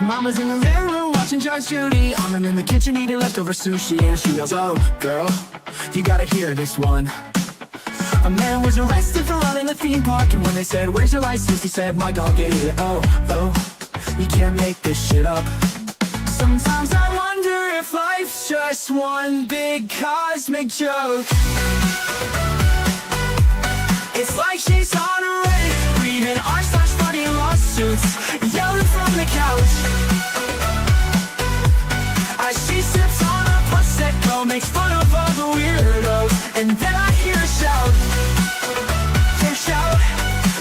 Mama's in the living room watching Judge Judy. I'm in the kitchen eating leftover sushi. And she yells, oh, girl, you gotta hear this one. A man was arrested for running the theme park. And when they said, where's your license? He said, my dog ate it. Oh, you can't make this shit up. Sometimes I wonder if life's just one big cosmic joke. It's like she's on a Reddit, reading r/funny lawsuits, yelling from the couch. As she sips on a Prosecco, makes fun of all the weirdos, and then I hear her shout.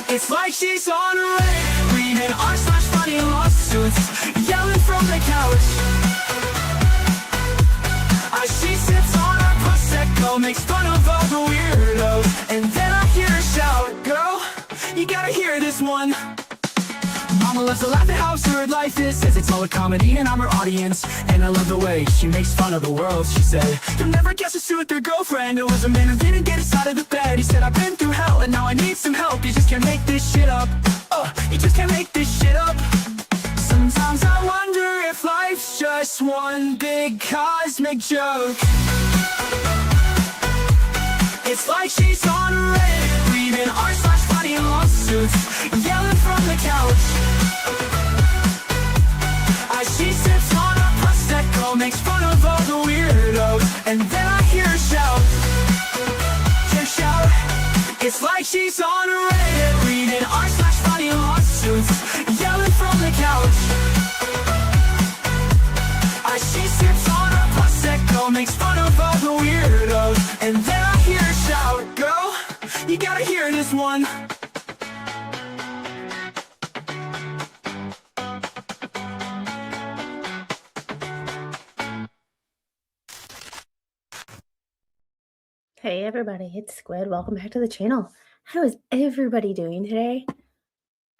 It's like she's on a Reddit, reading r/funny lawsuits, yelling from the couch. As she sips on her Prosecco, makes fun of all the weirdos, and then I hear her shout, girl, you gotta hear this one. Mama loves to laugh at how absurd life is, says it's all a comedy and I'm her audience. And I love the way she makes fun of the world. She said, you'll never guess who's with their girlfriend. It was a man who didn't get us out of the bed. He said, I've been through hell and now I need some help. You just can't make this shit up. You just can't make this shit up. Sometimes I wonder if life's just one big cosmic joke. It's like she's on a Reddit, reading r/funny lawsuits, yelling from the couch. As she sips on a Prosecco, makes fun of all the weirdos, and then I hear her shout. It's like she's on a Reddit, reading r/funny lawsuits, yelling from the couch. As she sips on a Prosecco, makes fun of all the weirdos, and then I hear her shout, girl, you gotta hear this one. Hey everybody, it's Squid. Welcome back to the channel. How is everybody doing today?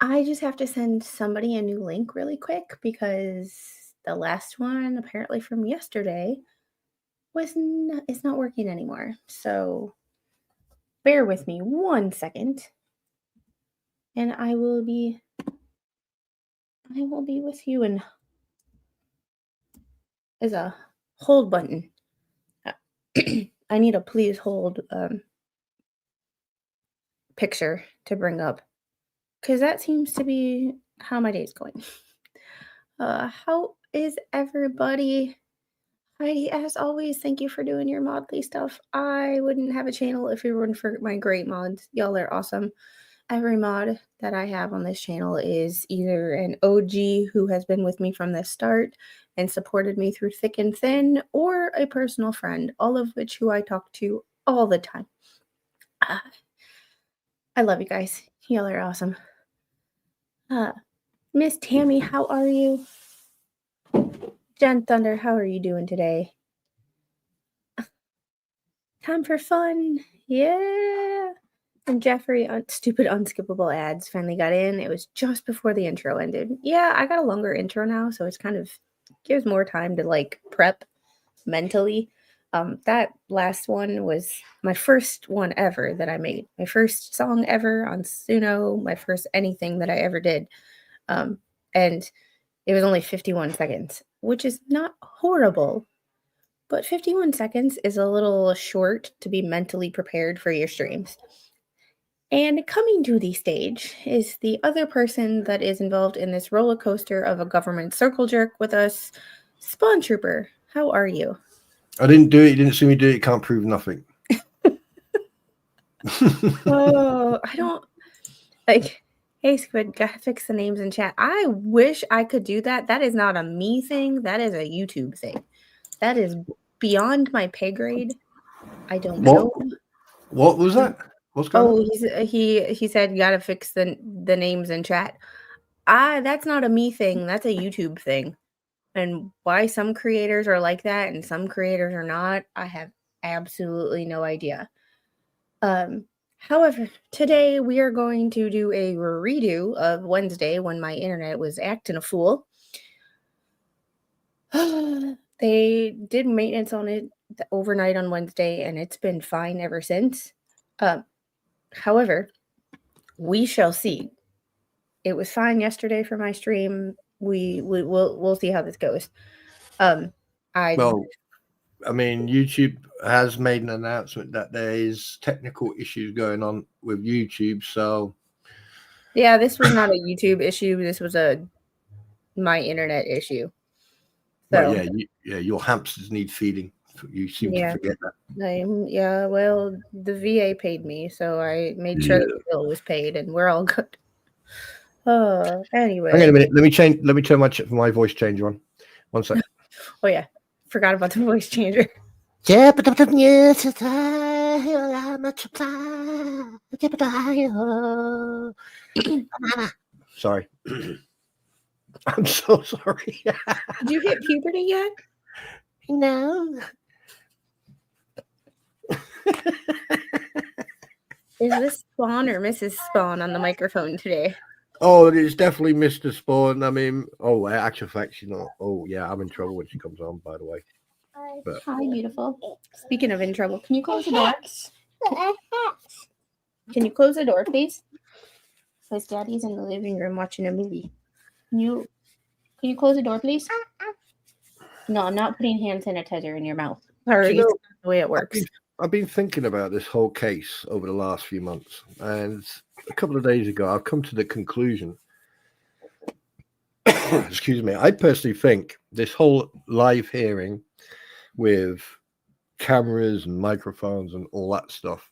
I just have to send somebody a new link really quick because the last one, apparently from yesterday, is not working anymore. So bear with me 1 second, and I will be with you. And as a hold button, I need a please hold picture to bring up, because that seems to be how my day's going. How is everybody? Heidi, as always, thank you for doing your modly stuff. I wouldn't have a channel if it weren't for my great mods. Y'all are awesome. Every mod that I have on this channel is either an OG who has been with me from the start and supported me through thick and thin, or a personal friend, all of which who I talk to all the time. I love you guys. Y'all are awesome. Miss Tammy, how are you? Jen Thunder, how are you doing today? Time for fun. Yeah. And Jeffrey, stupid unskippable ads finally got in. It was just before the intro ended. Yeah, I got a longer intro now, so it's kind of gives more time to like prep mentally. That last one was my first one ever that I made. My first song ever on Suno, my first anything that I ever did. And it was only 51 seconds, which is not horrible. But 51 seconds is a little short to be mentally prepared for your streams. And coming to the stage is the other person that is involved in this roller coaster of a government circle jerk with us, Spawn Trooper. How are you? I didn't do it. You didn't see me do it. You can't prove nothing. Oh, I don't like. Hey, Squid, gotta fix the names in chat. I wish I could do that. That is not a me thing. That is a YouTube thing. That is beyond my pay grade. I don't know. What was that? What's going on? He said you gotta fix the names in chat. That's not a me thing. That's a YouTube thing. And why some creators are like that and some creators are not, I have absolutely no idea. However, today we are going to do a redo of Wednesday when my internet was acting a fool. They did maintenance on it overnight on Wednesday, and it's been fine ever since. However, we shall see. It was fine yesterday for my stream. we'll see how this goes. I mean, YouTube has made an announcement that there is technical issues going on with YouTube. So, yeah, this was not a YouTube issue. This was my internet issue. So, but your hamsters need feeding. You seem to forget that. Well, the VA paid me, so I made sure the bill was paid, and we're all good. Anyway. Hang on a minute. Let me turn my voice changer on. One sec. Oh yeah, forgot about the voice changer. Sorry. I'm so sorry. Did you hit puberty yet? No. Is this Spawn or Mrs. Spawn on the microphone today? Oh, it's definitely Mr. Spawn. I mean, actual facts, I'm in trouble when she comes on, by the way. But... Hi, beautiful. Speaking of in trouble, can you close the door? Can you close the door, please? Because Daddy's in the living room watching a movie. Can you close the door, please? No, I'm not putting hand sanitizer in your mouth. Sorry, that's the way it works. I've been thinking about this whole case over the last few months, and a couple of days ago, I've come to the conclusion. Excuse me. I personally think this whole live hearing with cameras and microphones and all that stuff,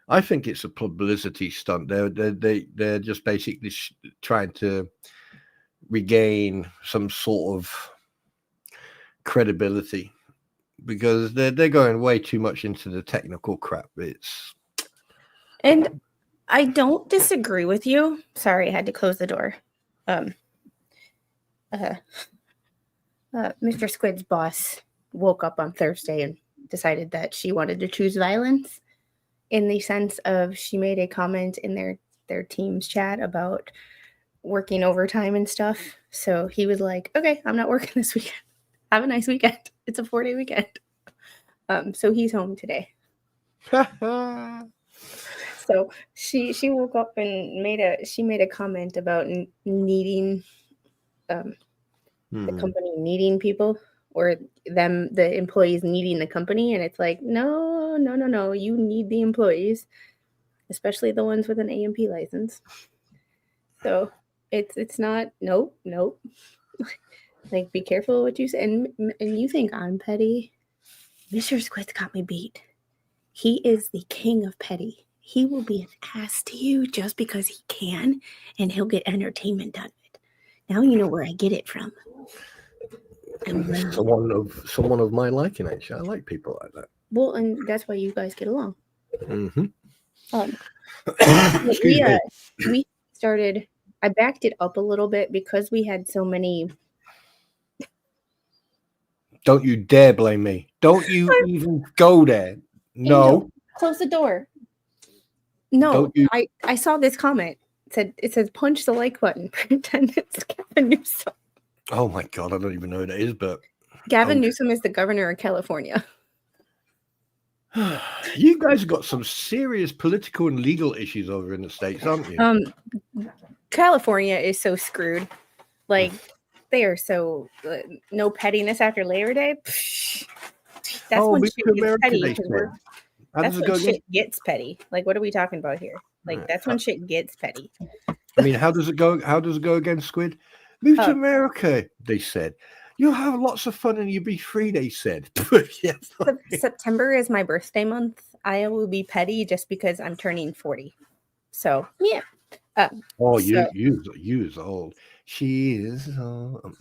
I think it's a publicity stunt. They're just basically trying to regain some sort of credibility, because they're going way too much into the technical crap. And I don't disagree with you. Sorry, I had to close the door. Mr. Squid's boss woke up on Thursday and decided that she wanted to choose violence, in the sense of she made a comment in their team's chat about working overtime and stuff. So he was like, okay, I'm not working this weekend. Have a nice weekend. It's a 4-day weekend. So he's home today. So she woke up and made a comment about needing the company needing people, or the employees needing the company, and it's like, no, you need the employees, especially the ones with an A&P license. So it's not nope. Like, be careful what you say. And you think I'm petty? Mr. Squid's got me beat. He is the king of petty. He will be an ass to you just because he can, and he'll get entertainment out of it. Now you know where I get it from. Someone of my liking, actually. I like people like that. Well, and that's why you guys get along. Mm-hmm. We started. I backed it up a little bit because we had so many. Don't you dare blame me. Don't you even go there. No. Angel, close the door. No, I saw this comment. It says punch the like button. Pretend it's Gavin Newsom. Oh my God, I don't even know who that is, but Gavin Newsom is the governor of California. You guys have got some serious political and legal issues over in the States, aren't you? California is so screwed. Like, they are so no pettiness after Labor Day. That's when shit gets petty. That's when shit gets petty. Like, what are we talking about here? Like, that's when shit gets petty. I mean, how does it go? How does it go against Squid? Move to America, they said. You'll have lots of fun and you'll be free, they said. September is my birthday month. I will be petty just because I'm turning 40. So, yeah. You is old. She is old.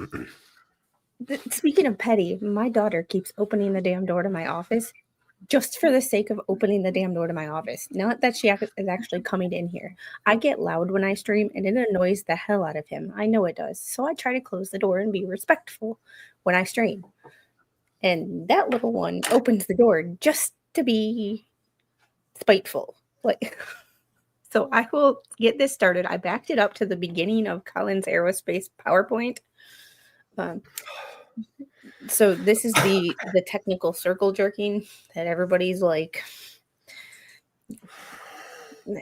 Speaking of petty, my daughter keeps opening the damn door to my office just for the sake of opening the damn door to my office. Not that she is actually coming in here. I get loud when I stream, and it annoys the hell out of him. I know it does. So I try to close the door and be respectful when I stream. And that little one opens the door just to be spiteful. Like, so I will get this started. I backed it up to the beginning of Collins Aerospace PowerPoint. So this is the technical circle jerking that everybody's like,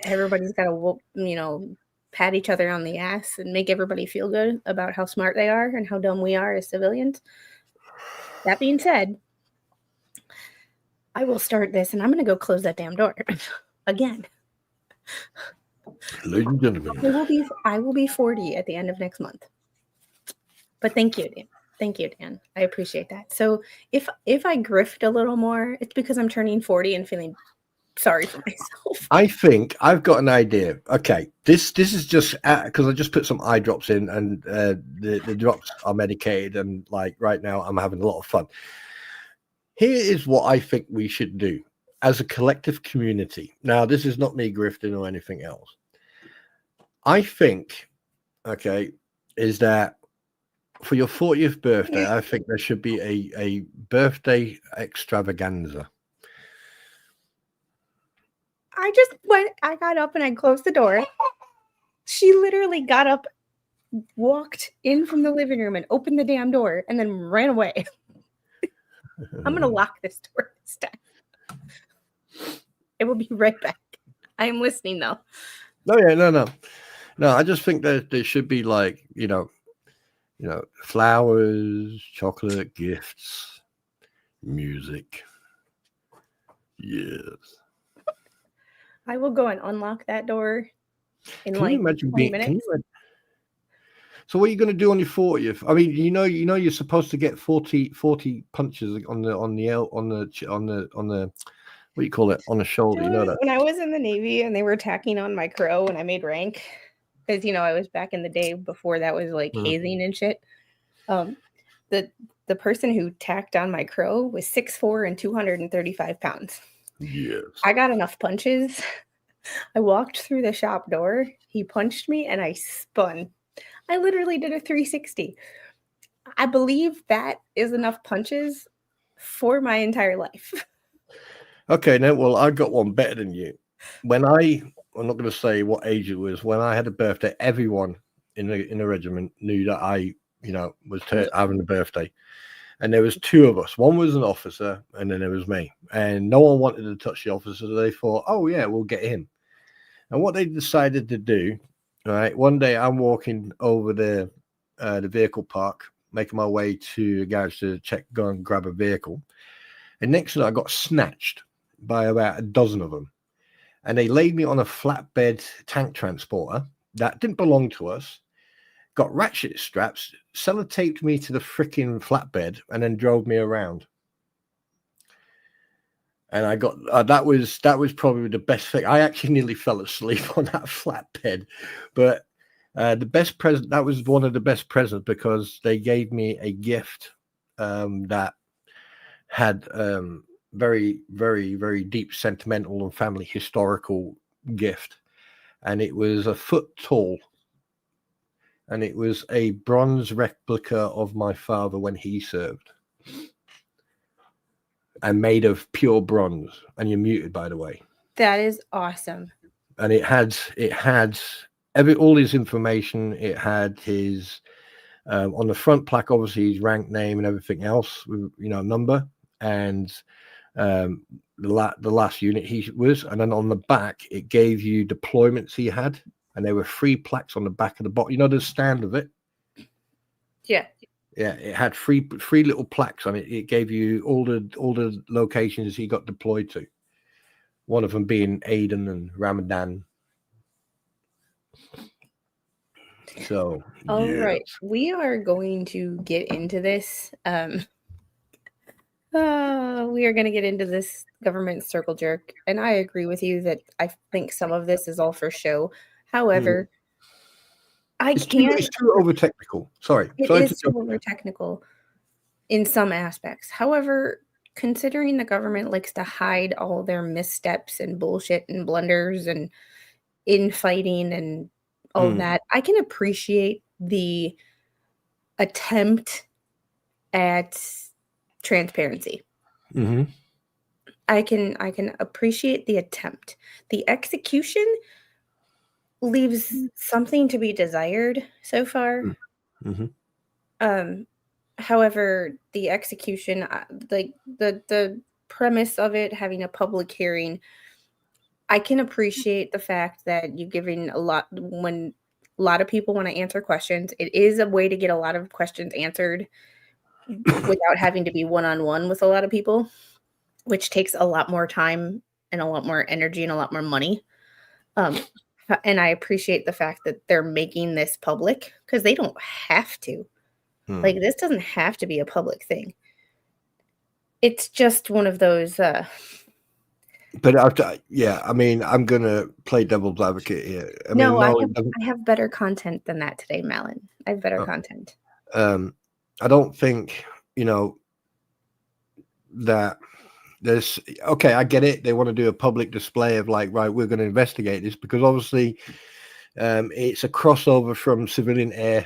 everybody's got to, pat each other on the ass and make everybody feel good about how smart they are and how dumb we are as civilians. That being said, I will start this, and I'm going to go close that damn door again. Ladies and gentlemen. I will be 40 at the end of next month. But thank you, Dan. Thank you, Dan. I appreciate that. So if I grift a little more, it's because I'm turning 40 and feeling sorry for myself. I think I've got an idea. Okay, this is just because I just put some eye drops in, and the drops are medicated, and like right now I'm having a lot of fun. Here is what I think we should do as a collective community. Now, this is not me grifting or anything else. I think, okay, is that for your 40th birthday, I think there should be a birthday extravaganza. I got up and I closed the door. She literally got up, walked in from the living room and opened the damn door and then ran away. I'm going to lock this door this time. It will be right back. I am listening though. No, I just think that there should be like, flowers, chocolate, gifts, music. Yes. I will go and unlock that door in Can you imagine 20 minutes. So what are you going to do on your 40th? I mean, you're supposed to get 40 punches on the what do you call it, on the shoulder? You know that. When I was in the Navy and they were tacking on my crow when I made rank, because I was back in the day before that was like hazing and shit. The person who tacked on my crow was 6'4" and 235 pounds. Yes. I got enough punches. I walked through the shop door. He punched me and I spun. I literally did a 360. I believe that is enough punches for my entire life. Okay, now, well, I got one better than you. I'm not going to say what age it was. When I had a birthday, everyone in the regiment knew that I, was having a birthday. And there was two of us. One was an officer, and then there was me. And no one wanted to touch the officer. So they thought, oh, yeah, we'll get him. And what they decided to do, right, one day I'm walking over the vehicle park, making my way to the garage to go and grab a vehicle. And next thing I got snatched by about a dozen of them. And they laid me on a flatbed tank transporter that didn't belong to us, got ratchet straps, sellotaped me to the freaking flatbed, and then drove me around. And I got that was probably the best thing. I actually nearly fell asleep on that flatbed, but the best present, that was one of the best presents, because they gave me a gift that had very, very, very deep sentimental and family historical gift, and it was a foot tall. And it was a bronze replica of my father when he served, and made of pure bronze. And you're muted, by the way. That is awesome. And it had all his information. It had his on the front plaque, obviously his rank, name, and everything else with number, and the last unit he was. And then on the back, it gave you deployments he had. And there were 3 plaques on the back of the box. The stand of it? Yeah. Yeah, it had three little plaques on it. It gave you all the locations he got deployed to. One of them being Aden and Ramadan. So, all right. We are going to get into this. We are going to get into this government circle jerk. And I agree with you that I think some of this is all for show. However, it's too over technical. Sorry. It is too over technical in some aspects. However, considering the government likes to hide all their missteps and bullshit and blunders and infighting and all that, I can appreciate the attempt at transparency. Mm-hmm. I can appreciate the attempt. The execution leaves something to be desired so far. Mm-hmm. However, the execution, like the premise of it, having a public hearing, I can appreciate the fact that you're giving a lot when A lot of people want to answer questions. It is a way to get a lot of questions answered without having to be one-on-one with a lot of people, which takes a lot more time and a lot more energy and a lot more money. And I appreciate the fact that they're making this public because they don't have to. Like, this doesn't have to be a public thing. It's just one of those. But I mean, I'm gonna play devil's advocate here. I have better content than that today, Malin. I have better content. I don't think that there's okay. I get it. They want to do a public display of like, right, we're going to investigate this because obviously, it's a crossover from civilian air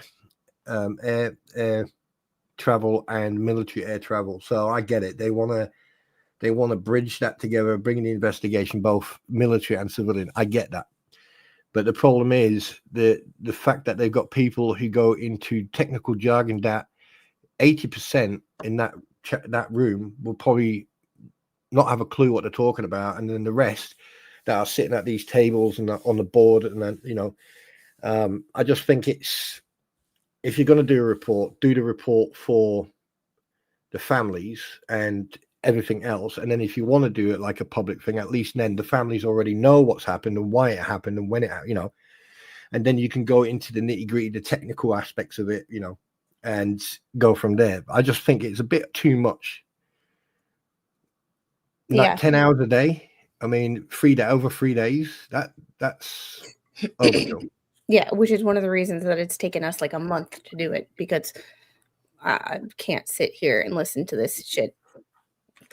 travel and military air travel. So I get it. They want to bridge that together, bring the investigation, both military and civilian. I get that. But the problem is the fact that they've got people who go into technical jargon that 80% in that room will probably not have a clue what they're talking about. And then the rest that are sitting at these tables and on the board. And then, I just think if you're going to do a report, do the report for the families and everything else. And then if you want to do it like a public thing, at least then the families already know what's happened and why it happened and when it, and then you can go into the nitty gritty, the technical aspects of it, and go from there. I just think it's a bit too much. Like 10 hours a day. I mean, over 3 days, that's overkill. Yeah, which is one of the reasons that it's taken us like a month to do it, because I can't sit here and listen to this shit.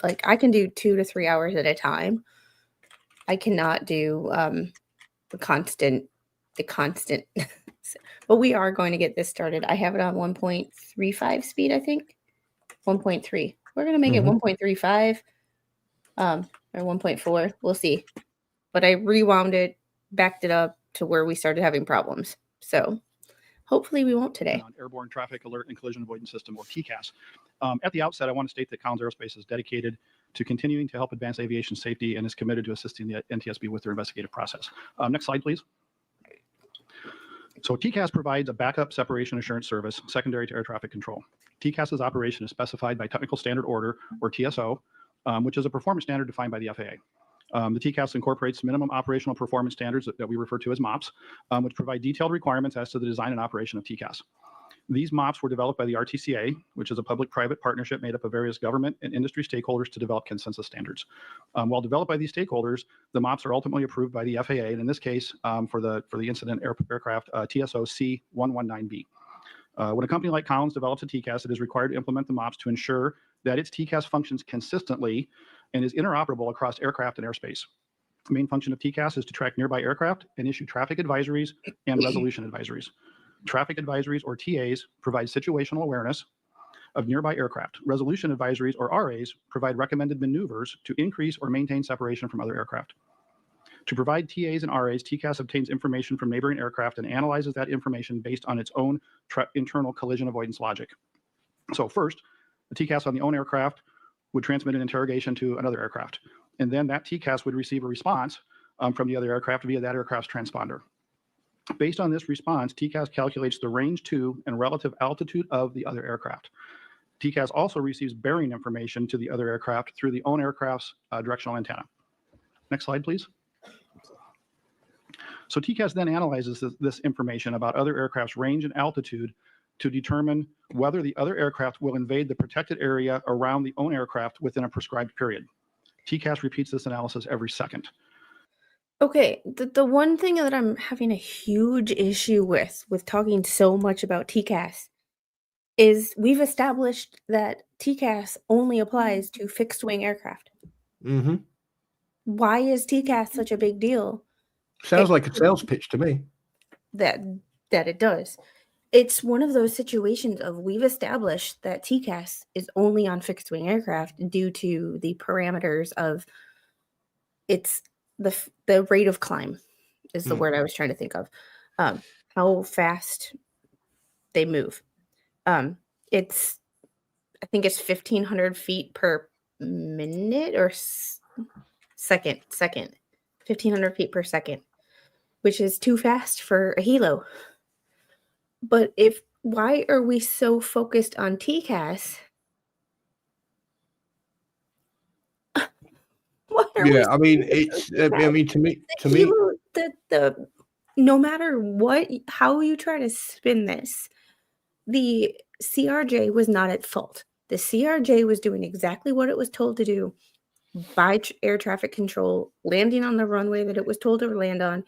Like, I can do 2 to 3 hours at a time. I cannot do the constant. But we are going to get this started. I have it on 1.35 speed, I think. 1.3. We're going to make it 1.35 or 1.4. We'll see. But I rewound it, backed it up to where we started having problems. So hopefully we won't today. Airborne Traffic Alert and Collision Avoidance System, or TCAS. At the outset, I want to state that Collins Aerospace is dedicated to continuing to help advance aviation safety and is committed to assisting the NTSB with their investigative process. Next slide, please. So TCAS provides a backup separation assurance service secondary to air traffic control. TCAS's operation is specified by Technical Standard Order, or TSO, which is a performance standard defined by the FAA. The TCAS incorporates minimum operational performance standards that we refer to as MOPS, which provide detailed requirements as to the design and operation of TCAS. These MOPS were developed by the RTCA, which is a public-private partnership made up of various government and industry stakeholders to develop consensus standards. While developed by these stakeholders, the MOPS are ultimately approved by the FAA, and in this case, for the incident aircraft, TSO C119B. When a company like Collins develops a TCAS, it is required to implement the MOPS to ensure that its TCAS functions consistently and is interoperable across aircraft and airspace. The main function of TCAS is to track nearby aircraft and issue traffic advisories and resolution advisories. Traffic advisories, or TAs, provide situational awareness of nearby aircraft. Resolution advisories, or RAs, provide recommended maneuvers to increase or maintain separation from other aircraft. To provide TAs and RAs, TCAS obtains information from neighboring aircraft and analyzes that information based on its own internal collision avoidance logic. So first, a TCAS on the own aircraft would transmit an interrogation to another aircraft. And then that TCAS would receive a response from the other aircraft via that aircraft's transponder. Based on this response, TCAS calculates the range to and relative altitude of the other aircraft. TCAS also receives bearing information to the other aircraft through the own aircraft's directional antenna. Next slide, please. So TCAS then analyzes this information about other aircraft's range and altitude to determine whether the other aircraft will invade the protected area around the own aircraft within a prescribed period. TCAS repeats this analysis every second. Okay, the one thing that I'm having a huge issue with talking so much about TCAS is we've established that TCAS only applies to fixed wing aircraft. Mm-hmm. Why is TCAS such a big deal? Sounds like a sales pitch to me. That it does. It's one of those situations of we've established that TCAS is only on fixed wing aircraft due to the parameters of it's the rate of climb is the word I was trying to think of. How fast they move. I think it's 1,500 feet per minute or second. 1,500 feet per second, which is too fast for a helo. But why are we so focused on TCAS? Why are we Yeah, so I mean, focused it's. on I TCAS? mean, to me, The helo, the no matter how you try to spin this, the CRJ was not at fault. The CRJ was doing exactly what it was told to do by air traffic control, landing on the runway that it was told to land on.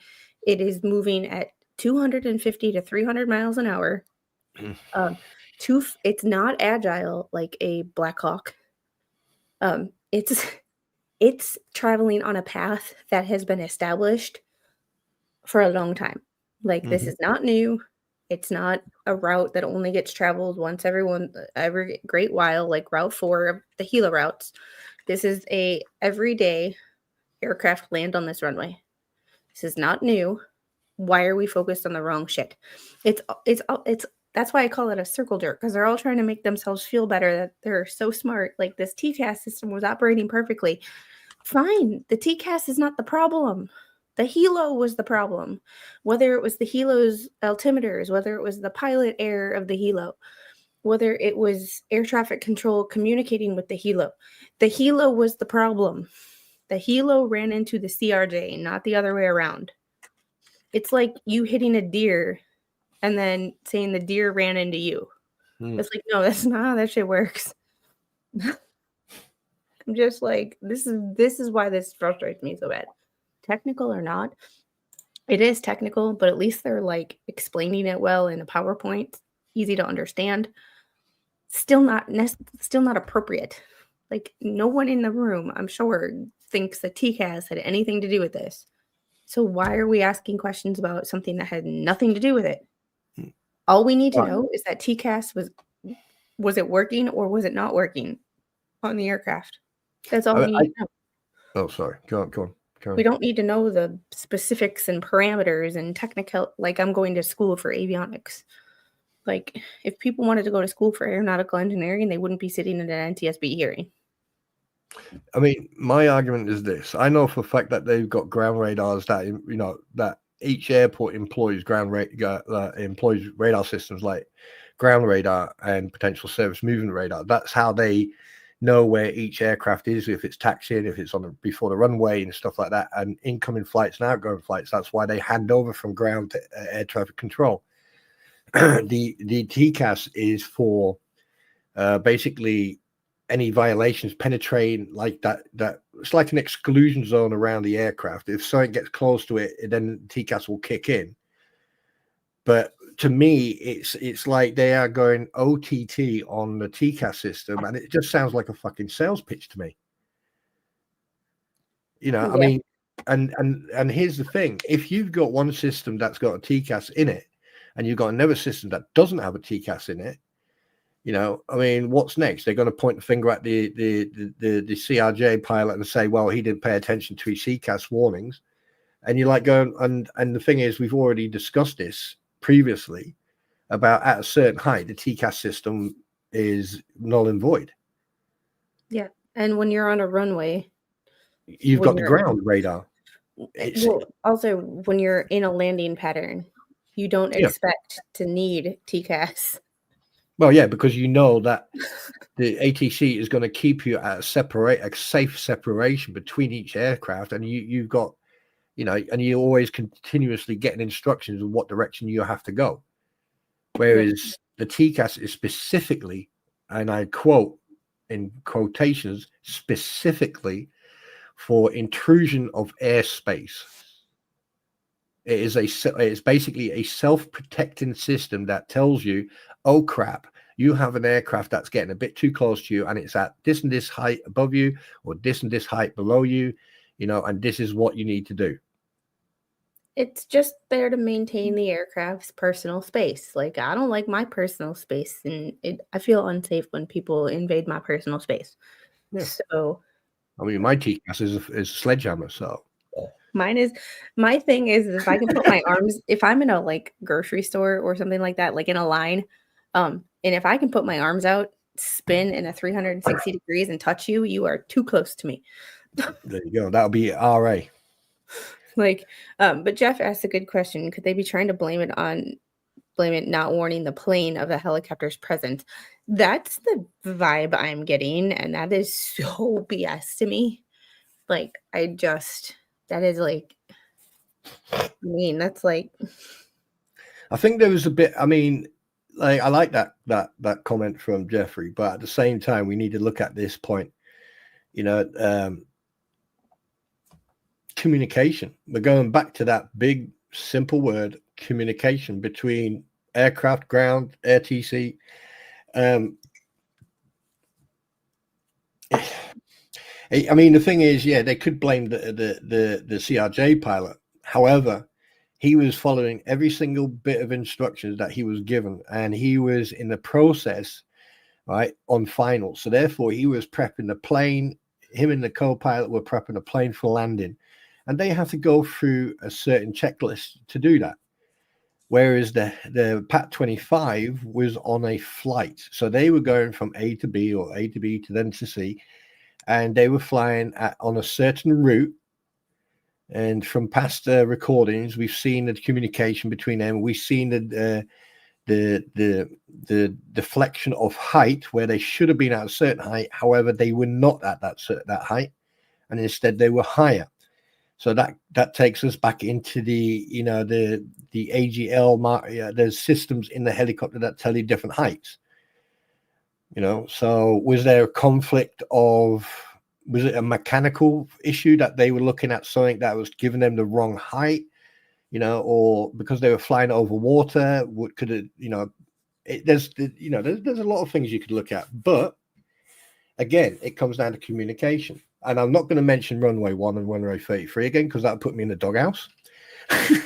It is moving at 250 to 300 miles an hour. Um, it's not agile like a Black Hawk. It's it's traveling on a path that has been established for a long time. Like this is not new. It's not a route that only gets traveled once every great while, like Route 4 of the Gila routes. This is a everyday aircraft land on this runway. This is not new. Why are we focused on the wrong shit? It's that's why I call it a circle jerk, because they're all trying to make themselves feel better that they're so smart. Like this TCAS system was operating perfectly. Fine, the TCAS is not the problem. The helo was the problem. Whether it was the helo's altimeters, whether it was the pilot error of the helo, whether it was air traffic control communicating with the helo was the problem. The helo ran into the CRJ, not the other way around. It's like you hitting a deer and then saying the deer ran into you. It's like, no, that's not how that shit works. I'm just like, this is why this frustrates me so bad. Technical or not, it is technical, but at least they're like explaining it well in a PowerPoint, easy to understand. Still not appropriate. Like no one in the room, I'm sure, thinks that TCAS had anything to do with this. So why are we asking questions about something that had nothing to do with it? All we need to know is that TCAS was it working or was it not working on the aircraft? That's all we need to know. Oh, sorry. Go on. We don't need to know the specifics and parameters and technical. Like I'm going to school for avionics. Like if people wanted to go to school for aeronautical engineering, they wouldn't be sitting in an NTSB hearing. I mean, my argument is this. I know for a fact that they've got ground radars that, that each airport employs employs radar systems like ground radar and potential service movement radar. That's how they know where each aircraft is, if it's taxiing, if it's before the runway and stuff like that, and incoming flights and outgoing flights. That's why they hand over from ground to air traffic control. The TCAS is for basically any violations penetrating like that it's like an exclusion zone around the aircraft. If something gets close to it, then TCAS will kick in. But to me, it's like they are going OTT on the TCAS system, and it just sounds like a fucking sales pitch to me. I mean, and here's the thing: if you've got one system that's got a TCAS in it, and you've got another system that doesn't have a TCAS in it, I mean, what's next? They're going to point the finger at the CRJ pilot and say, well, he didn't pay attention to his CCAS warnings. And you're like going, and the thing is, we've already discussed this previously about at a certain height, the TCAS system is null and void. Yeah. And when you're on a runway, you've got the ground radar. Also, when you're in a landing pattern, you don't expect to need TCAS. Well, yeah, because you know that the ATC is going to keep you at a safe separation between each aircraft, and you've got, and you're always continuously getting instructions of what direction you have to go. Whereas the TCAS is specifically, and I quote in quotations, specifically for intrusion of airspace. It's basically a self-protecting system that tells you, oh crap, you have an aircraft that's getting a bit too close to you, and it's at this and this height above you, or this and this height below you, and this is what you need to do. It's just there to maintain the aircraft's personal space. Like, I don't like my personal space, and I feel unsafe when people invade my personal space. Yeah. So, I mean, my TCAS is a sledgehammer, so. My thing is if I can put my arms, if I'm in a like grocery store or something like that, like in a line, and if I can put my arms out, spin in a 360 degrees and touch you, you are too close to me. There you go. That'll be RA. Like, but Jeff asked a good question. Could they be trying to blame it on blame it not warning the plane of the helicopter's presence. That's the vibe I'm getting, and that is so BS to me. Like, that is like, that's like, I think there was a bit, I mean, like, I like that comment from Jeffrey, but at the same time, we need to look at this point, communication. We're going back to that big, simple word, communication between aircraft, ground, air TC. I mean, the thing is, yeah, they could blame the CRJ pilot. However, he was following every single bit of instructions that he was given, and he was in the process, right, on final. So therefore, he was prepping the plane. Him and the co-pilot were prepping the plane for landing, and they have to go through a certain checklist to do that. Whereas the Pat 25 was on a flight, so they were going from A to B or A to B to then to C, and they were flying on a certain route. And from past recordings, we've seen the communication between them. We've seen the deflection of height where they should have been at a certain height. However, they were not at that height, and instead they were higher. So that takes us back into the AGL. There's systems in the helicopter that tell you different heights. So was there a conflict of? Was it a mechanical issue that they were looking at something that was giving them the wrong height, or because they were flying over water? Could it, there's a lot of things you could look at, but again, it comes down to communication. And I'm not going to mention runway 1 and runway 33 again, because that would put me in the doghouse. It's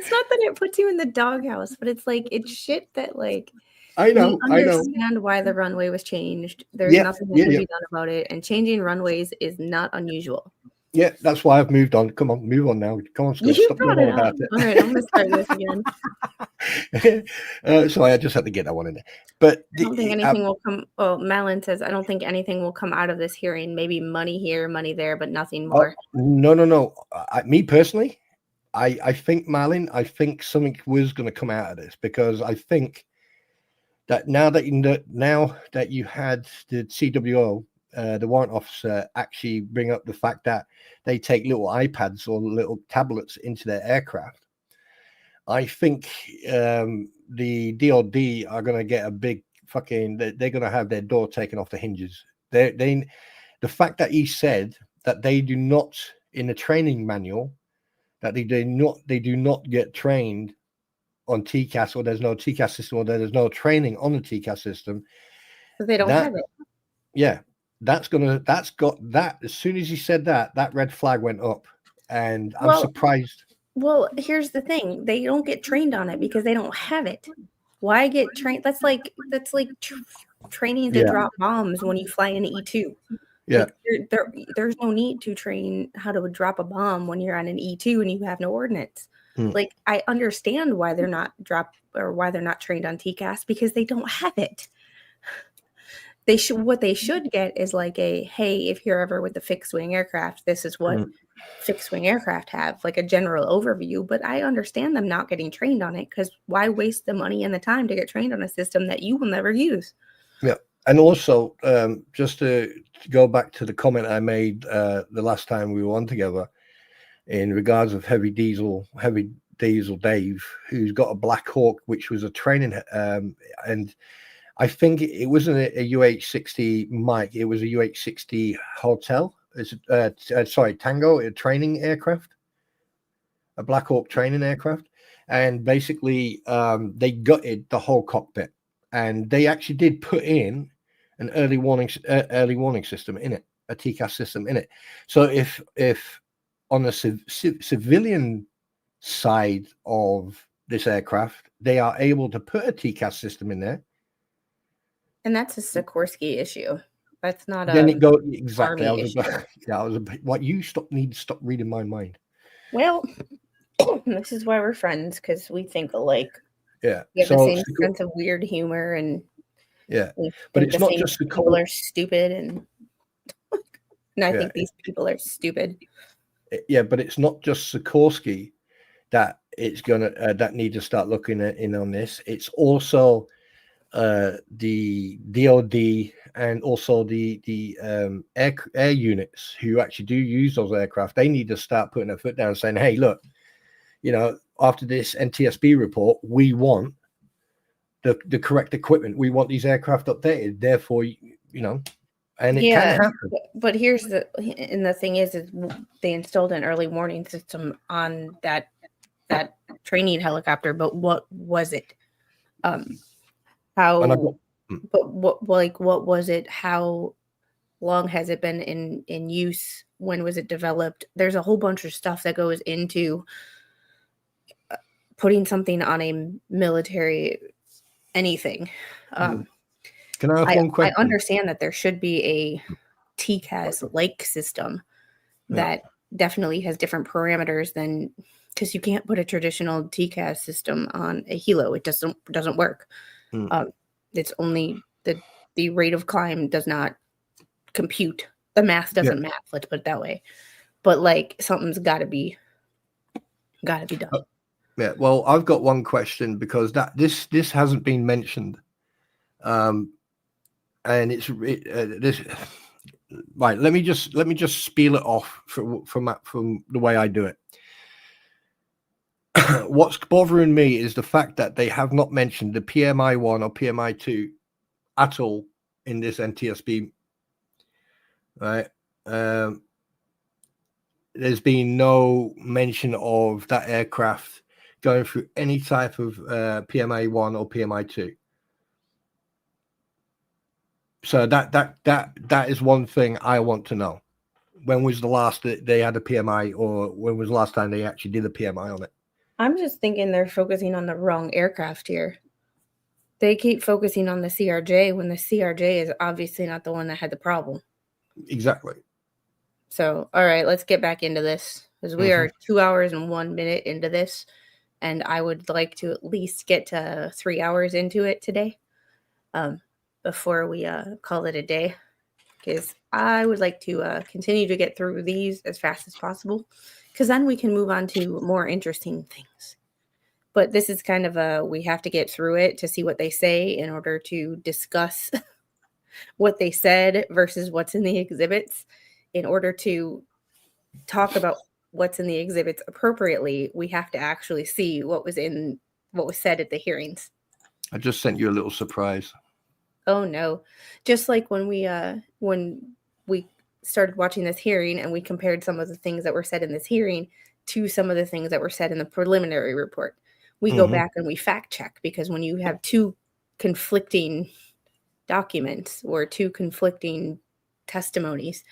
not that it puts you in the doghouse, but it's like, it's shit that like, I know. We understand why the runway was changed. There's nothing that can be done about it, and changing runways is not unusual. Yeah, that's why I've moved on. Come on, move on now. Come on, Scott, stop brought on it about up. it. All right, I'm going to start this again. Sorry, I just had to get that one in there. But I don't think anything will come. Well, Malin says, I don't think anything will come out of this hearing. Maybe money here, money there, but nothing more. No. Me personally, I think, Malin, I think something was going to come out of this, because I think that now that you had the CWO, the warrant officer, actually bring up the fact that they take little iPads or little tablets into their aircraft, I think the DOD are going to get a big fucking. They're going to have their door taken off the hinges. The fact that he said that they do not, in the training manual, that they do not get trained on TCAS, or there's no TCAS system, or there's no training on the TCAS system. They don't have it. Yeah, that's got that. As soon as he said that red flag went up, and I'm surprised. Well, here's the thing: they don't get trained on it because they don't have it. Why get trained? That's like training to drop bombs when you fly an E2. Yeah, like, there's no need to train how to drop a bomb when you're on an E2 and you have no ordnance. Like, I understand why they're not why they're not trained on TCAS, because they don't have it. What they should get is like hey, if you're ever with the fixed wing aircraft, this is what fixed wing aircraft have, like a general overview. But I understand them not getting trained on it, because why waste the money and the time to get trained on a system that you will never use? Yeah. And also, just to go back to the comment I made the last time we were on together, in regards of heavy diesel Dave, who's got a Black Hawk, which was a training, and I think it wasn't a UH-60 Mike, it was a UH-60 Hotel. Tango, a training aircraft, a Black Hawk training aircraft, and basically they gutted the whole cockpit, and they actually did put in an early warning system in it, a TCAS system in it. So if on the civilian side of this aircraft, they are able to put a TCAS system in there. And that's a Sikorsky issue. That's not then it go exactly. Need to stop reading my mind. Well, this is why we're friends, because we think alike. Yeah. We have the same sense of weird humor, and but it's not just people are stupid, and I think these people are stupid. Yeah, but it's not just Sikorsky that it's gonna that need to start looking in on this. It's also the DoD and also the air units who actually do use those aircraft. They need to start putting their foot down, saying, "Hey, look, after this NTSB report, we want the correct equipment. We want these aircraft updated. Therefore, and it can happen." But here's the thing is they installed an early warning system on that training helicopter, but what was it? What was it? How long has it been in use? When was it developed? There's a whole bunch of stuff that goes into putting something on a military anything. Can I ask one question? I understand that there should be a TCAS-like system that definitely has different parameters than, because you can't put a traditional TCAS system on a helo. It doesn't work. It's only the rate of climb does not compute. The math doesn't math. Let's put it that way. But like something's got to be done. Yeah. Well, I've got one question because this hasn't been mentioned, and it's this. Right. Let me just spiel it off from the way I do it. What's bothering me is the fact that they have not mentioned the PMI 1 or PMI 2 at all in this NTSB. Right. There's been no mention of that aircraft going through any type of PMI 1 or PMI 2. So that is one thing I want to know. When was the last that they had a PMI, or when was the last time they actually did a PMI on it? I'm just thinking they're focusing on the wrong aircraft here. They keep focusing on the CRJ when the CRJ is obviously not the one that had the problem. Exactly. So, all right, let's get back into this because we are 2 hours and 1 minute into this, and I would like to at least get to 3 hours into it today before we call it a day, because I would like to continue to get through these as fast as possible, because then we can move on to more interesting things. But this is kind of we have to get through it to see what they say in order to discuss what they said versus what's in the exhibits. In order to talk about what's in the exhibits appropriately, we have to actually see what was said at the hearings. I just sent you a little surprise. Oh no. Just like when we started watching this hearing and we compared some of the things that were said in this hearing to some of the things that were said in the preliminary report. We go back and we fact check, because when you have two conflicting documents or two conflicting testimonies,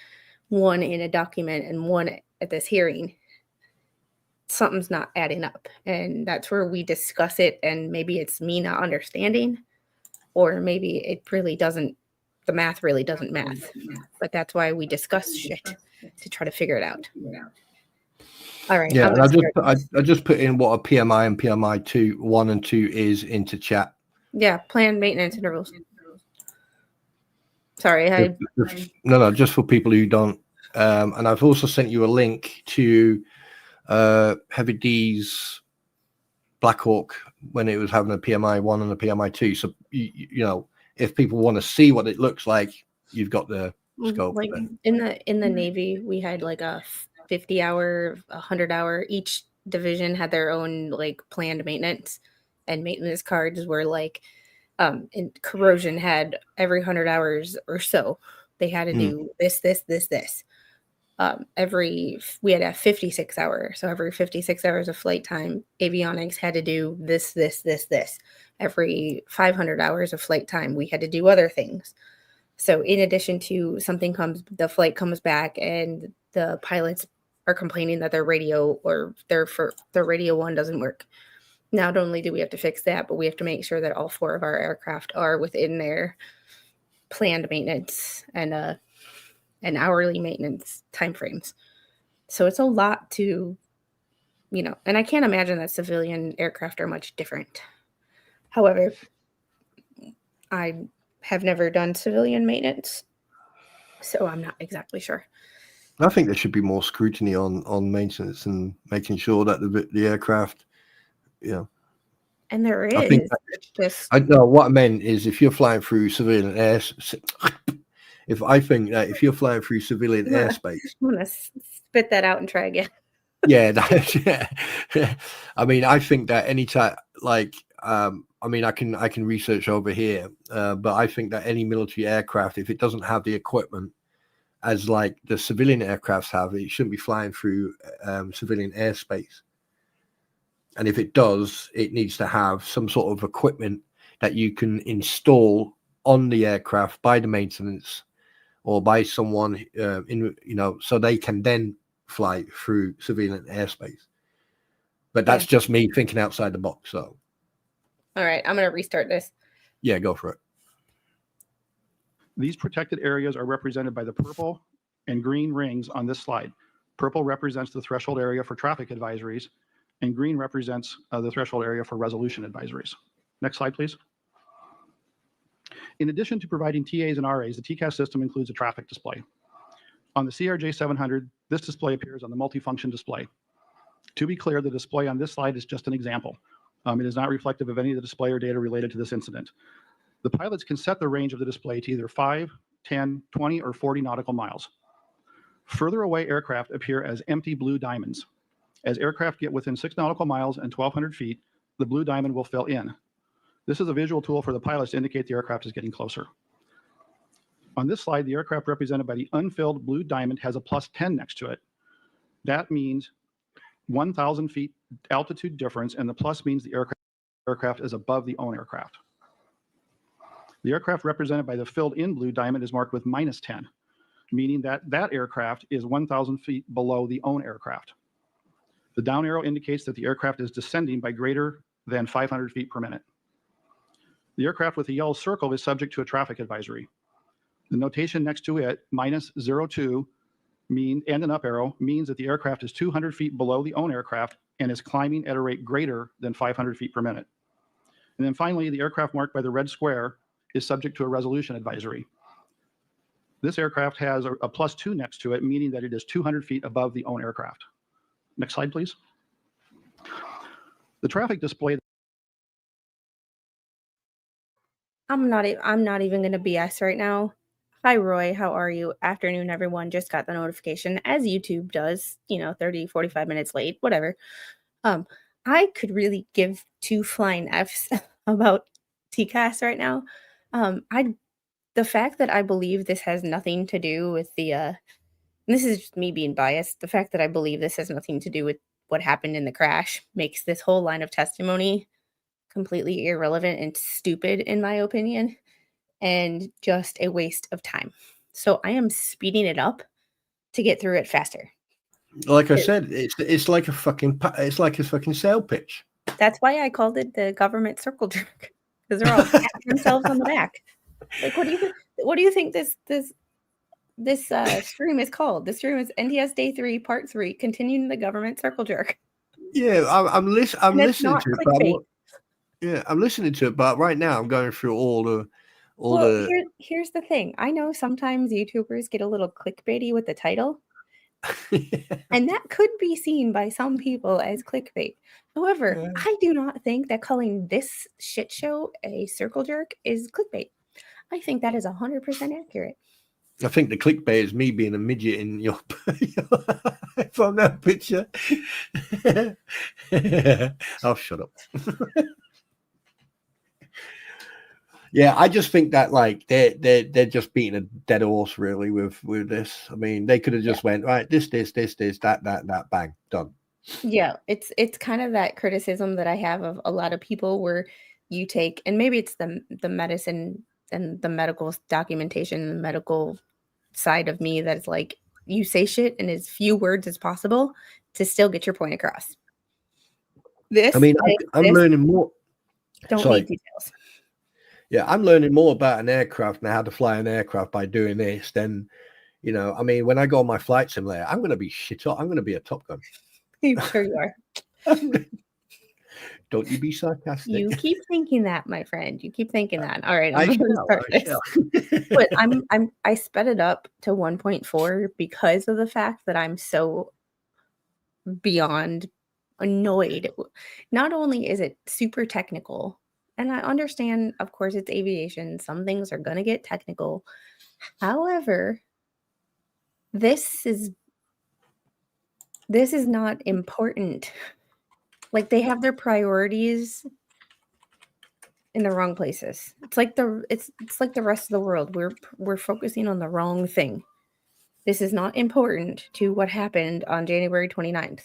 one in a document and one at this hearing, something's not adding up. And that's where we discuss it, and maybe it's me not understanding, or maybe it really doesn't, the math really doesn't math. But that's why we discuss shit, to try to figure it out. All right. Yeah, and I just put in what a PMI and PMI 1 and 2 is into chat. Yeah, planned maintenance intervals. Sorry, No, just for people who don't. And I've also sent you a link to Heavy D's Black Hawk when it was having a PMI 1 and a PMI 2. So if people want to see what it looks like, you've got the scope. Like in the Navy, we had like a 50-hour, 100-hour. Each division had their own like planned maintenance, and maintenance cards were like, and corrosion had every 100 hours or so they had to do this. We had a 56 hour, so every 56 hours of flight time, avionics had to do this. Every 500 hours of flight time, we had to do other things. So in addition to the flight comes back and the pilots are complaining that their radio or their radio 1 doesn't work. Not only do we have to fix that, but we have to make sure that all 4 of our aircraft are within their planned maintenance and hourly maintenance timeframes. So it's a lot to, and I can't imagine that civilian aircraft are much different. However, I have never done civilian maintenance, so I'm not exactly sure. I think there should be more scrutiny on maintenance and making sure that the aircraft Yeah. And there I think is. that- It's just No, what I meant is if you're flying through civilian if you're flying through civilian I'm gonna- airspace, I'm gonna spit that out and try again. yeah, yeah. I mean, I think that anytime, like, I mean, I can research over here, but I think that any military aircraft, if it doesn't have the equipment as like the civilian aircrafts have, it shouldn't be flying through civilian airspace. And if it does, it needs to have some sort of equipment that you can install on the aircraft by the maintenance or by someone so they can then fly through civilian airspace. But that's just me thinking outside the box. So, all right, I'm gonna restart this. yeah, go for it. These protected areas are represented by the purple and green rings on this slide. Purple represents the threshold area for traffic advisories, and green represents the threshold area for resolution advisories. Next slide, please. In addition to providing TAs and RAs, the TCAS system includes a traffic display. On the CRJ 700, this display appears on the multifunction display. To be clear, the display on this slide is just an example. It is not reflective of any of the display or data related to this incident. The pilots can set the range of the display to either 5, 10, 20, or 40 nautical miles. Further away aircraft appear as empty blue diamonds. As aircraft get within 6 nautical miles and 1,200 feet, the blue diamond will fill in. This is a visual tool for the pilots to indicate the aircraft is getting closer. On this slide, the aircraft represented by the unfilled blue diamond has a +10 next to it. That means 1,000 feet altitude difference, and the plus means the aircraft is above the own aircraft. The aircraft represented by the filled in blue diamond is marked with -10, meaning that that aircraft is 1,000 feet below the own aircraft. The down arrow indicates that the aircraft is descending by greater than 500 feet per minute. The aircraft with the yellow circle is subject to a traffic advisory. The notation next to it, -02, and an up arrow, means that the aircraft is 200 feet below the own aircraft and is climbing at a rate greater than 500 feet per minute. And then finally, the aircraft marked by the red square is subject to a resolution advisory. This aircraft has a +2 next to it, meaning that it is 200 feet above the own aircraft. Next slide, please. The traffic display. I'm not even gonna BS right now. Hi, Roy. How are you? Afternoon, everyone. Just got the notification, as YouTube does, 30, 45 minutes late, whatever. I could really give 2 flying Fs about TCAS right now. The fact that I believe this has nothing to do with and this is just me being biased, the fact that I believe this has nothing to do with what happened in the crash makes this whole line of testimony completely irrelevant and stupid, in my opinion, and just a waste of time. So I am speeding it up to get through it faster. Like I said, it's like a fucking sale pitch. That's why I called it the government circle jerk, because they're all patting themselves on the back. Like, what do you think this stream is called? The stream is NTS Day 3, Part 3, continuing the government circle jerk. Yeah, I'm listening to it. Clickbait. I'm listening to it, but right now I'm going through all the. Here's the thing. I know sometimes YouTubers get a little clickbaity with the title, and that could be seen by some people as clickbait. However, I do not think that calling this shit show a circle jerk is clickbait. I think that is 100% accurate. I think the clickbait is me being a midget in your from that picture. Oh, shut up. Yeah, I just think that like they're just beating a dead horse really with this. I mean, they could have just went right, this, that, bang, done. Yeah, it's kind of that criticism that I have of a lot of people where you take, and maybe it's the medicine and the medical documentation, the medical side of me that's like, you say shit in as few words as possible to still get your point across. I'm learning more. Don't need details. Yeah, I'm learning more about an aircraft and how to fly an aircraft by doing this than, I mean, when I go on my flight simulator, I'm going to be shit up. I'm going to be a Top Gun. You sure you are. Don't you be sarcastic. You keep thinking that, my friend. You keep thinking that. All right, I'm going to start this. But I sped it up to 1.4 because of the fact that I'm so beyond annoyed. Not only is it super technical, and I understand, of course, it's aviation. Some things are going to get technical. However, this is not important. Like, they have their priorities in the wrong places. It's like it's like the rest of the world. We're focusing on the wrong thing. This is not important to what happened on January 29th.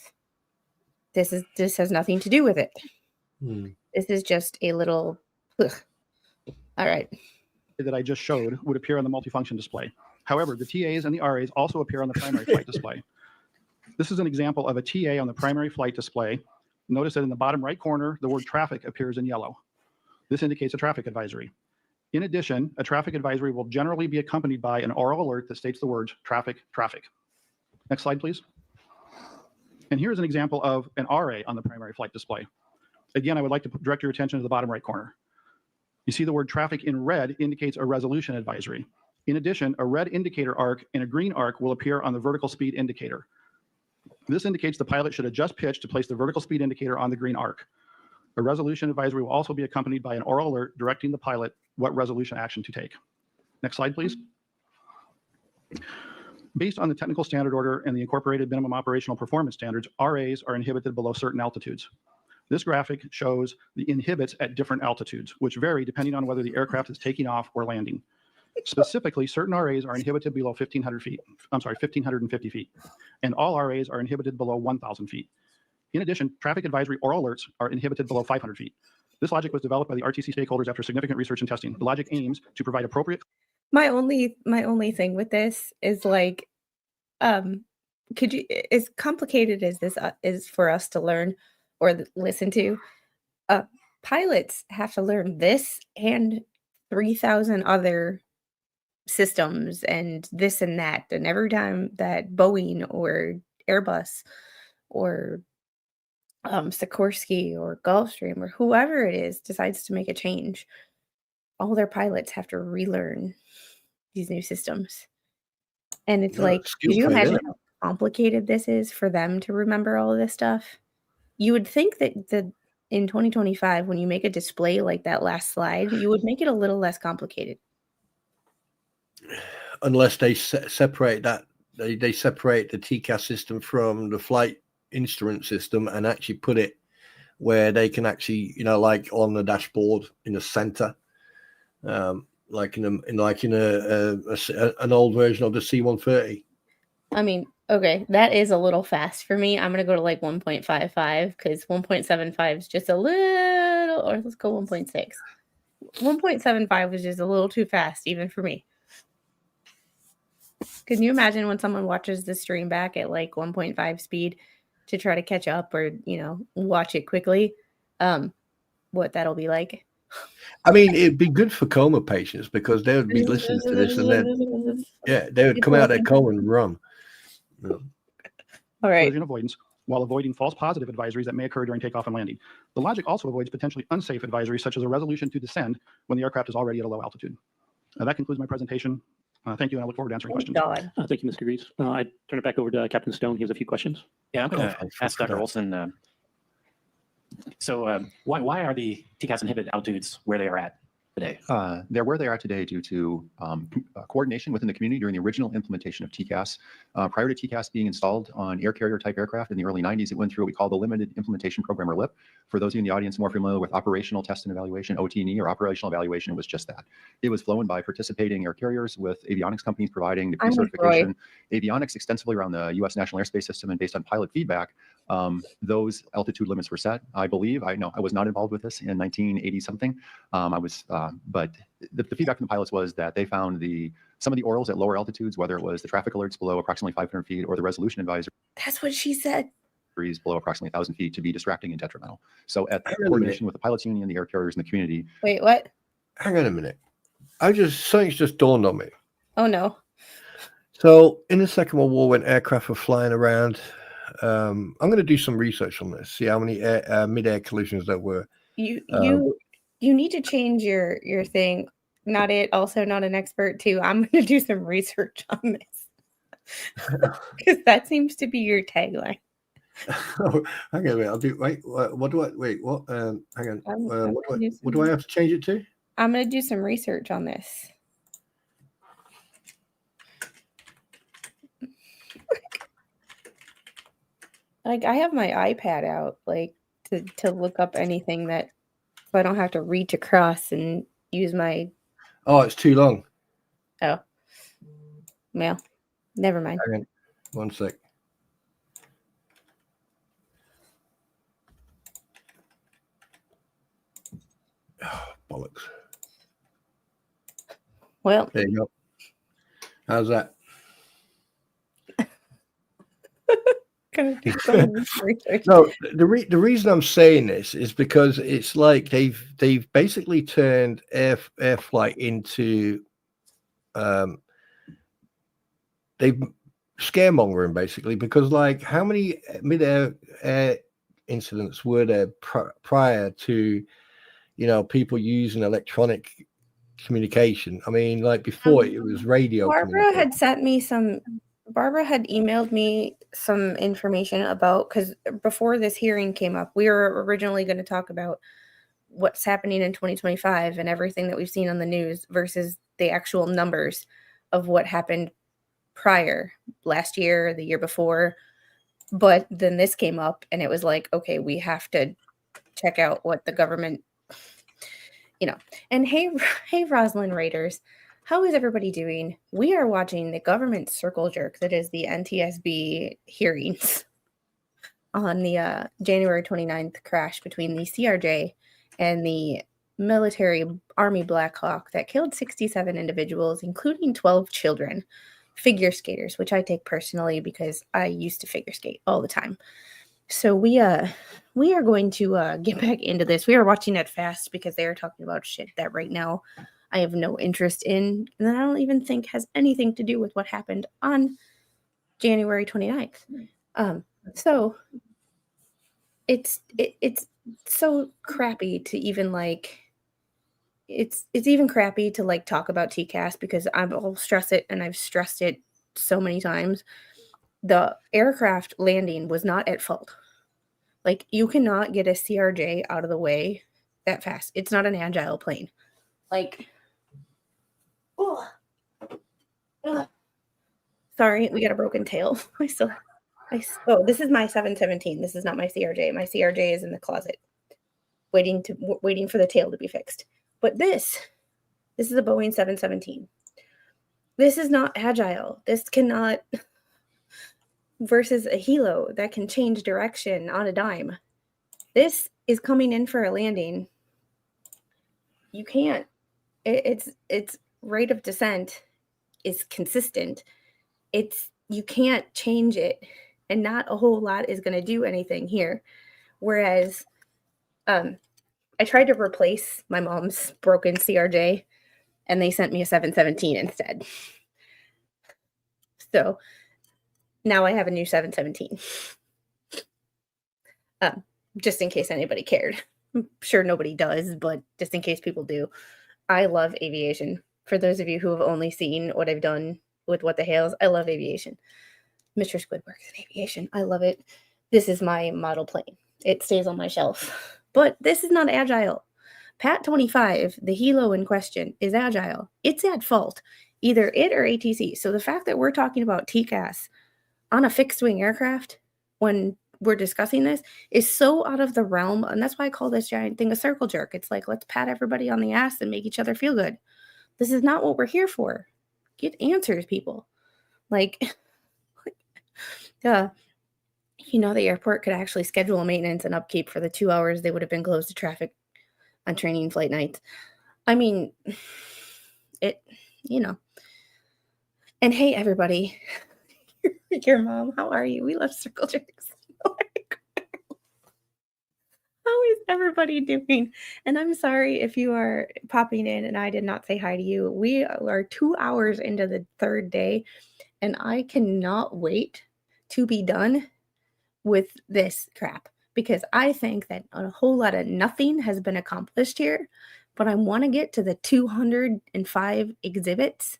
This has nothing to do with it. This is just a little ugh. All right. That I just showed would appear on the multifunction display. However, the TAs and the RAs also appear on the primary flight display. This is an example of a TA on the primary flight display. Notice that in the bottom right corner, the word traffic appears in yellow. This indicates a traffic advisory. In addition, a traffic advisory will generally be accompanied by an oral alert that states the words traffic, traffic. Next slide, please. And here's an example of an RA on the primary flight display. Again, I would like to direct your attention to the bottom right corner. You see the word traffic in red indicates a resolution advisory. In addition, a red indicator arc and a green arc will appear on the vertical speed indicator. This indicates the pilot should adjust pitch to place the vertical speed indicator on the green arc. A resolution advisory will also be accompanied by an oral alert directing the pilot what resolution action to take. Next slide, please. Based on the technical standard order and the incorporated minimum operational performance standards, RAs are inhibited below certain altitudes. This graphic shows the inhibits at different altitudes, which vary depending on whether the aircraft is taking off or landing. Specifically, certain RAs are inhibited below 1,550 feet, and all RAs are inhibited below 1,000 feet. In addition, traffic advisory oral alerts are inhibited below 500 feet. This logic was developed by the RTC stakeholders after significant research and testing. The logic aims to provide appropriate. My only thing with this is like, could you, as complicated as this is for us to learn or listen to, pilots have to learn this and 3,000 other systems and this and that. And every time that Boeing or Airbus or Sikorsky or Gulfstream or whoever it is decides to make a change, all their pilots have to relearn these new systems. And it's like, could you imagine how complicated this is for them to remember all of this stuff? You would think that in 2025, when you make a display like that last slide, you would make it a little less complicated. Unless they separate that, they separate the TCAS system from the flight instrument system and actually put it where they can actually, like on the dashboard in the center, like in an old version of the C-130. I mean, okay, that is a little fast for me. I'm going to go to like 1.55 because 1.75 is just a little, or let's go 1.6. 1.75 was just a little too fast even for me. Can you imagine when someone watches the stream back at like 1.5 speed to try to catch up or, watch it quickly? What that'll be like? I mean, it'd be good for coma patients because they would be listening to this and then, they would come out of their coma and run. All right. Collision avoidance while avoiding false positive advisories that may occur during takeoff and landing. The logic also avoids potentially unsafe advisories such as a resolution to descend when the aircraft is already at a low altitude. That concludes my presentation. Thank you, and I look forward to answering questions. God. Thank you, Mr. Grease. I turn it back over to Captain Stone. He has a few questions. Yeah, I'm going to ask Dr. Olson. So why are the TCAS inhibit altitudes where they are at today? They're where they are today due to coordination within the community during the original implementation of TCAS. Prior to TCAS being installed on air carrier type aircraft in the early 90s, it went through what we call the Limited Implementation Program, or LIP. For those of you in the audience more familiar with operational test and evaluation, OT&E, or operational evaluation, it was just that. It was flown by participating air carriers with avionics companies providing the pre-certification avionics extensively around the U.S. National Airspace System, and based on pilot feedback, those altitude limits were set. I believe, I know I was not involved with this in 1980 something. But the feedback from the pilots was that they found some of the orals at lower altitudes, whether it was the traffic alerts below approximately 500 feet or the resolution advisory. That's what she said. Below approximately 1,000 feet to be distracting and detrimental. So at coordination with the pilots union, the air carriers, and the community. Wait, what? Hang on a minute. Something's just dawned on me. Oh no. So in the Second World War, when aircraft were flying around, I'm going to do some research on this. See how many mid-air collisions there were. You need to change your thing. Not an expert too. I'm going to do some research on this because that seems to be your tagline. Oh, hang on a minute. I'll do. Wait. What do I? Wait. What? Hang on. I'm What do I have to change it to? I'm gonna do some research on this. Like I have my iPad out, like to look up anything that, so I don't have to reach across and use my. Oh, it's too long. Oh, well, never mind. Hang on. One sec. Oh, bollocks. Well, There you go. How's that? gonna do some research. No, the reason I'm saying this is because it's like they've basically turned air flight into they've scaremongering basically, because like how many mid-air incidents were there prior to, you know, people using electronic communication? I mean, like before it was radio Barbara communication. had emailed me some information about, because before this hearing came up, we were originally going to talk about what's happening in 2025 and everything that we've seen on the news versus the actual numbers of what happened prior, last year, the year before. But then this came up and it was like, okay, we have to check out what the government, you know. And hey Roslyn Raiders, how is everybody doing? We are watching the government circle jerk that is the NTSB hearings on the January 29th crash between the CRJ and the military Army Black Hawk that killed 67 individuals, including 12 children, figure skaters, which I take personally because I used to figure skate all the time. So we are going to get back into this. We are watching it fast because they are talking about shit that right now I have no interest in, and I don't even think has anything to do with what happened on January 29th. So it's so crappy to even like, it's even crappy to like talk about TCAS because I'll stress it, and I've stressed it so many times. The aircraft landing was not at fault. Like, you cannot get a CRJ out of the way that fast. It's not an agile plane. Like, oh, sorry, we got a broken tail. Oh, this is my 717. This is not my CRJ. My CRJ is in the closet, waiting for the tail to be fixed. But this is a Boeing 717. This is not agile. This cannot, versus a helo that can change direction on a dime. This is coming in for a landing. You can't. Its rate of descent is consistent. You can't change it, and not a whole lot is going to do anything here. Whereas, I tried to replace my mom's broken CRJ, and they sent me a 717 instead. So now I have a new 717. Just in case anybody cared. I'm sure nobody does, but just in case people do. I love aviation. For those of you who have only seen what I've done with What the Hails, I love aviation. Mr. Squid works in aviation. I love it. This is my model plane. It stays on my shelf. But this is not agile. Pat 25, the helo in question, is agile. It's at fault. Either it or ATC. So the fact that we're talking about TCAS on a fixed-wing aircraft when we're discussing this is so out of the realm, and that's why I call this giant thing a circle jerk. It's like, let's pat everybody on the ass and make each other feel good. This is not what we're here for. Get answers, people. Like, you know, the airport could actually schedule a maintenance and upkeep for the 2 hours they would have been closed to traffic on training flight nights. I mean, you know. And hey, everybody, your mom, how are you? We love circle jerks. How is everybody doing? And I'm sorry if you are popping in and I did not say hi to you. We are 2 hours into the third day, and I cannot wait to be done with this crap, because I think that a whole lot of nothing has been accomplished here, but I want to get to the 205 exhibits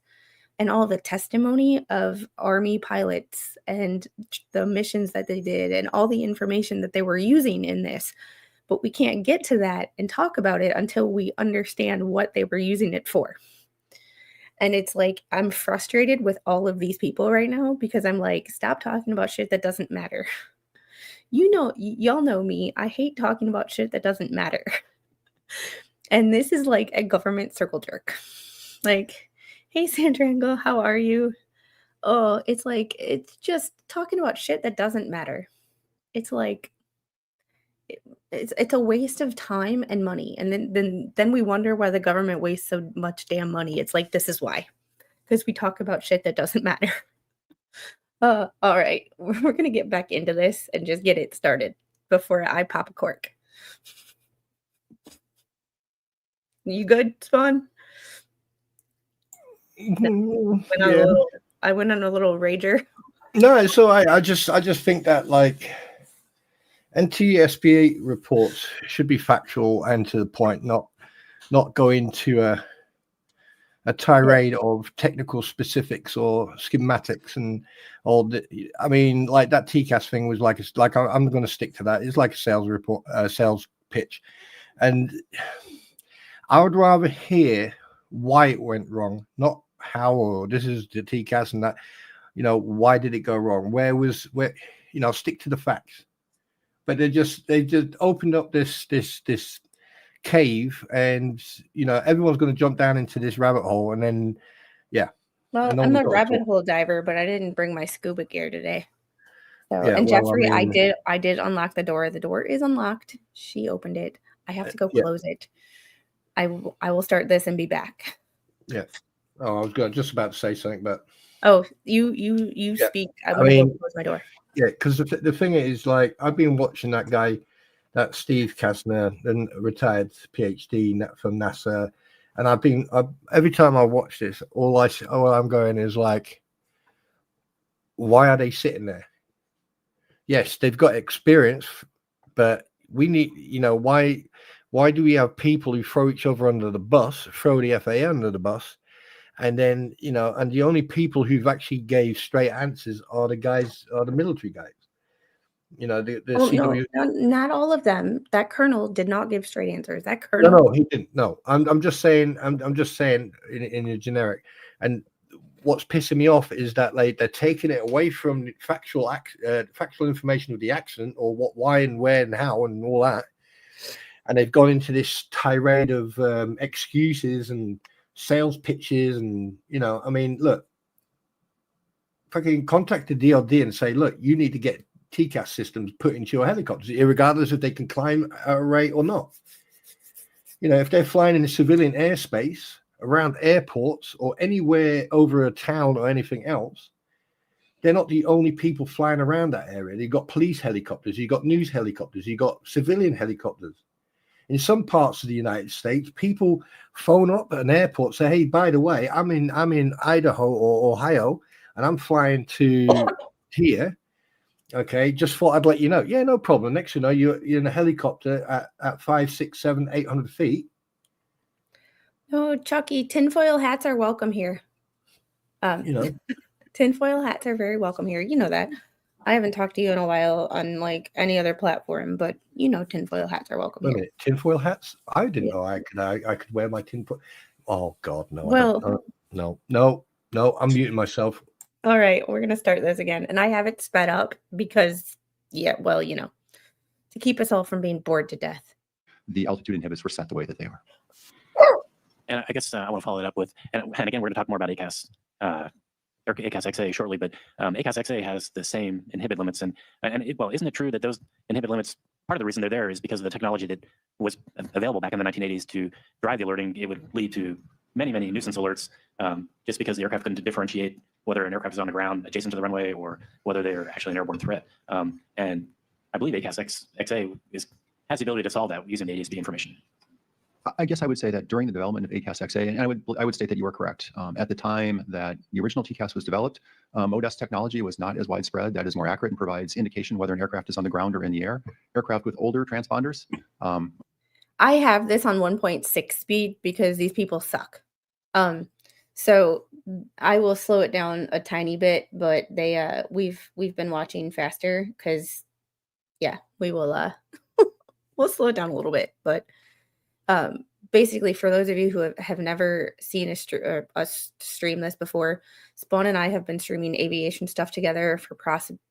and all the testimony of Army pilots and the missions that they did and all the information that they were using in this. But we can't get to that and talk about it until we understand what they were using it for. And it's like, I'm frustrated with all of these people right now because I'm like, stop talking about shit that doesn't matter. Y'all know me. I hate talking about shit that doesn't matter. And this is like a government circle jerk. Like, hey, Sandrango, how are you? Oh, it's like, it's just talking about shit that doesn't matter. It's like, it's a waste of time and money. And then we wonder why the government wastes so much damn money. It's like, this is why. Because we talk about shit that doesn't matter. All right. We're going to get back into this and just get it started before I pop a cork. You good, Spawn? I went on a little rager. No, so I just think that like NTSB reports should be factual and to the point, not go into a tirade of technical specifics or schematics and all. I mean, like that TCAS thing was like I'm going to stick to that. It's like a sales report, sales pitch, and I would rather hear why it went wrong, not how or this is the TCAS and that. Why did it go wrong? Where, stick to the facts. But they just opened up this cave, and everyone's going to jump down into this rabbit hole, and then Well, I'm a rabbit hole diver, but I didn't bring my scuba gear today. So, and Jeffrey, I did unlock the door. The door is unlocked. She opened it. I have to go close it. I will start this and be back. Yeah. Oh, I was just about to say something, but you speak. I'm going to go close my door. Yeah, because the thing is, like, I've been watching that guy, that Steve Kastner, then retired PhD from NASA, and every time I watch this, all I'm going is like, why are they sitting there? Yes, they've got experience, but we need, why do we have people who throw each other under the bus, throw the FAA under the bus? And then, and the only people who've actually gave straight answers are the military guys. The CW. No, not all of them. That colonel did not give straight answers. That colonel. No, he didn't. No, I'm just saying. I'm just saying in a generic. And what's pissing me off is that they're taking it away from factual information of the accident or what, why, and where, and how, and all that. And they've gone into this tirade of excuses and sales pitches, and I mean, look, fucking contact the DLD and say, look, you need to get TCAS systems put into your helicopters, regardless if they can climb at a rate or not. If they're flying in the civilian airspace around airports or anywhere over a town or anything else, they're not the only people flying around that area. You've got police helicopters, you've got news helicopters, you've got civilian helicopters. In some parts of the United States, people phone up at an airport, say, "Hey, by the way, I'm in Idaho or Ohio, and I'm flying to here. Okay, just thought I'd let you know." Yeah, no problem. Next, you're in a helicopter at 5, 6, 7, 800 feet. No, Chucky, tinfoil hats are welcome here. Tinfoil hats are very welcome here. You know that. I haven't talked to you in a while on like any other platform, but tinfoil hats are welcome. Wait a minute, tinfoil hats? I didn't know I could wear my tinfoil. Oh God, no! Well, no. I'm muting myself. All right, we're gonna start this again, and I have it sped up because, to keep us all from being bored to death. The altitude inhibits were set the way that they are. And I guess I want to follow it up with, and again, we're going to talk more about ACAS. Or ACAS XA shortly, but ACAS XA has the same inhibit limits, and isn't it true that those inhibit limits, part of the reason they're there is because of the technology that was available back in the 1980s to drive the alerting? It would lead to many nuisance alerts, just because the aircraft couldn't differentiate whether an aircraft is on the ground adjacent to the runway or whether they're actually an airborne threat. And I believe ACAS XA has the ability to solve that using the ADSB information. I guess I would say that during the development of ACAS XA, and I would state that you are correct. At the time that the original TCAS was developed, MODES technology was not as widespread. That is more accurate and provides indication whether an aircraft is on the ground or in the air. Aircraft with older transponders. I have this on 1.6 speed because these people suck. So I will slow it down a tiny bit, but we've been watching faster because yeah, we will we'll slow it down a little bit. But basically, for those of you who have never seen us stream this before, Spawn and I have been streaming aviation stuff together for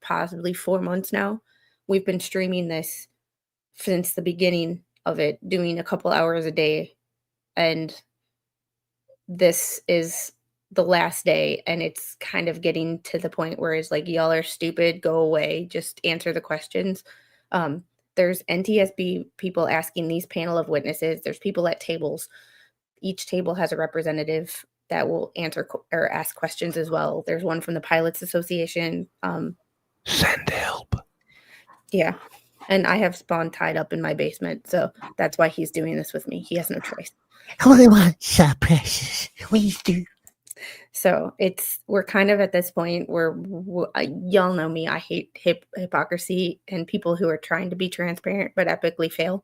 possibly 4 months now. We've been streaming this since the beginning of it, doing a couple hours a day, and this is the last day, and it's kind of getting to the point where it's like, y'all are stupid, go away, just answer the questions. There's NTSB people asking these panel of witnesses. There's people at tables. Each table has a representative that will answer or ask questions as well. There's one from the Pilots Association. Send help. Yeah. And I have Spawn tied up in my basement, so that's why he's doing this with me. He has no choice. We want so precious. We do. So we're kind of at this point where y'all know me. I hate hypocrisy and people who are trying to be transparent but epically fail.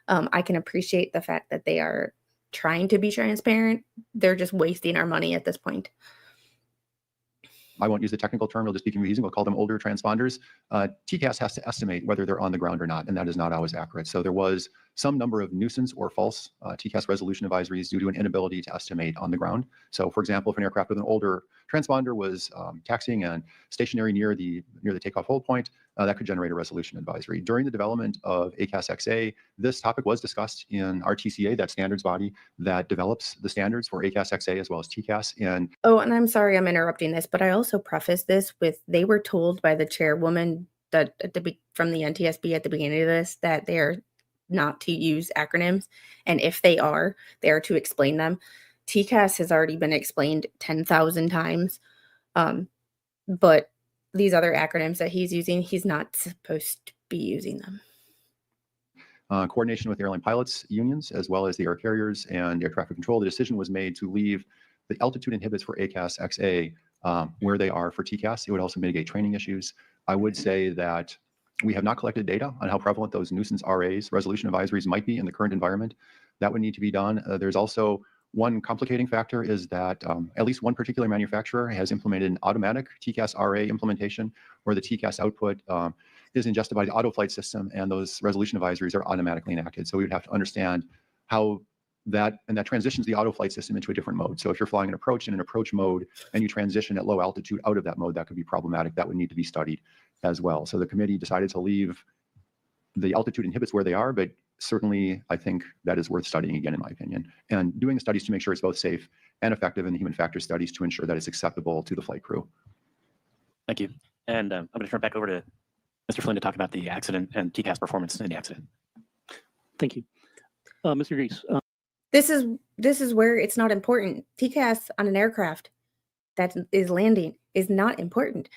I can appreciate the fact that they are trying to be transparent. They're just wasting our money at this point. I won't use the technical term, we'll just be confusing. We'll call them older transponders. TCAS has to estimate whether they're on the ground or not, and that is not always accurate. So there was some number of nuisance or false TCAS resolution advisories due to an inability to estimate on the ground. So for example, if an aircraft with an older transponder was taxiing and stationary near the takeoff hold point, that could generate a resolution advisory. During the development of ACAS XA, this topic was discussed in our TCA, that standards body that develops the standards for ACAS XA as well as TCAS. And I'm sorry I'm interrupting this, but I also preface this with, they were told by the chairwoman that from the NTSB at the beginning of this that they are not to use acronyms, and if they are to explain them. TCAS has already been explained 10,000 times, but these other acronyms that he's using, he's not supposed to be using them. Coordination with airline pilots unions, as well as the air carriers and air traffic control, the decision was made to leave the altitude inhibits for ACAS XA where they are for TCAS. It would also mitigate training issues. I would say that we have not collected data on how prevalent those nuisance RAs, resolution advisories, might be in the current environment. That would need to be done. There's also one complicating factor is that at least one particular manufacturer has implemented an automatic TCAS RA implementation where the TCAS output is ingested by the auto flight system, and those resolution advisories are automatically enacted. So we would have to understand how that transitions the auto flight system into a different mode. So if you're flying an approach in an approach mode and you transition at low altitude out of that mode, that could be problematic. That would need to be studied as well. So the committee decided to leave the altitude inhibits where they are, but certainly I think that is worth studying again, in my opinion, and doing the studies to make sure it's both safe and effective, in the human factor studies to ensure that it's acceptable to the flight crew. Thank you. And I'm going to turn it back over to Mr. Flynn to talk about the accident and TCAS performance in the accident. Thank you. Mr. Reese. This is where it's not important. TCAS on an aircraft that is landing is not important.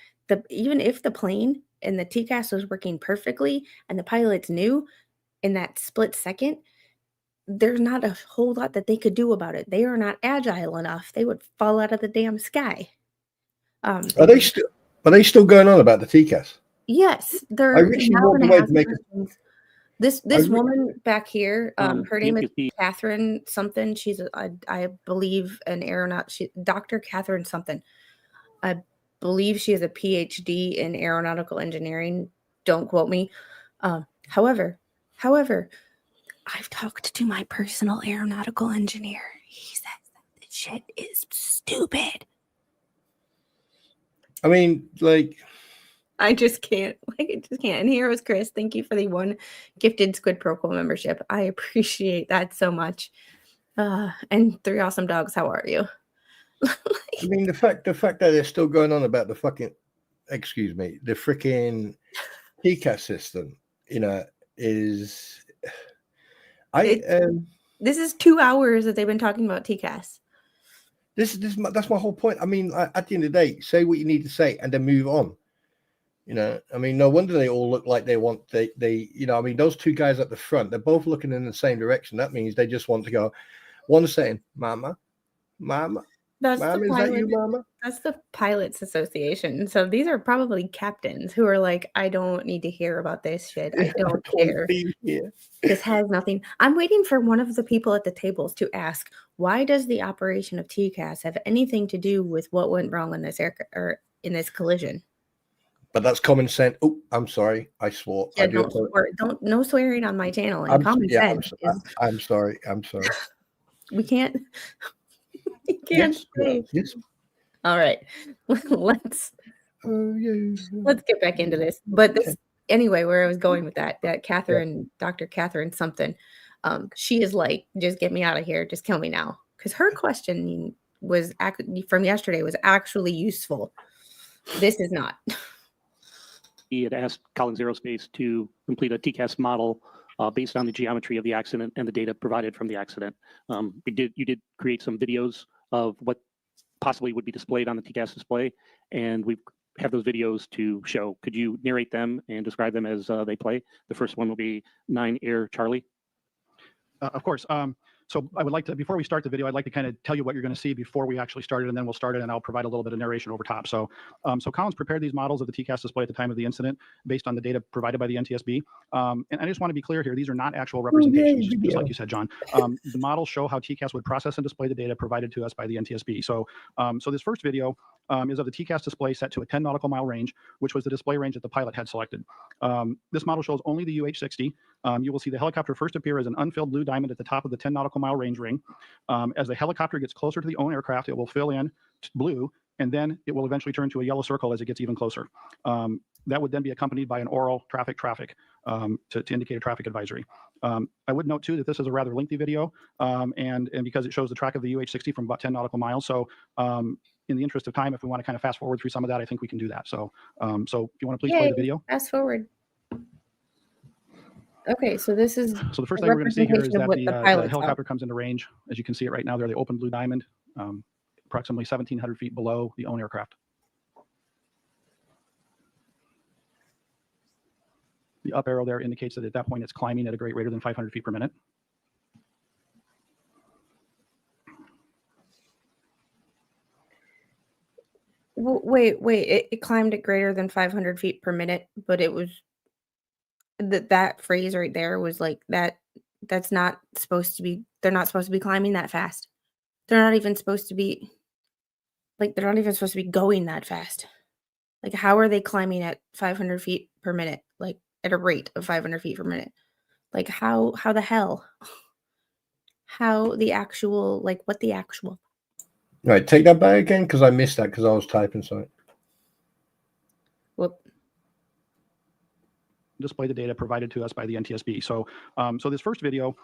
Even if the plane and the TCAS was working perfectly and the pilots knew in that split second, there's not a whole lot that they could do about it. They are not agile enough. They would fall out of the damn sky. Are they still going on about the TCAS? Yes, they're I really want the way to make it. This woman back here, her name is Catherine something. She's I believe an aeronaut. Dr. Catherine something. I believe she has a PhD in aeronautical engineering. Don't quote me. However, I've talked to my personal aeronautical engineer. He says that this shit is stupid. I mean, like, I just can't. And here was Chris. Thank you for the one gifted Squid Pro Quo membership. I appreciate that so much. And 3 awesome dogs. How are you? I mean, the fact that they're still going on about the freaking TCAS system, is this is 2 hours that they've been talking about TCAS. That's my whole point. I mean, at the end of the day, say what you need to say and then move on. I mean, no wonder they all look like they I mean, those 2 guys at the front, they're both looking in the same direction. That means they just want to go. One saying, "Mama, Mama," That's Ma'am, the is that you, pilot. Mama? That's the pilots association. So these are probably captains who are like, I don't need to hear about this shit. I don't care. Yeah. This has nothing. I'm waiting for one of the people at the tables to ask, why does the operation of TCAS have anything to do with what went wrong in this or in this collision? But that's common sense. Oh, I'm sorry. I swore. Yeah, I do don't swear, don't no swearing on my channel. And common sense is I'm sorry. I'm sorry. we can't we can't say. Yes. All right. let's Oh, yeah. let's get back into this. But this anyway, where I was going with that Catherine, Dr. Catherine something, she is like, just get me out of here, just kill me now. Because her question was from yesterday was actually useful. This is not. He had asked Collins Aerospace to complete a TCAS model based on the geometry of the accident and the data provided from the accident. You did create some videos of what possibly would be displayed on the TCAS display, and we have those videos to show. Could you narrate them and describe them as they play? The first one will be 9 Air Charlie. Of course. So I would like to, before we start the video, I'd like to kind of tell you what you're going to see before we actually start it, and then we'll start it, and I'll provide a little bit of narration over top. So Collins prepared these models of the TCAS display at the time of the incident based on the data provided by the NTSB. And I just want to be clear here, these are not actual representations, just like you said, John. The models show how TCAS would process and display the data provided to us by the NTSB. So this first video is of the TCAS display set to a 10 nautical mile range, which was the display range that the pilot had selected. This model shows only the UH-60. You will see the helicopter first appear as an unfilled blue diamond at the top of the 10 nautical mile range ring. As the helicopter gets closer to the own aircraft, it will fill in blue, and then it will eventually turn to a yellow circle as it gets even closer. That would then be accompanied by an oral traffic to indicate a traffic advisory. I would note too that this is a rather lengthy video, and because it shows the track of the UH-60 from about 10 nautical miles. So in the interest of time, if we want to kind of fast forward through some of that, I think we can do that. So if you want to please play the video. Fast forward. Okay, so this is So the first thing we're going to see here is that the pilot helicopter comes into range. As you can see it right now, they're the open blue diamond, approximately 1,700 feet below the own aircraft. The up arrow there indicates that at that point it's climbing at a rate greater than 500 feet per minute. Wait, it climbed at greater than 500 feet per minute, but it was that phrase right there was like that's not supposed to be, they're not supposed to be climbing that fast. They're not even supposed to be going that fast. Like, how are they climbing at 500 feet per minute? Like at a rate of 500 feet per minute? Like how the hell? How the actual, like what the actual? Right, take that back again because I missed that because I was typing something. Whoop. Display the data provided to us by the NTSB. So this first video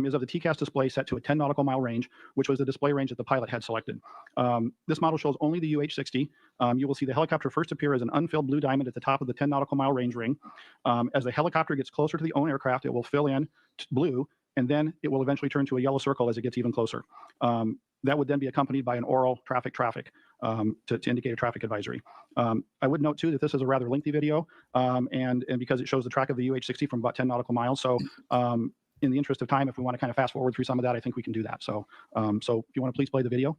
is of the TCAS display set to a 10 nautical mile range, which was the display range that the pilot had selected. This model shows only the UH-60. You will see the helicopter first appear as an unfilled blue diamond at the top of the 10 nautical mile range ring. As the helicopter gets closer to the own aircraft, it will fill in blue, and then it will eventually turn to a yellow circle as it gets even closer. That would then be accompanied by an oral traffic to indicate a traffic advisory. I would note too that this is a rather lengthy video, and because it shows the track of the UH-60 from about 10 nautical miles. So in the interest of time, if we want to kind of fast forward through some of that, I think we can do that. So if you want to please play the video.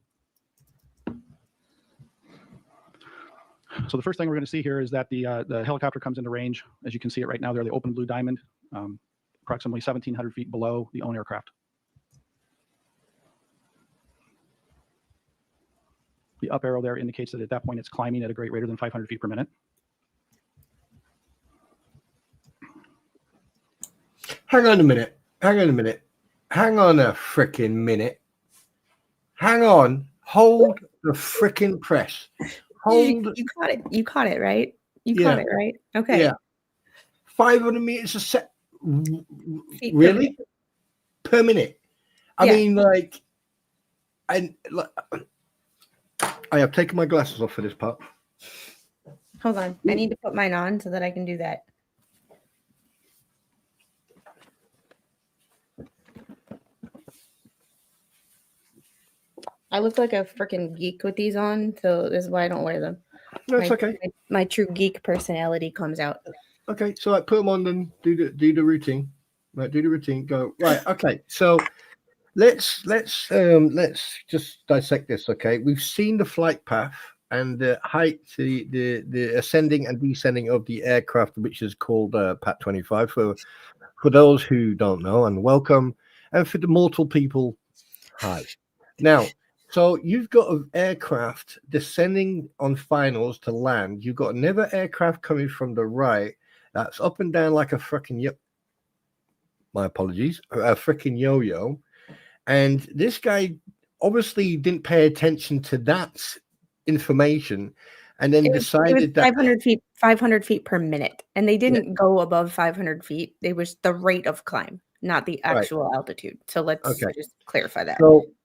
So the first thing we're going to see here is that the helicopter comes into range. As you can see it right now, they're the open blue diamond, approximately 1,700 feet below the own aircraft. The up arrow there indicates that at that point it's climbing at a rate greater than 500 feet per minute. Hang on a minute. Hang on a freaking minute. Hang on. Hold the freaking press. Hold. You caught it. You caught it, right? You caught it, right? Okay. Yeah. 500 meters a set. Feet Really? Per minute. I mean, like, I have taken my glasses off for this part. Hold on. I need to put mine on so that I can do that. I look like a freaking geek with these on, so this is why I don't wear them. That's okay. My true geek personality comes out. Okay, so I put them on, then do the routine. Right, do the routine. Go right. Okay, so let's just dissect this. Okay, we've seen the flight path and the height, the ascending and descending of the aircraft, which is called Pat 25 for those who don't know, and welcome, and for the mortal people, hi. Now, so you've got an aircraft descending on finals to land. You've got another aircraft coming from the right that's up and down like a freaking my apologies, a freaking yo-yo. And this guy obviously didn't pay attention to that information, and then It was decided that 500 feet per minute, and they didn't go above 500 feet. It was the rate of climb, not the Right. actual altitude. So let's Okay. just clarify that.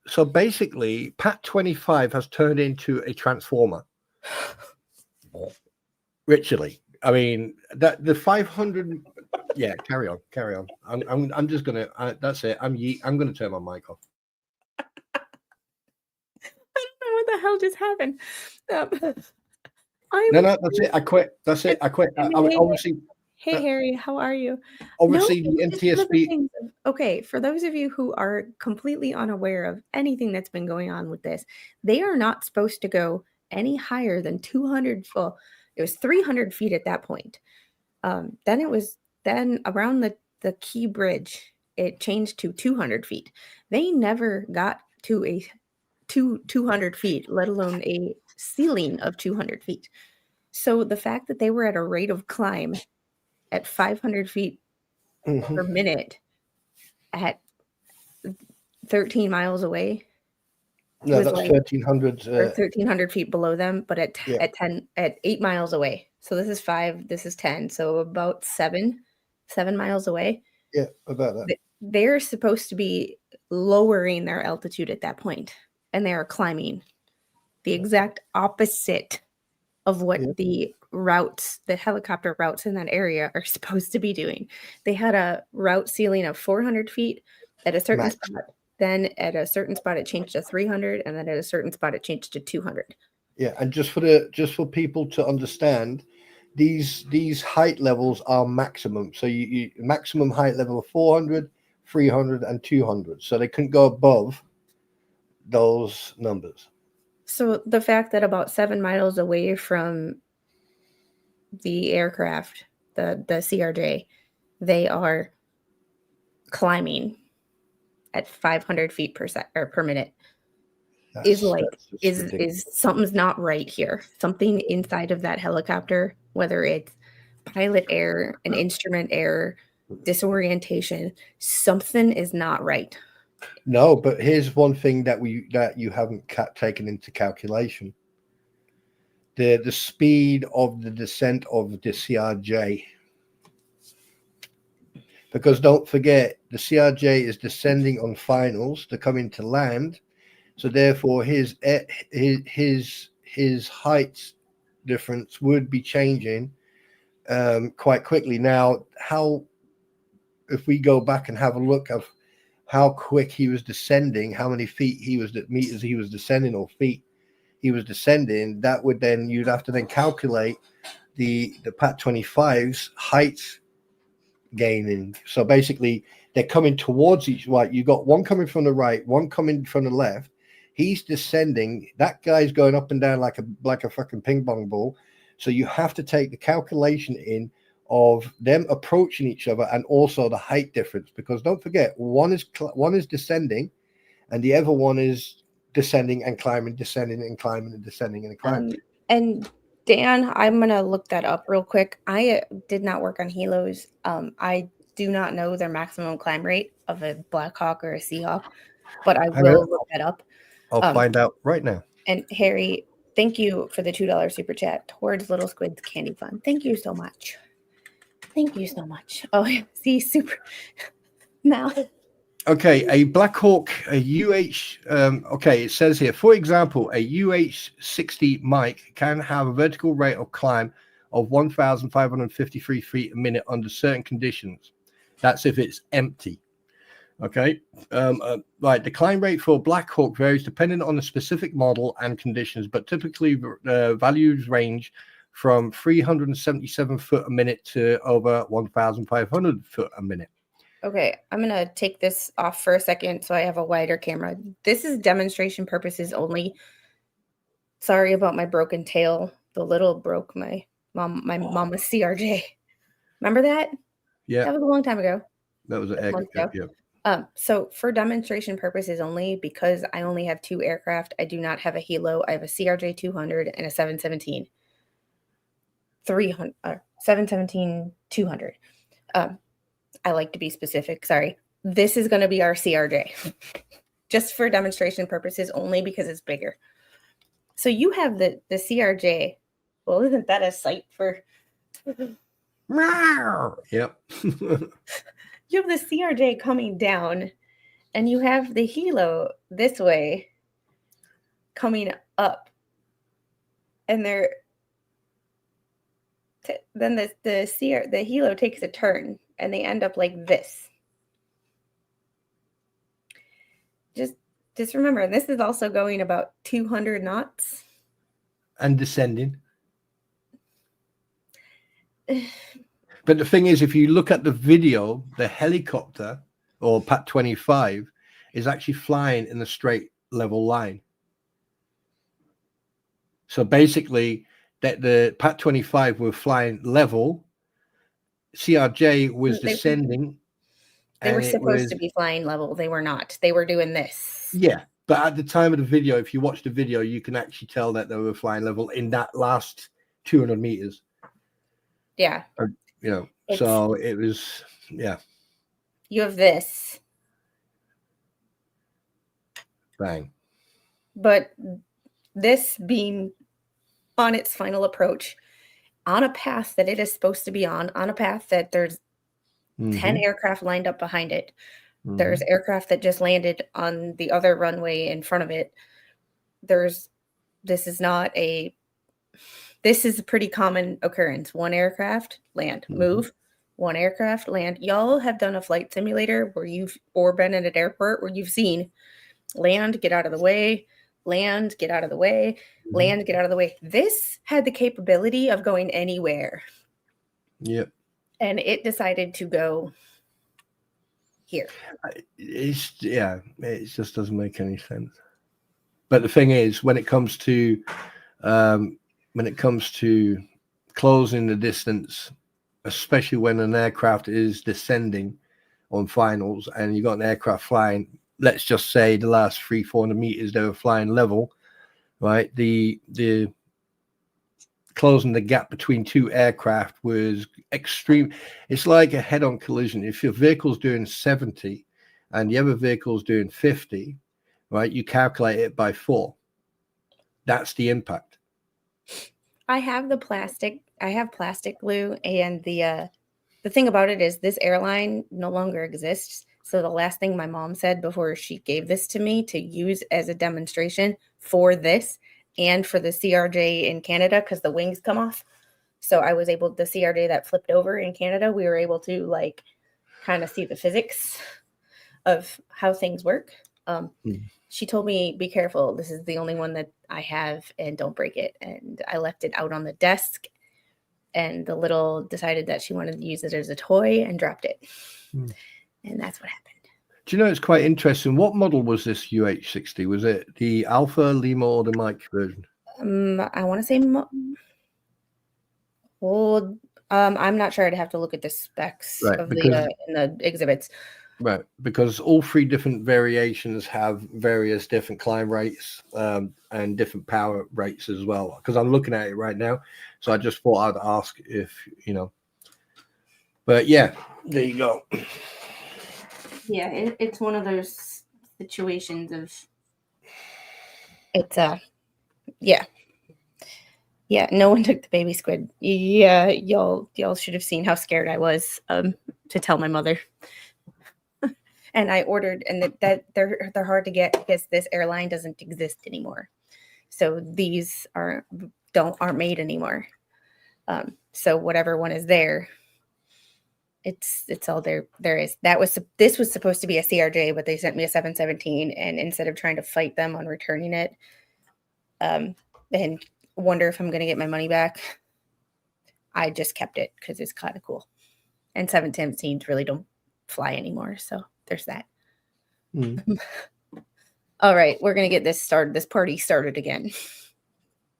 So basically, Pat 25 has turned into a transformer. Literally, I mean that the 500. Yeah, carry on. I'm just gonna. That's it. I'm gonna turn my mic off. I don't know what the hell just happened. No, that's it. I quit. That's it. I quit. Obviously, Hey Harry, how are you? obviously No, the it's just one of the NTSB. things okay, for those of you who are completely unaware of anything that's been going on with this, they are not supposed to go any higher than 200. Well, it was 300 feet at that point. Then around the Key Bridge, it changed to 200 feet. They never got to a 200 feet, let alone a ceiling of 200 feet. So the fact that they were at a rate of climb at 500 feet Mhm. per minute at 13 miles away No, was that's like 1300. or 1,300 feet below them, but Yeah. at 8 miles away. So this is 5, this is 10, so about 7 miles away. Yeah, about that. They're supposed to be lowering their altitude at that point, and they are climbing the exact opposite of what Yeah. the helicopter routes in that area are supposed to be doing. They had a route ceiling of 400 feet at a certain Max. spot. Then at a certain spot, it changed to 300, and then at a certain spot, it changed to 200. Yeah, and just for people to understand, these height levels are maximum. So you maximum height level of 400, 300, and 200. So they couldn't go above those numbers. So the fact that about 7 miles away from the aircraft, the CRJ, they are climbing at 500 feet per minute is something's not right here. Something inside of that helicopter, whether it's pilot error, an instrument error, disorientation, something is not right. No, but here's one thing that you haven't taken into calculation: the speed of the descent of the CRJ. Because don't forget, the CRJ is descending on finals to come into land, so therefore his height difference would be changing quite quickly. Now, if we go back and have a look of how quick he was descending, how many meters he was descending, or feet he was descending, that would then you'd have to then calculate the Pat 25's height gaining. So basically they're coming towards each right. You got one coming from the right, one coming from the left. He's descending, that guy's going up and down like a fucking ping pong ball. So you have to take the calculation in of them approaching each other and also the height difference, because don't forget, one is descending and the other one is descending and climbing, descending and climbing, and descending and climbing. And Dan, I'm gonna look that up real quick. I did not work on Helos. I do not know their maximum climb rate of a Black Hawk or a Seahawk, but I will look that up. I'll find out right now. And Harry, thank you for the $2 super chat towards Little Squid's Candy Fund. Thank you so much. Thank you so much. Oh, see, super. Now. Okay, a Black Hawk, a okay, it says here, for example, a UH-60 mic can have a vertical rate of climb of 1,553 feet a minute under certain conditions. That's if it's empty. Okay, right. The climb rate for Black Hawk varies depending on the specific model and conditions, but typically values range from 377 foot a minute to over 1,500 foot a minute. Okay, I'm gonna take this off for a second so I have a wider camera. This is demonstration purposes only. Sorry about my broken tail. The little broke my mama's CRJ. Remember that? Yeah, That was a long time ago. that was an A egg. month ago. Yeah. So for demonstration purposes only, because I only have 2 aircraft, I do not have a Hilo. I have a CRJ 200 and a 717 300, 717 200. I like to be specific. Sorry. This is going to be our CRJ, just for demonstration purposes only because it's bigger. So you have the CRJ. Well, isn't that a sight for? Yep. You have the CRJ coming down, and you have the Hilo this way coming up, and then the Hilo takes a turn, and they end up like this. Just remember, this is also going about 200 knots. And descending. But the thing is, if you look at the video, the helicopter or Pat 25 is actually flying in a straight level line. So basically, that the Pat 25 were flying level, CRJ was descending. They were and it supposed to was- be flying level. They were not. They were doing this. Yeah, but at the time of the video, if you watch the video, you can actually tell that they were flying level in that last 200 meters. Yeah. You know, so it was, yeah. You have this. Bang. But this being on its final approach, on a path that it is supposed to be on a path that there's 10 aircraft lined up behind it. There's aircraft that just landed on the other runway in front of it. This is a pretty common occurrence. One aircraft, land, move. One aircraft, land. Y'all have done a flight simulator or been at an airport where you've seen land, get out of the way, land, get out of the way, land, get out of the way. This had the capability of going anywhere. Yep. And it decided to go here. It just doesn't make any sense. But the thing is, when it comes to closing the distance, especially when an aircraft is descending on finals and you got an aircraft flying, let's just say the last 300-400 meters they were flying level, right? The closing the gap between 2 aircraft was extreme. It's like a head-on collision. If your vehicle's doing 70 and the other vehicle's doing 50, right, you calculate it by 4. That's the impact. I have plastic glue, and the thing about it is this airline no longer exists. So the last thing my mom said before she gave this to me to use as a demonstration for this and for the CRJ in Canada, because the wings come off. So I was able, the CRJ that flipped over in Canada, we were able to like kind of see the physics of how things work. She told me, be careful. This is the only one that I have and don't break it. And I left it out on the desk, and the little decided that she wanted to use it as a toy and dropped it. And that's what happened. Do you know, it's quite interesting. What model was this UH-60? Was it the Alpha, Lima, or the Mike version? I want to say, I'm not sure. I'd have to look at the specs of in the exhibits. Right, because all 3 different variations have various different climb rates and different power rates as well. Because I'm looking at it right now, so I just thought I'd ask if you know. But yeah, there you go. Yeah, it's one of those situations of yeah. No one took the baby squid. Yeah, y'all should have seen how scared I was to tell my mother. And I ordered, and that they're hard to get because this airline doesn't exist anymore. So these aren't made anymore. So whatever one is there, it's all there is. This was supposed to be a CRJ, but they sent me a 717, and instead of trying to fight them on returning it, and wonder if I'm going to get my money back, I just kept it because it's kind of cool. And 717s really don't fly anymore. So there's that. Mm. All right, we're gonna get this party started again.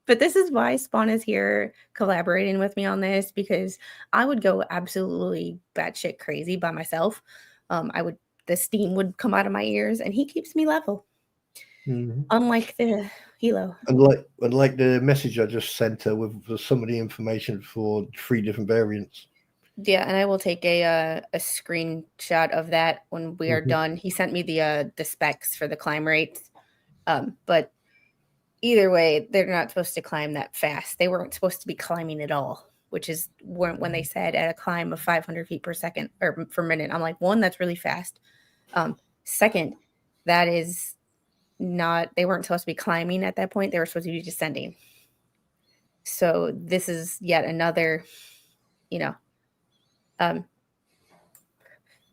But this is why Spawn is here collaborating with me on this, because I would go absolutely batshit crazy by myself. The steam would come out of my ears, and he keeps me level. Mhm. Unlike the Hilo. And like the message I just sent her with some of the information for 3 different variants. Yeah, and I will take a screenshot of that when we are done. He sent me the specs for the climb rates. But either way, they're not supposed to climb that fast. They weren't supposed to be climbing at all, which is when they said at a climb of 500 feet per second or per minute. I'm like, one, that's really fast. Second, that is not, they weren't supposed to be climbing at that point. They were supposed to be descending. So this is yet another,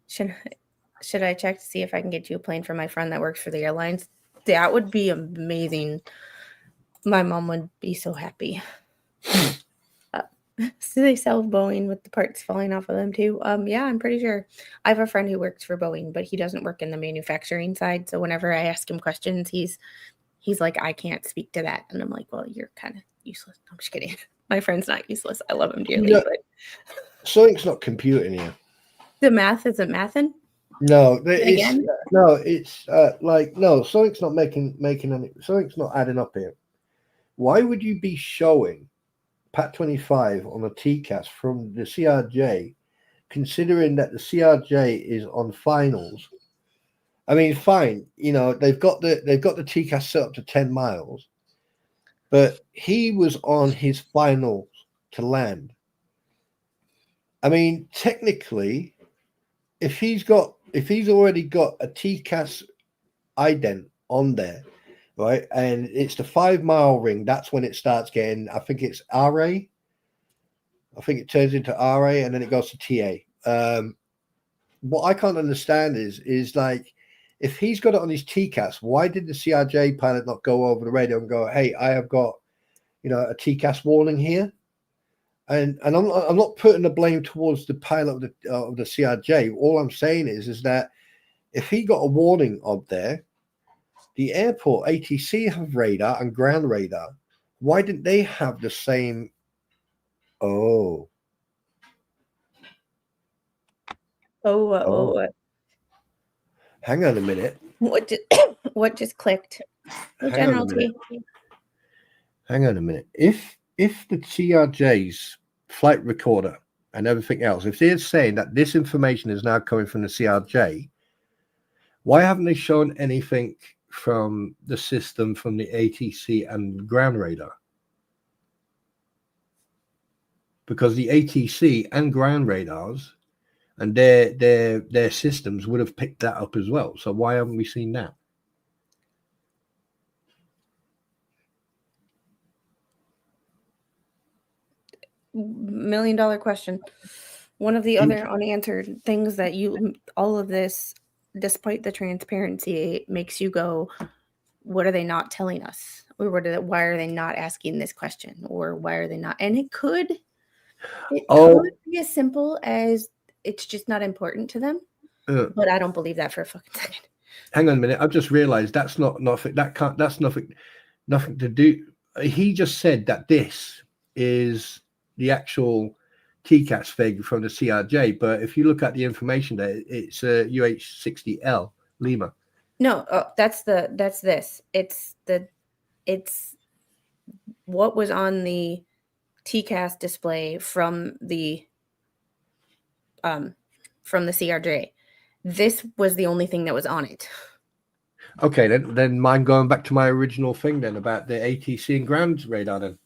should I check to see if I can get you a plane for my friend that works for the airlines? That would be amazing. My mom would be so happy. So they sell Boeing with the parts falling off of them too. Yeah, I'm pretty sure. I have a friend who works for Boeing, but he doesn't work in the manufacturing side. So whenever I ask him questions, he's like, I can't speak to that. And I'm like, well, you're kind of useless. I'm just kidding. My friend's not useless. I love him dearly. Yeah. But Something's not computing here. the math isn't mathing. No, Again? it's no, something's not making any, something's not adding up here. Why would you be showing Pat 25 on a TCAS from the CRJ, considering that the CRJ is on finals? I mean, fine, they've got the TCAS set up to 10 miles, but he was on his finals to land. I mean, technically, if he's already got a TCAS ident on there, right, and it's the 5 mile ring, that's when it starts getting, I think it's RA. I think it turns into RA and then it goes to TA. What I can't understand is like, if he's got it on his TCAS, why did the CRJ pilot not go over the radio and go, hey, I have got, a TCAS warning here? And I'm not putting the blame towards the pilot of the CRJ. All I'm saying is that if he got a warning up there, the airport ATC have radar and ground radar. Why didn't they have the same? Oh. Oh. Hang on a minute. What just clicked? Oh, Hang on a minute. Hang on a minute. If the CRJ's flight recorder and everything else, if they're saying that this information is now coming from the CRJ, why haven't they shown anything from the system from the ATC and ground radar? Because the ATC and ground radars and their systems would have picked that up as well. So why haven't we seen that? $1 million question. One of the other unanswered things that all of this, despite the transparency, makes you go, what are they not telling us? Or why are they not asking this question? Or why are they not? And it could be as simple as it's just not important to them. But I don't believe that for a fucking second. Hang on a minute. I've just realized that's nothing to do. He just said that this is the actual TCAS figure from the CRJ, but if you look at the information there, it's a UH-60L Lima. No, that's this. It's what was on the TCAS display from the CRJ. This was the only thing that was on it. Okay, then mine going back to my original thing then about the ATC and ground radar then.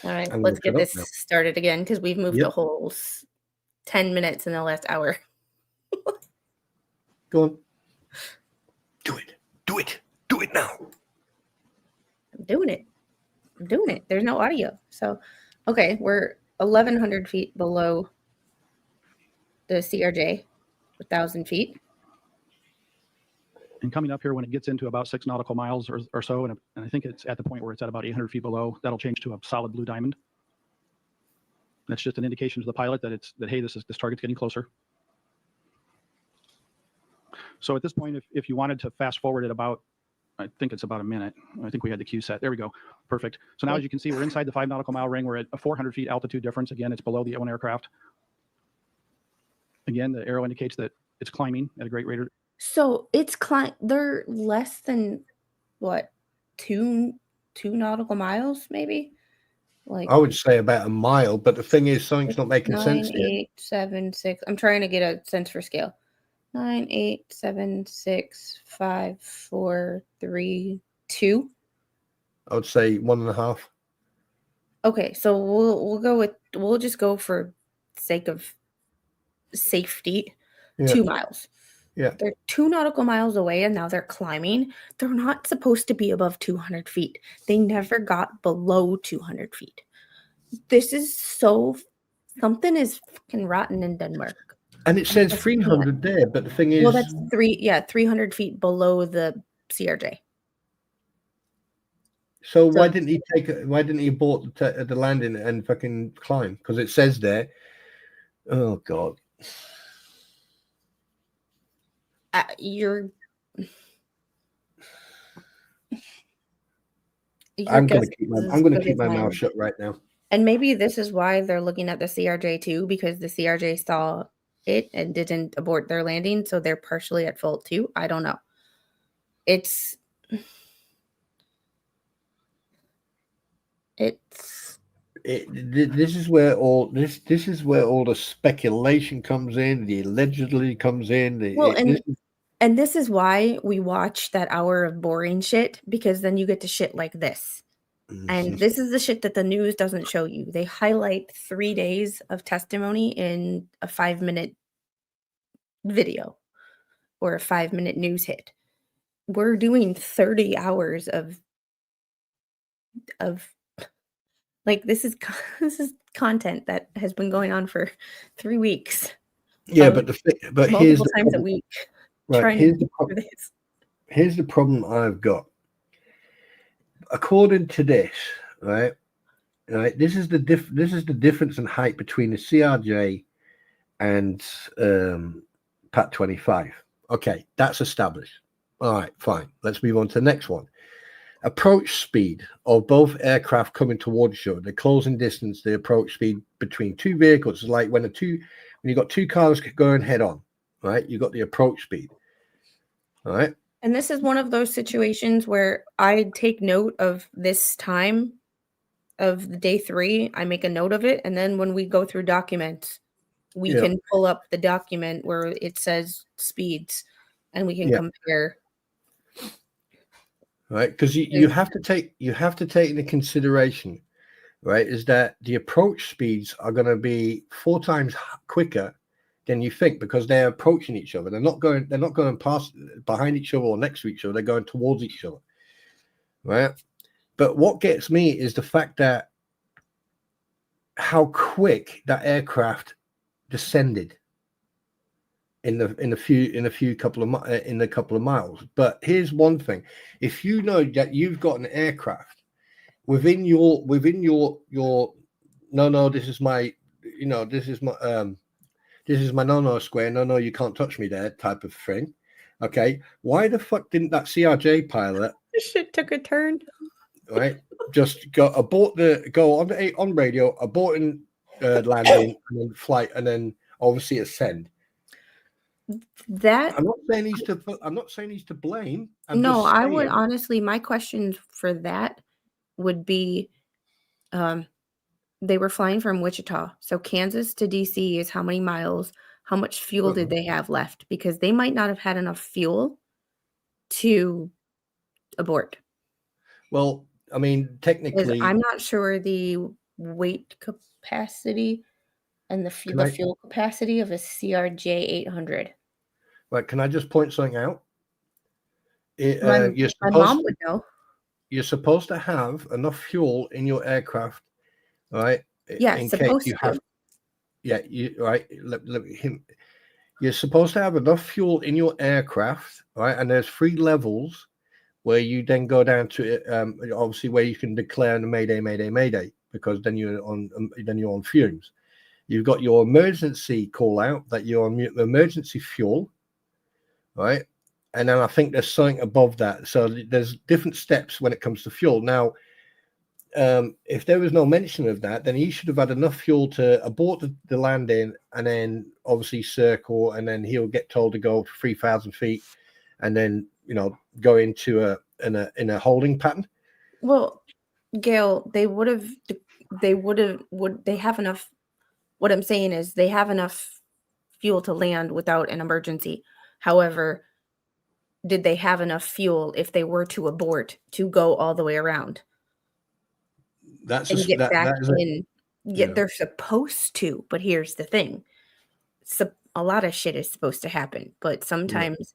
All right, let's get this started again because we've moved a whole 10 minutes in the last hour. Go on. Do it now. I'm doing it. There's no audio. So, okay, we're 1,100 feet below the CRJ, 1,000 feet. And coming up here, when it gets into about 6 nautical miles or so, and I think it's at the point where it's at about 800 feet below, that'll change to a solid blue diamond. That's just an indication to the pilot that hey, this target's getting closer. So at this point, if you wanted to fast forward it about, I think it's about a minute. I think we had the cue set. There we go. Perfect. So now, as you can see, we're inside the 5 nautical mile ring. We're at a 400 feet altitude difference. Again, it's below the own aircraft. Again, the arrow indicates that it's climbing at a great rate. So it's they're less than what, two nautical miles, maybe? Like I would say about a mile, but the thing is, something's not making 9, sense here. 8, 7, 6. I'm trying to get a sense for scale. 9, 8, 7, 6, 5, 4, 3, 2. I would say 1.5. Okay, so we'll just go for sake of safety, Yeah. 2 miles. Yeah. They're 2 nautical miles away and now they're climbing. They're not supposed to be above 200 feet. They never got below 200 feet. This is something is fucking rotten in Denmark. And it says just 300 there, but the thing is, Well, that's 300 feet below the CRJ. so why didn't he abort the landing and fucking climb? Because it says there. Oh God. I'm going to keep my mouth shut right now. And maybe this is why they're looking at the CRJ too, because the CRJ saw it and didn't abort their landing, so they're partially at fault too. I don't know. This is where all the speculation comes in, the allegedly comes in. And this is why we watch that hour of boring shit, because then you get to shit like this. And this is the shit that the news doesn't show you. They highlight 3 days of testimony in a 5-minute video or a 5-minute news hit. We're doing 30 hours of like, this is content that has been going on for 3 weeks. Yeah, but here's multiple the times problem. a week. Right, here's the problem I've got. According to this, right, this is the difference in height between the CRJ and Pat 25. Okay, that's established. All right, fine. Let's move on to the next one. Approach speed of both aircraft coming towards each other. The closing distance, the approach speed between two vehicles is like when you've got 2 cars going head on, right? You've got the approach speed. All right. And this is one of those situations where I take note of this time of the day 3. I make a note of it. And then when we go through documents, we can pull up the document where it says speeds and we can compare. Right. Because you have to take into consideration, right, is that the approach speeds are going to be 4 times quicker than you think, because they're approaching each other. They're not going past behind each other or next to each other. They're going towards each other, right? But what gets me is the fact that how quick that aircraft descended in a couple of miles. But here's one thing: if you know that you've got an aircraft within your no, this is my no square, no, you can't touch me there type of thing. Okay, why the fuck didn't that CRJ pilot shit took a turn, right, just go on radio, aborting landing and then flight, and then obviously ascend? That I'm not saying he's to blame. I would honestly, my questions for that would be, they were flying from Wichita. So Kansas to DC is how many miles? How much fuel did they have left? Because they might not have had enough fuel to abort. Well, I mean, technically, I'm not sure the weight capacity and the fuel capacity of a CRJ 800. Right, can I just point something out? My mom would know. You're supposed to have enough fuel in your aircraft, right? Yeah, in case you have. Yeah, you're supposed to have enough fuel in your aircraft, right? And there's 3 levels where you then go down to obviously where you can declare the mayday, mayday, mayday, because then you're on fumes. You've got your emergency call out that you're on emergency fuel, right? And then I think there's something above that. So there's different steps when it comes to fuel. Now, if there was no mention of that, then he should have had enough fuel to abort the landing and then obviously circle, and then he'll get told to go to 3,000 feet and then, go into in a holding pattern. Well, Gail, they have enough. What I'm saying is they have enough fuel to land without an emergency. However, did they have enough fuel if they were to abort to go all the way around That's and get back in? Yeah. They're supposed to, but here's the thing. So a lot of shit is supposed to happen, but sometimes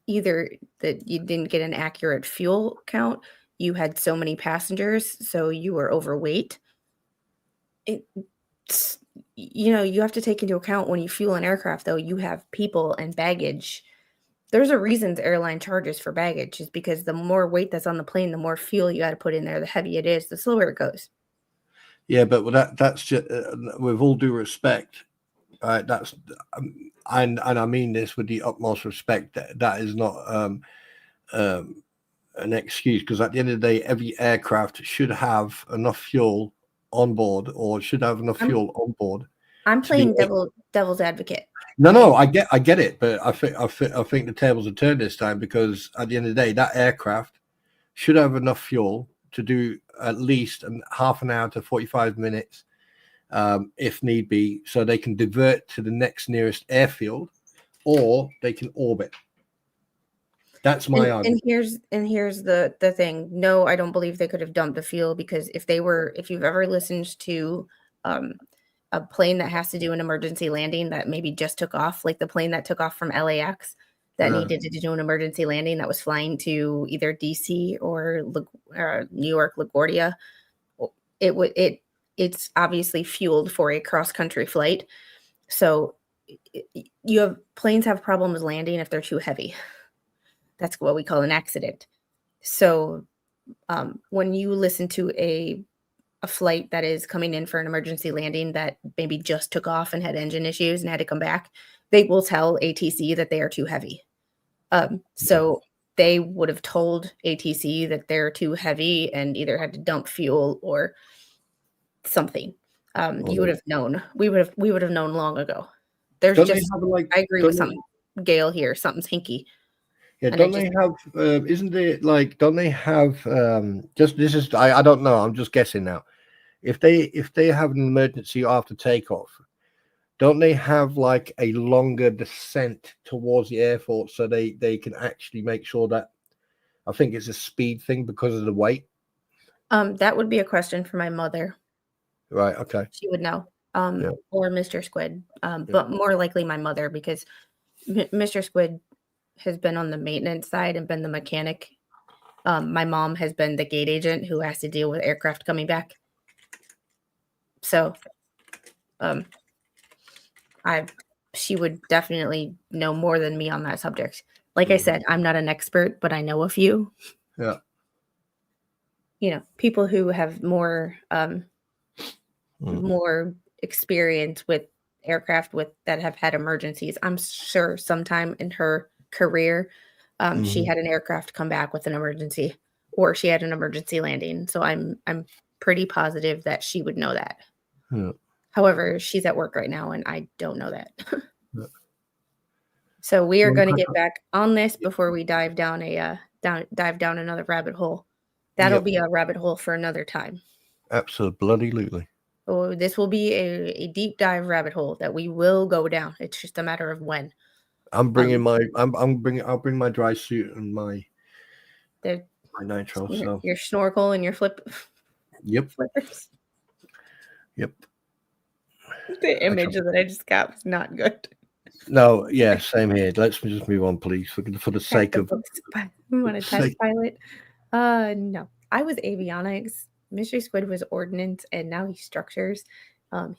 either that you didn't get an accurate fuel count, you had so many passengers, so you were overweight. You have to take into account when you fuel an aircraft, though, you have people and baggage. There's a reason the airline charges for baggage, is because the more weight that's on the plane, the more fuel you got to put in there, the heavier it is, the slower it goes. Yeah, but that's just with all due respect, right? That's and I mean this with the utmost respect. That is not an excuse, because at the end of the day, every aircraft should have enough fuel on board, or should have enough fuel on board. I'm playing devil's advocate. No, I get it, but I think the tables are turned this time, because at the end of the day, that aircraft should have enough fuel to do at least half an hour to 45 minutes, if need be, so they can divert to the next nearest airfield, or they can orbit. That's my argument. And here's the thing. No, I don't believe they could have dumped the fuel, because if you've ever listened to a plane that has to do an emergency landing that maybe just took off, like the plane that took off from LAX that needed to do an emergency landing that was flying to either DC or New York LaGuardia, it's obviously fueled for a cross-country flight. So planes have problems landing if they're too heavy. That's what we call an accident. So when you listen to a flight that is coming in for an emergency landing that maybe just took off and had engine issues and had to come back, they will tell ATC that they are too heavy. So they would have told ATC that they're too heavy and either had to dump fuel or something. You would have known. We would have known long ago. There's just, I agree with something, Gail, here. Something's hinky. Yeah, don't they have? Isn't it like? Don't they have? Just this is. I don't know. I'm just guessing now. If they have an emergency after takeoff, don't they have like a longer descent towards the airport, so they can actually make sure that? I think it's a speed thing because of the weight. That would be a question for my mother. Right. Okay. She would know. Or Mr. Squid. But more likely my mother, because Mr. Squid has been on the maintenance side and been the mechanic. My mom has been the gate agent who has to deal with aircraft coming back. So she would definitely know more than me on that subject. Like I said, I'm not an expert, but I know a few. Yeah. People who have more experience with aircraft that have had emergencies. I'm sure sometime in her career, she had an aircraft come back with an emergency, or she had an emergency landing. So I'm pretty positive that she would know that. Yeah. However, she's at work right now, and I don't know that. Yeah. So we are going to get back on this before we dive down another rabbit hole. That'll be a rabbit hole for another time. Absolutely. Oh, this will be a deep dive rabbit hole that we will go down. It's just a matter of when. I'll bring my dry suit and my nitro. So your snorkel and your flip. Yep. Flippers. Yep. The image that I just got was not good. No, yeah, same here. Let's just move on, please, for the sake of. We want to test pilot. No, I was avionics. Mr. Squid was ordnance, and now he's structures.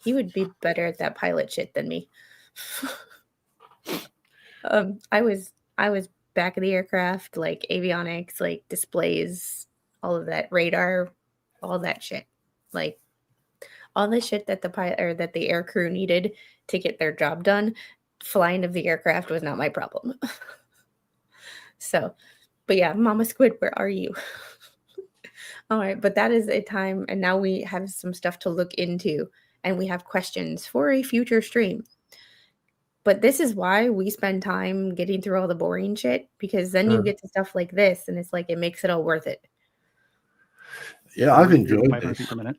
He would be better at that pilot shit than me. I was back of the aircraft, like avionics, like displays, all of that, radar, all that shit. Like all the shit that the pilot or that the air crew needed to get their job done, flying of the aircraft was not my problem. So, but yeah, Mama Squid, where are you? All right, but that is a time, and now we have some stuff to look into, and we have questions for a future stream. But this is why we spend time getting through all the boring shit, because then you get to stuff like this, and it's like it makes it all worth it. Yeah, I've We're enjoyed 500 feet this. per minute.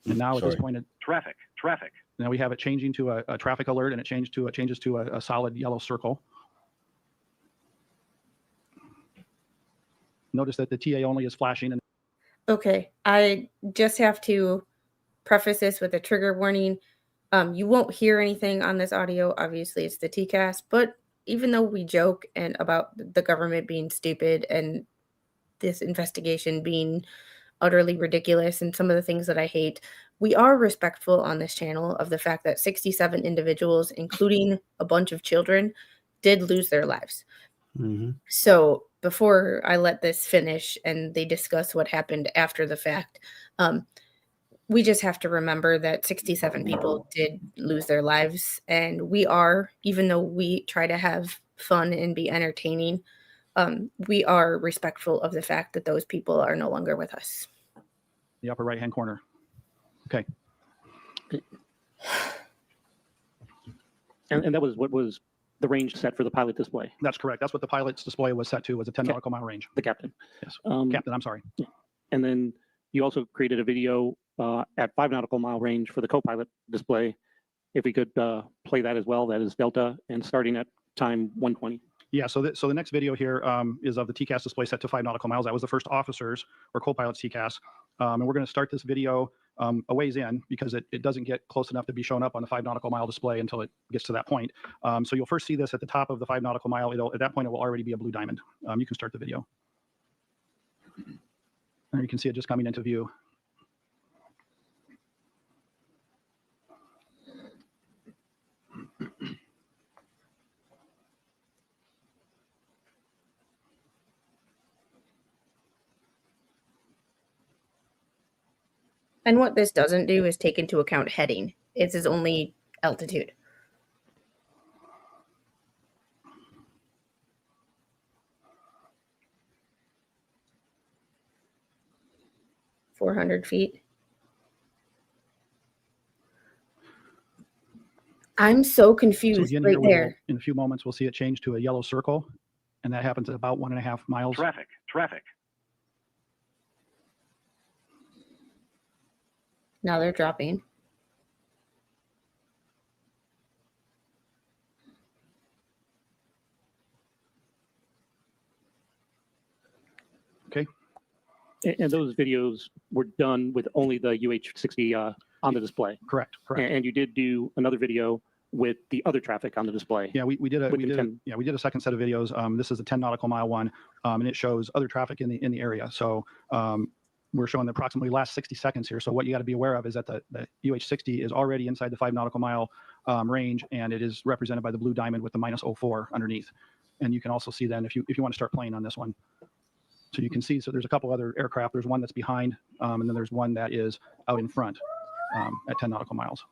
And now at this Sorry. point, traffic. Now we have it changing to a traffic alert, and it changes to a solid yellow circle. Notice that the TA only is flashing. And Okay, I just have to preface this with a trigger warning. You won't hear anything on this audio. Obviously, it's the TCAS, but even though we joke and about the government being stupid and this investigation being utterly ridiculous and some of the things that I hate, we are respectful on this channel of the fact that 67 individuals, including a bunch of children, did lose their lives. Mm-hmm. So before I let this finish and they discuss what happened after the fact, we just have to remember that 67 people did lose their lives. And we are, even though we try to have fun and be entertaining, we are respectful of the fact that those people are no longer with us. the upper right-hand corner. Okay. And that was what was the range set for the pilot display, That's correct. That's what the pilot's display was set to, was a 10 Okay. nautical mile range. the captain. Yes. Um, Captain, I'm sorry. And then you also created a video at 5 nautical mile range for the co-pilot display. If we could play that as well, that is Delta and starting at time 120. Yeah, so the next video here is of the TCAS display set to 5 nautical miles. That was the first officers or co-pilots TCAS. And we're going to start this video a ways in because it doesn't get close enough to be shown up on the 5 nautical mile display until it gets to that point. So you'll first see this at the top of the 5 nautical mile. At that point, it will already be a blue diamond. You can start the video. And you can see it just coming into view. And what this doesn't do is take into account heading. It's his only altitude. $400 I'm so So confused again, right here there. in a few moments, we'll see it change to a yellow circle, and that happens at about 1.5 miles. Traffic. Now they're dropping. Okay. And those videos were done with only the UH-60 on the display. Correct. And you did do another video with the other traffic on the display. Yeah, we did a With the 10. we did a second set of videos. This is a 10 nautical mile one, and it shows other traffic in the area. So we're showing the approximately last 60 seconds here. So what you got to be aware of is that the UH-60 is already inside the 5 nautical mile range, and it is represented by the blue diamond with the -04 underneath. And you can also see then if you want to start playing on this one. So you can see, so there's a couple other aircraft. There's one that's behind, and then there's one that is out in front at 10 nautical miles.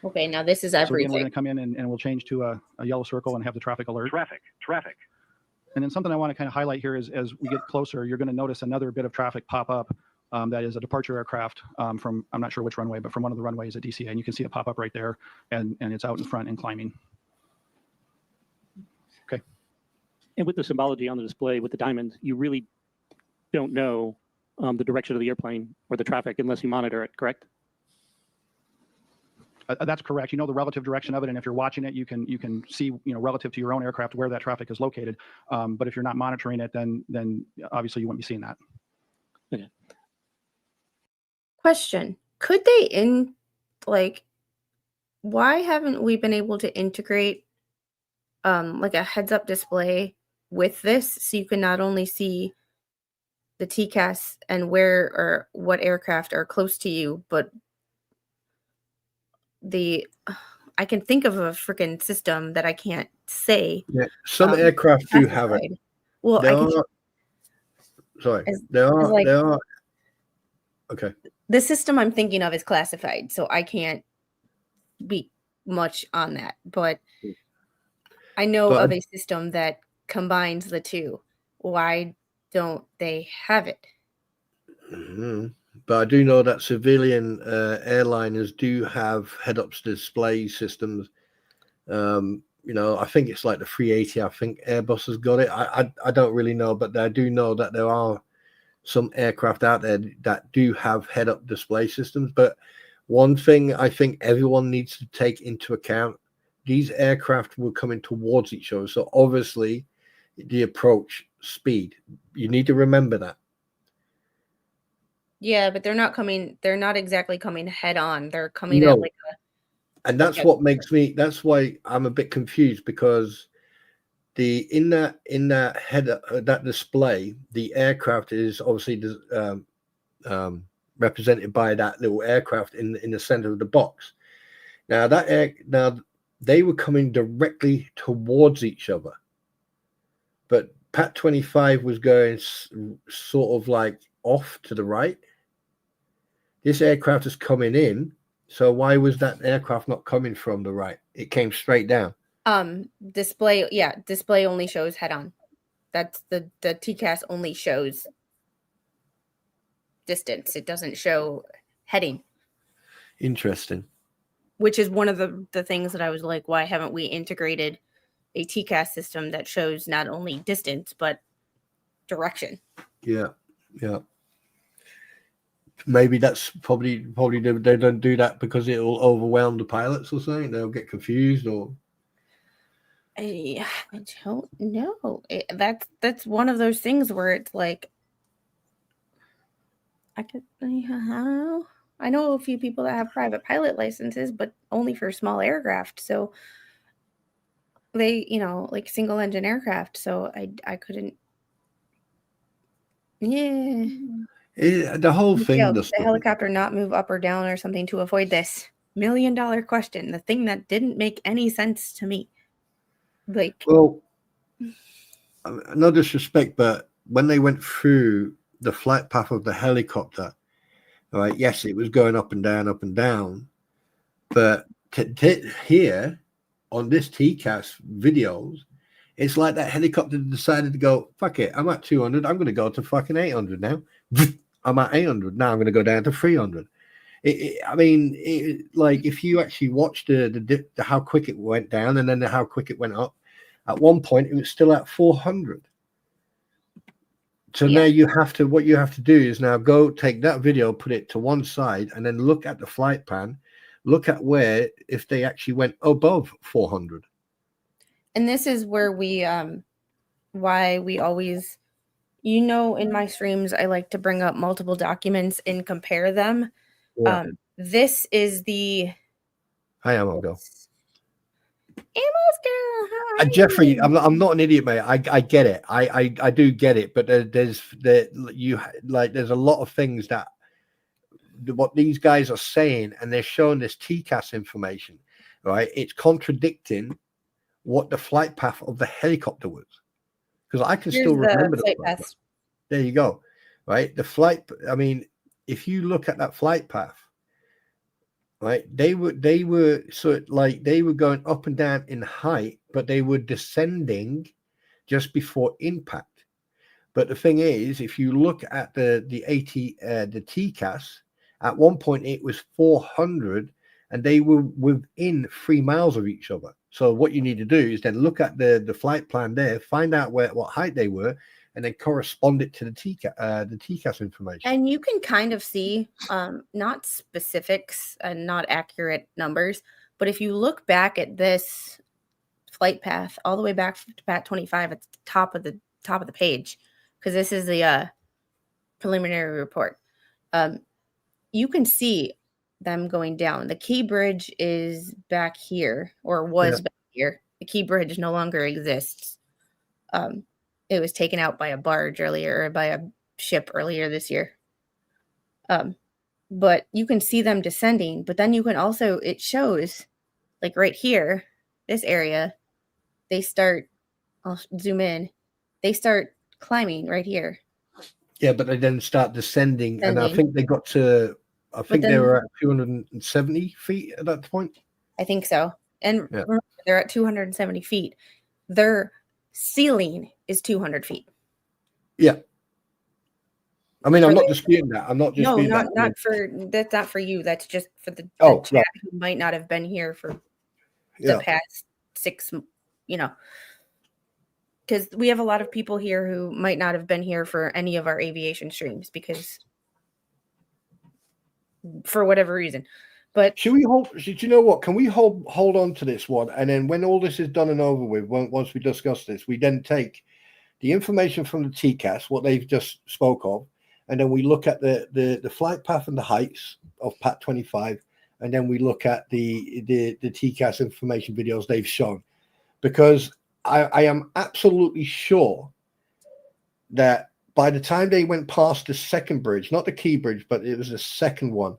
Okay, now this is So again, we're everything. going to come in and we'll change to a yellow circle and have the traffic alert. Traffic. And then something I want to kind of highlight here is as we get closer, you're going to notice another bit of traffic pop up. That is a departure aircraft from, I'm not sure which runway, but from one of the runways at DCA. And you can see it pop up right there, and it's out in front and climbing. Okay. And with the symbology on the display with the diamonds, you really don't know the direction of the airplane or the traffic unless you monitor it, correct? That's correct. You know the relative direction of it, and if you're watching it, you can see relative to your own aircraft where that traffic is located. But if you're not monitoring it, then obviously you wouldn't be seeing that. Okay. Question. Could they why haven't we been able to integrate like a heads up display with this so you can not only see the TCAS and where or what aircraft are close to you, but I can think of a freaking system that I can't say. Yeah, some aircraft do have it. Well, There are sorry. As- There as are like- there are. Okay. The system I'm thinking of is classified, so I can't speak much on that. But I know But of a system that combines the two. Why don't they have it? Mhm. But I do know that civilian airliners do have head-ups display systems. I think it's like the 380. I think Airbus has got it. I don't really know, but I do know that there are some aircraft out there that do have head-up display systems. But one thing I think everyone needs to take into account, these aircraft were coming towards each other. So obviously the approach speed, you need to remember that. Yeah, but they're not exactly coming head on. They're coming at No. like And like that's a- what makes me, that's why I'm a bit confused, because in that header, that display, the aircraft is obviously represented by that little aircraft in the center of the box. Now they were coming directly towards each other, but Pat 25 was going sort of like off to the right. This aircraft is coming in, so why was that aircraft not coming from the right? It came straight down. display only shows head on. That's the TCAS only shows distance. It doesn't show heading, Interesting. which is one of the things that I was like, why haven't we integrated a TCAS system that shows not only distance but direction? Yeah. Maybe that's probably they don't do that because it'll overwhelm the pilots or something. They'll get confused or. I don't know. That's one of those things where it's like, I know a few people that have private pilot licenses, but only for small aircraft. So they, like single engine aircraft. So I couldn't. Yeah. The whole thing. Did the helicopter not move up or down or something to avoid this $1 million question? The thing that didn't make any sense to me. Like, Well, no disrespect, but when they went through the flight path of the helicopter, right? Yes, it was going up and down, but here on this TCAS videos, it's like that helicopter decided to go, fuck it, I'm at 200, I'm going to go to fucking 800 now. I'm at 800 now, I'm going to go down to 300. Like if you actually watch the how quick it went down and then how quick it went up, at one point it was still at 400. So now what you have to do is now go take that video, put it to one side, and then look at the flight plan, look at where if they actually went above 400. and this is where we why we always, in my streams I like to bring up multiple documents and compare them. Yeah. This is the Hi, Ammo go. Amos girl. Hi. Jeffrey, I'm not an idiot, mate. I get it. I do get it, but there's a lot of things that what these guys are saying, and they're showing this TCAS information, right? It's contradicting what the flight path of the helicopter was, because I can still remember the flight path. There you go, right? The flight. I mean, if you look at that flight path, right? They were going up and down in height, but they were descending just before impact. But the thing is, if you look at the TCAS, at one point it was 400, and they were within 3 miles of each other. So what you need to do is then look at the flight plan there, find out what height they were, and then correspond it to the TCAS information. And you can kind of see, not specifics and not accurate numbers, but if you look back at this flight path all the way back to Pat 25 at the top of the page, because this is the preliminary report, you can see them going down. The key bridge is back here, or was back here. The key bridge no longer exists. It was taken out by a barge earlier, or by a ship earlier this year. But you can see them descending, but then you can also, it shows like right here, this area, they start, I'll zoom in, they start climbing right here. Yeah, but they then start descending, and I Descending. think they got to. I think they then- were at 270 feet at that point. I think so. And Yeah. remember, they're at 270 feet. Their ceiling is 200 feet. Yeah. I mean, I'm For not the- disputing that. I'm not No, disputing not that. not for that's not for you. That's just for the Oh, chat right. who might not have been here for Yeah. the past 6, because we have a lot of people here who might not have been here for any of our aviation streams because for whatever reason. But Should we hold? Do you know what? Can we hold on to this one, and then when all this is done and over with, once we discuss this, we then take the information from the TCAS, what they've just spoke of, and then we look at the flight path and the heights of PAT 25, and then we look at the TCAS information videos they've shown, because I am absolutely sure that by the time they went past the second bridge, not the key bridge, but it was the second one.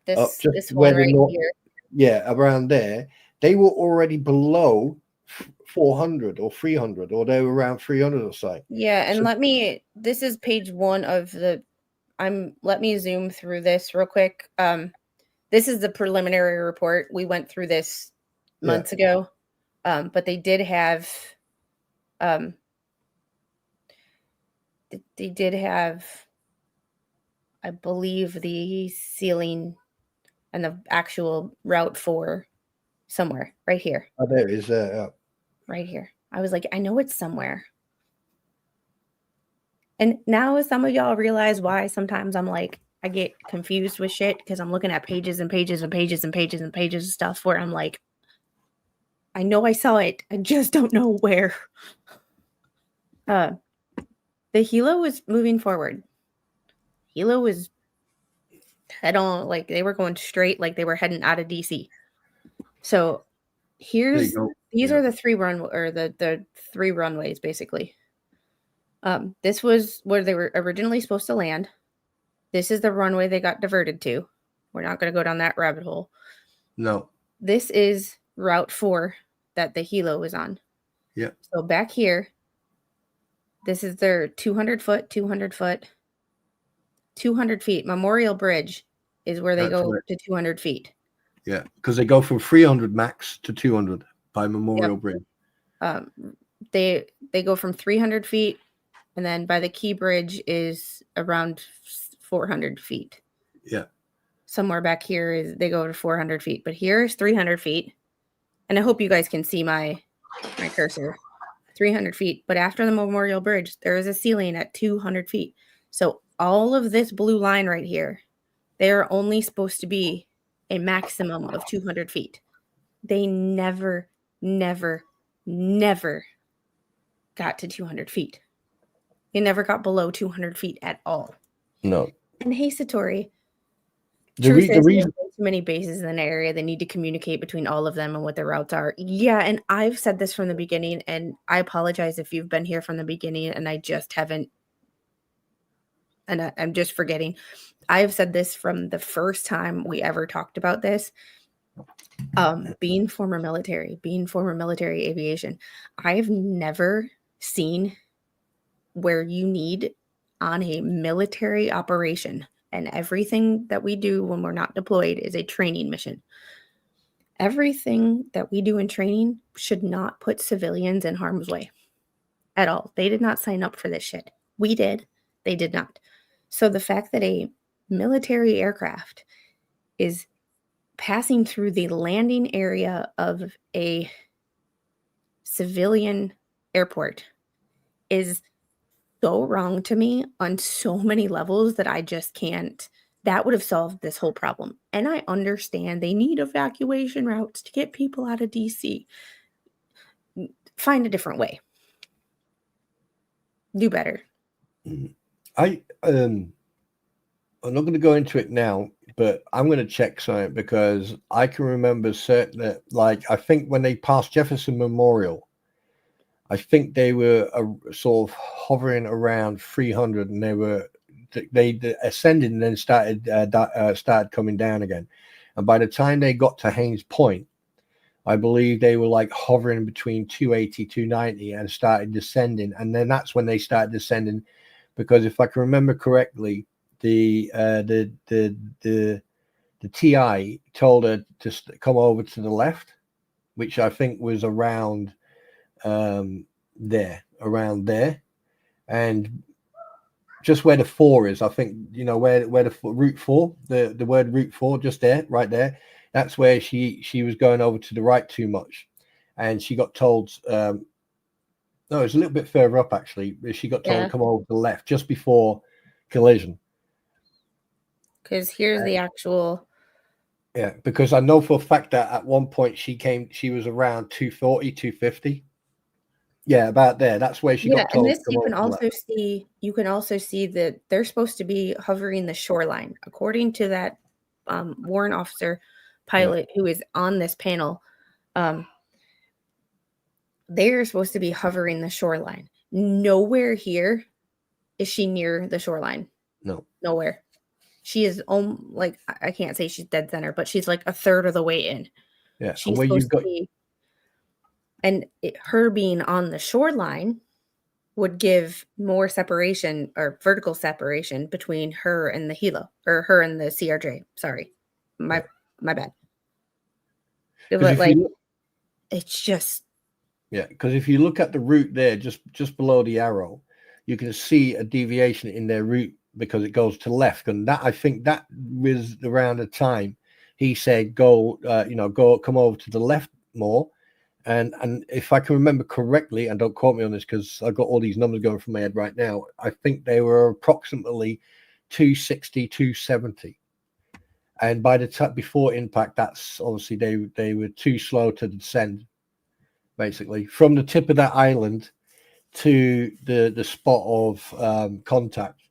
this Just one where right the here, yeah, around there, they were already below 400 or 300, or they were around 300 or so. yeah. And So- this is page 1 of the. Let me zoom through this real quick. This is the preliminary report. We went through this months ago, but they did have. They did have, I believe, the ceiling and the actual route for somewhere right here. Oh, there it is. Right here. I was like, I know it's somewhere. And now some of y'all realize why sometimes I'm like, I get confused with shit because I'm looking at pages and pages and pages and pages and pages of stuff where I'm like, I know I saw it. I just don't know where. The helo was moving forward. Helo was head on, like they were going straight, like they were heading out of DC. So these Yeah. are the 3 the 3 runways basically. This was where they were originally supposed to land. This is the runway they got diverted to. We're not going to go down that rabbit hole. No. This is Route 4 that the helo was on. Yeah. So back here, this is their 200 foot, 200 foot, 200 feet. Memorial Bridge is where they That's go right. to 200 feet. Yeah, because they go from 300 max to 200 by Memorial Bridge. They go from 300 feet, and then by the Key Bridge is around 400 feet. Yeah. Somewhere back here is they go to 400 feet, but here is 300 feet. And I hope you guys can see my cursor. 300 feet. But after the Memorial Bridge, there is a ceiling at 200 feet. So all of this blue line right here, they are only supposed to be a maximum of 200 feet. They never, never, never got to 200 feet. They never got below 200 feet at all. No. And hey, Satori, The reason. there's too many bases in an area. They need to communicate between all of them and what their routes are. Yeah, and I've said this from the beginning, and I apologize if you've been here from the beginning and I just haven't, and I'm just forgetting. I've said this from the first time we ever talked about this. Being former military aviation, I've never seen where you need on a military operation, and everything that we do when we're not deployed is a training mission. Everything that we do in training should not put civilians in harm's way at all. They did not sign up for this shit. We did. They did not. So the fact that a military aircraft is passing through the landing area of a civilian airport is so wrong to me on so many levels that I just can't. That would have solved this whole problem. And I understand they need evacuation routes to get people out of DC. Find a different way. Do better. I'm not going to go into it now, but I'm going to check something because I can remember certain that, like, I think when they passed Jefferson Memorial, I think they were sort of hovering around 300, and they ascended and then started coming down again. And by the time they got to Haynes Point, I believe they were like hovering between 280, 290 and started descending. And then that's when they started descending because if I can remember correctly, the TI told her to come over to the left, which I think was around there, and just where the 4 is. I think, you know, where the route 4, the word route 4, just there, right there. That's where she was going over to the right too much, and she got told. No, it's a little bit further up actually. She got told to come over to the left just before collision. Because here's the actual. Yeah, because I know for a fact that at one point she was around 240, 250. Yeah, about there. That's where she got told. And this you can also see that they're supposed to be hovering the shoreline, according to that warrant officer pilot who is on this panel. They're supposed to be hovering the shoreline. Nowhere here is she near the shoreline. No, nowhere. She is like, I can't say she's dead center, but she's like a third of the way in. Yeah, she's supposed to be. And her being on the shoreline would give more separation or vertical separation between her and the helo, or her and the CRJ. Sorry, my bad. But like, it's just. Yeah, because if you look at the route there, just below the arrow, you can see a deviation in their route because it goes to left, and that, I think that was around the time he said come over to the left more, and if I can remember correctly, and don't quote me on this because I've got all these numbers going from my head right now, I think they were approximately 260, 270. And by the time before impact, that's obviously they were too slow to descend. Basically, from the tip of that island to the spot of contact,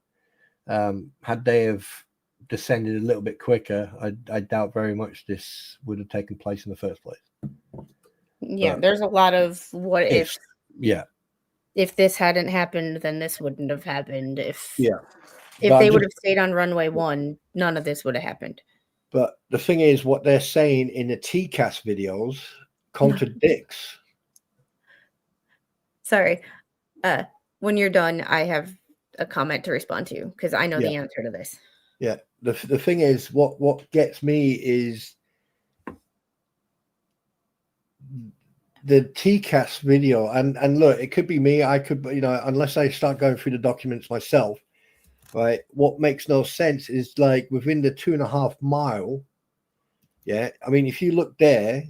had they have descended a little bit quicker, I doubt very much this would have taken place in the first place. Yeah, there's a lot of what if. Yeah. If this hadn't happened, then this wouldn't have happened. If but they would have stayed on runway 1, none of this would have happened. But the thing is, what they're saying in the TCAS videos contradicts. Sorry. When you're done, I have a comment to respond to because I know the answer to this. Yeah. The thing is, what gets me is the TCAS video, and look, it could be me. I could, unless I start going through the documents myself, right? What makes no sense is like within the 2.5 mile. Yeah. I mean, if you look there,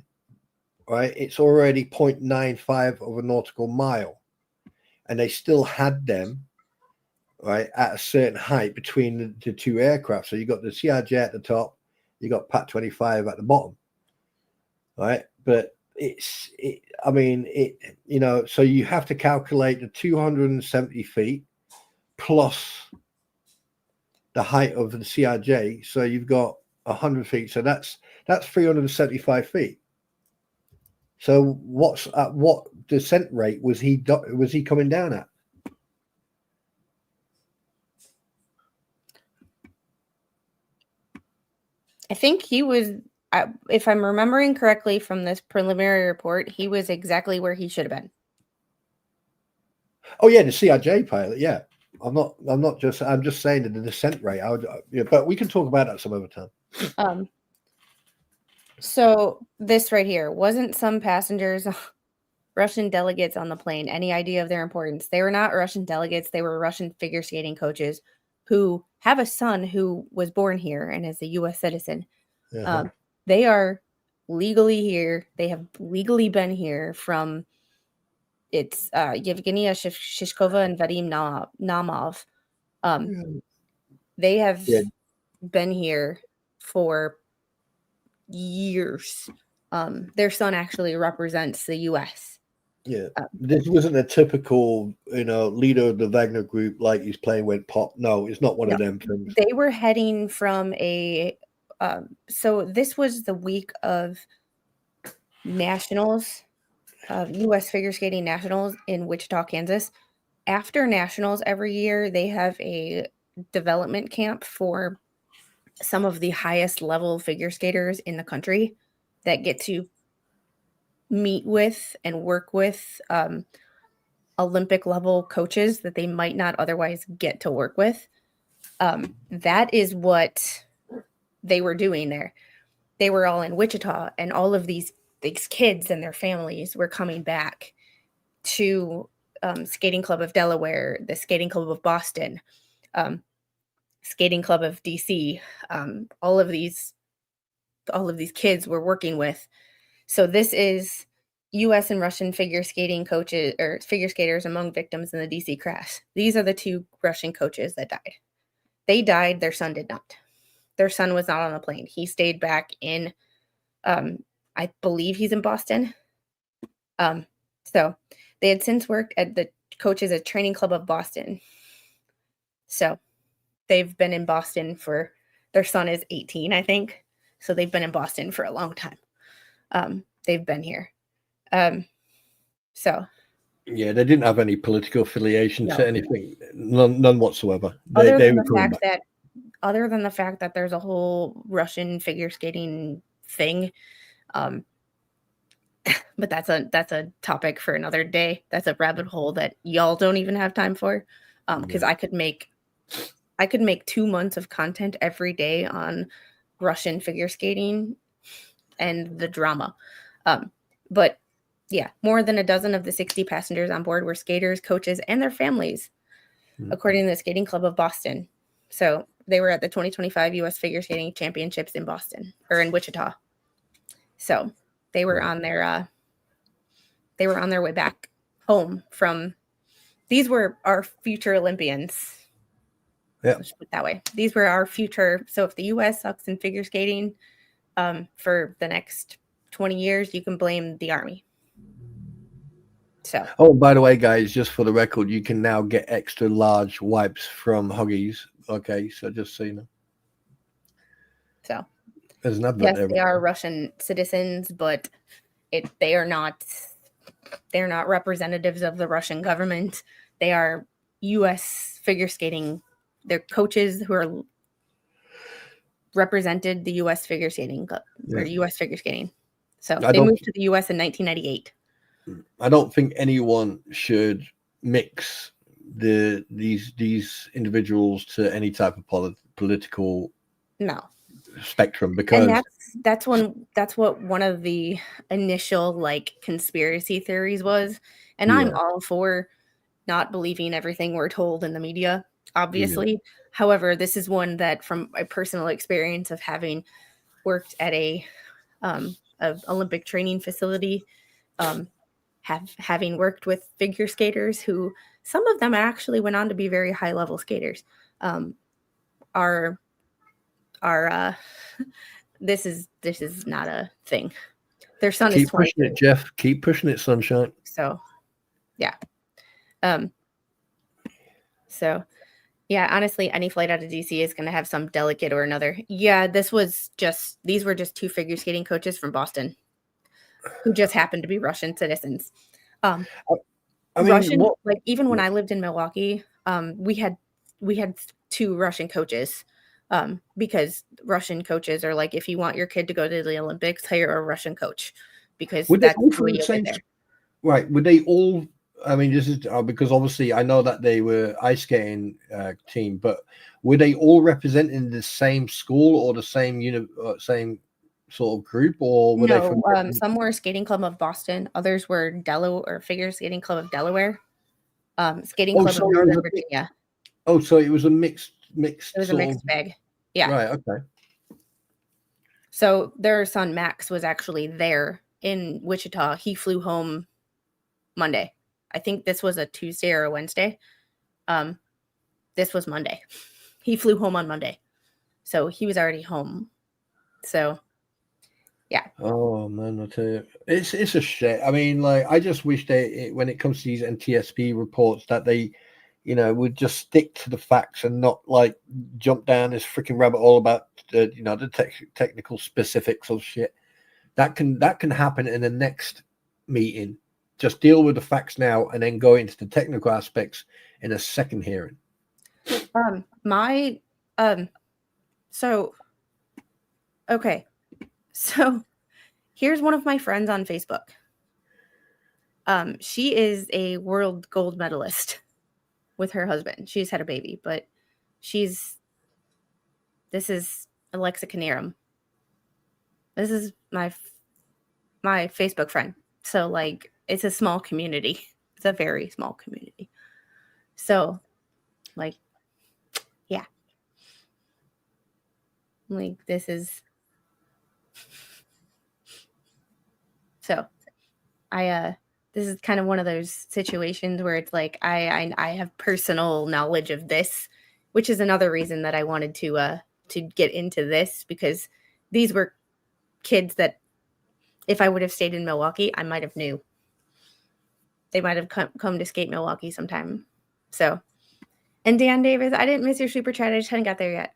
right, it's already 0.95 of a nautical mile, and they still had them right at a certain height between the two aircraft. So you got the CRJ at the top, you got Pat 25 at the bottom, right? But so you have to calculate the 270 feet plus the height of the CRJ. So you've got 100 feet. So that's 375 feet. So what descent rate was he coming down at? I think he was, if I'm remembering correctly from this preliminary report, he was exactly where he should have been. Oh yeah, the CRJ pilot. Yeah, I'm just saying that the descent rate. But we can talk about that some other time. So this right here, wasn't some passengers Russian delegates on the plane? Any idea of their importance? They were not Russian delegates. They were Russian figure skating coaches who have a son who was born here and is a U.S. citizen. They are legally here. They have legally been here from it's Yevgenia Shishkova and Vadim Namov. They have been here for years. Their son actually represents the U.S. Yeah, this wasn't a typical, leader of the Wagner group like he's playing with pop. No, it's not one of them things. They were heading from so this was the week of nationals, U.S. figure skating nationals in Wichita, Kansas. After nationals every year, they have a development camp for some of the highest level figure skaters in the country that get to meet with and work with Olympic level coaches that they might not otherwise get to work with. That is what they were doing there. They were all in Wichita, and all of these kids and their families were coming back to Skating Club of Delaware, the Skating Club of Boston, Skating Club of DC. All of these kids we're working with. So this is U.S. and Russian figure skating coaches or figure skaters among victims in the DC crash. These are the 2 Russian coaches that died. They died. Their son did not. Their son was not on the plane. He stayed back in, I believe he's in Boston. So they had since worked at the coaches at Training Club of Boston. So they've been in Boston for, their son is 18, I think. So they've been in Boston for a long time. They've been here. So. Yeah, they didn't have any political affiliation No. to anything, none whatsoever. Other They than were the coming fact back. that there's a whole Russian figure skating thing, but that's a topic for another day. That's a rabbit hole that y'all don't even have time for, because I could make 2 months of content every day on Russian figure skating and the drama. But yeah, more than a dozen of the 60 passengers on board were skaters, coaches, and their families, according to the Skating Club of Boston. So they were at the 2025 U.S. Figure Skating Championships in Boston, or in Wichita. So they were on their way back home from. These were our future Olympians. Yeah. Let's put it that way. These were our future. So if the U.S. sucks in figure skating for the next 20 years, you can blame the Army. So. Oh, by the way, guys, just for the record, you can now get extra large wipes from Huggies. Okay, so just so you know. So. There's an advert Yes, there. they are Russian citizens, but they're not representatives of the Russian government. They are U.S. figure skating. They're coaches who are represented the U.S. figure skating club or U.S. figure skating. So they moved to the U.S. in 1998. I don't think anyone should mix these individuals to any type of political spectrum, because and that's what one of the initial like conspiracy theories was. And I'm all for not believing everything we're told in the media, obviously. However, this is one that, from my personal experience of having worked at a Olympic training facility, having worked with figure skaters who some of them actually went on to be very high level skaters, this is not a thing. Their son is 22. Keep pushing it, Jeff. Keep pushing it, sunshine. So, yeah. So, yeah, honestly, any flight out of DC is going to have some delegate or another. Yeah, these were just 2 figure skating coaches from Boston who just happened to be Russian citizens. I mean, Russian, like even when I lived in Milwaukee, we had 2 Russian coaches, because Russian coaches are like, if you want your kid to go to the Olympics, hire a Russian coach, because that's the way you get there. Right? Would they all? I mean, this is because obviously I know that they were ice skating team, but were they all representing the same school or the same same sort of group, or were they from some were Skating Club of Boston, others were Delaware or Figure Skating Club of Delaware, Skating Club of Northern Virginia. Oh, so it was a mixed. It was a mixed bag. Yeah. Right. Okay. So their son Max was actually there in Wichita. He flew home Monday. I think this was a Tuesday or a Wednesday. This was Monday. He flew home on Monday. So he was already home. So, yeah. Oh, man, I tell you. It's a shit. I mean, like, I just wish when it comes to these NTSB reports, that they, would just stick to the facts and not, like, jump down this freaking rabbit hole about, the technical specifics of shit. That can happen in the next meeting. Just deal with the facts now and then go into the technical aspects in a second hearing. So here's one of my friends on Facebook. She is a world gold medalist with her husband. She's had a baby, but this is Alexa Canarum. This is my Facebook friend. So like, it's a small community. It's a very small community. So like, yeah. Like this is, so this is kind of one of those situations where it's like, I have personal knowledge of this, which is another reason that I wanted to get into this, because these were kids that if I would have stayed in Milwaukee, I might have knew. They might have come to skate Milwaukee sometime. So, and Dan Davis, I didn't miss your super chat. I just hadn't got there yet.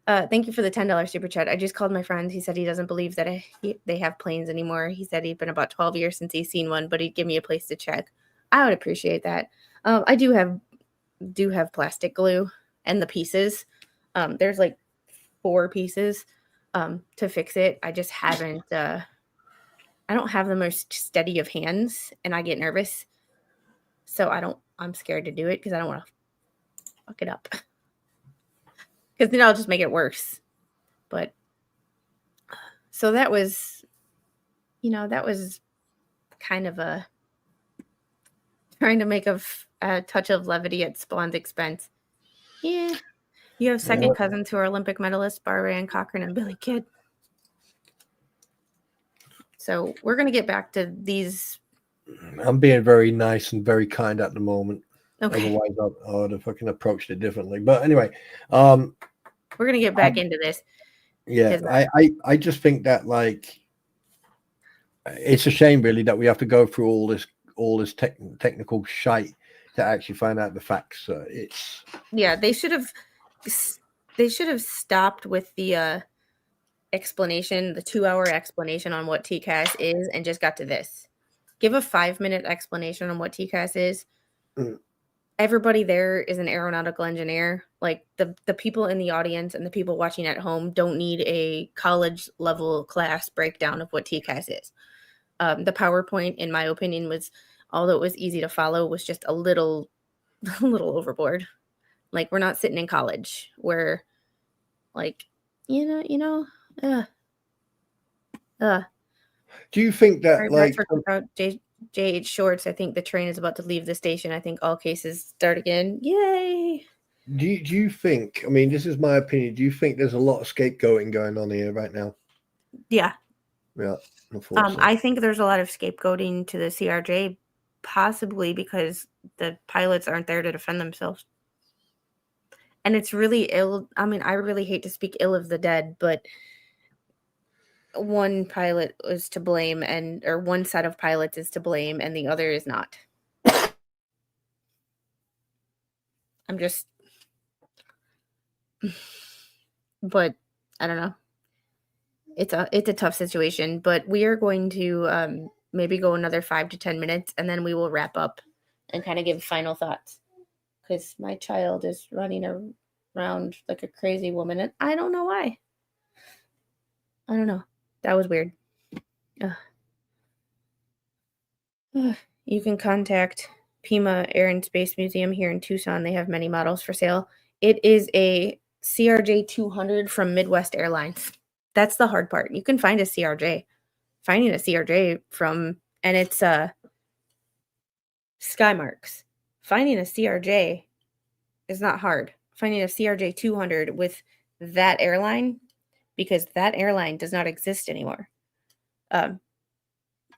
Thank you for the $10 super chat. I just called my friend. He said he doesn't believe that they have planes anymore. He said he'd been about 12 years since he's seen one, but he'd give me a place to check. I would appreciate that. I do have plastic glue and the pieces. There's like 4 pieces to fix it. I just haven't. I don't have the most steady of hands, and I get nervous. So I'm scared to do it because I don't want to fuck it up. Because then I'll just make it worse. But so that was kind of a trying to make a touch of levity at Spawn's expense. Yeah. You have second cousins who are Olympic medalists, Barbara Ann Cochran and Billy Kidd. So we're going to get back to these. I'm being very nice and very kind at the moment. Okay. Otherwise, I would have fucking approached it differently. But anyway, we're going to get back into this. Yeah, I just think that like it's a shame really that we have to go through all this technical shite to actually find out the facts. It's they should have stopped with the explanation, the 2-hour explanation on what TCAS is, and just got to this. Give a 5-minute explanation on what TCAS is. Everybody there is an aeronautical engineer. Like the people in the audience and the people watching at home don't need a college level class breakdown of what TCAS is. The PowerPoint, in my opinion, although it was easy to follow, was just a little overboard. Like, we're not sitting in college. We're like, do you think that like J.H. Shorts, I think the train is about to leave the station. I think all cases start again. Yay! Do you think, I mean, this is my opinion, do you think there's a lot of scapegoating going on here right now? Yeah. Yeah. So. I think there's a lot of scapegoating to the CRJ, possibly because the pilots aren't there to defend themselves. And it's really ill. I mean, I really hate to speak ill of the dead, but one pilot is to blame, or one set of pilots is to blame, and the other is not. But I don't know. It's a tough situation, but we are going to maybe go another 5 to 10 minutes, and then we will wrap up and kind of give final thoughts. Because my child is running around like a crazy woman, and I don't know why. I don't know. That was weird. You can contact Pima Air and Space Museum here in Tucson. They have many models for sale. It is a CRJ 200 from Midwest Airlines. That's the hard part. You can find a CRJ. Finding a CRJ and it's Skymarks. Finding a CRJ is not hard. Finding a CRJ 200 with that airline, because that airline does not exist anymore.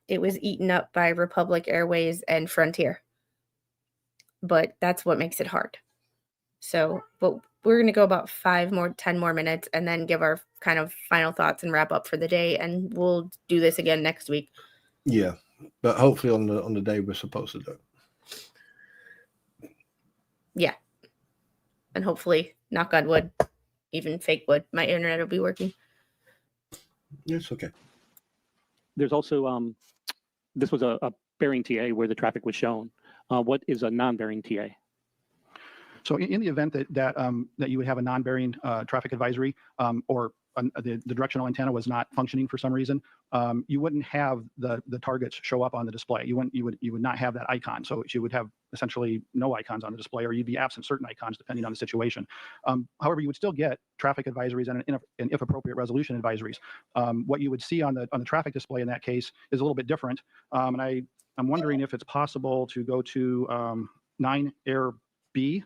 It was eaten up by Republic Airways and Frontier. But that's what makes it hard. So, but we're going to go about 10 more minutes and then give our kind of final thoughts and wrap up for the day. And we'll do this again next week. Yeah. But hopefully on the day we're supposed to do it. Yeah. And hopefully, knock on wood, even fake wood, my internet will be working. It's okay. There's also, this was a bearing TA where the traffic was shown. What is a non-bearing TA? So in the event that you would have a non-bearing traffic advisory, or the directional antenna was not functioning for some reason, you wouldn't have the targets show up on the display. You would not have that icon. So you would have essentially no icons on the display, or you'd be absent certain icons depending on the situation. However, you would still get traffic advisories and if appropriate, resolution advisories. What you would see on the traffic display in that case is a little bit different. And I'm wondering if it's possible to go to 9 Air B.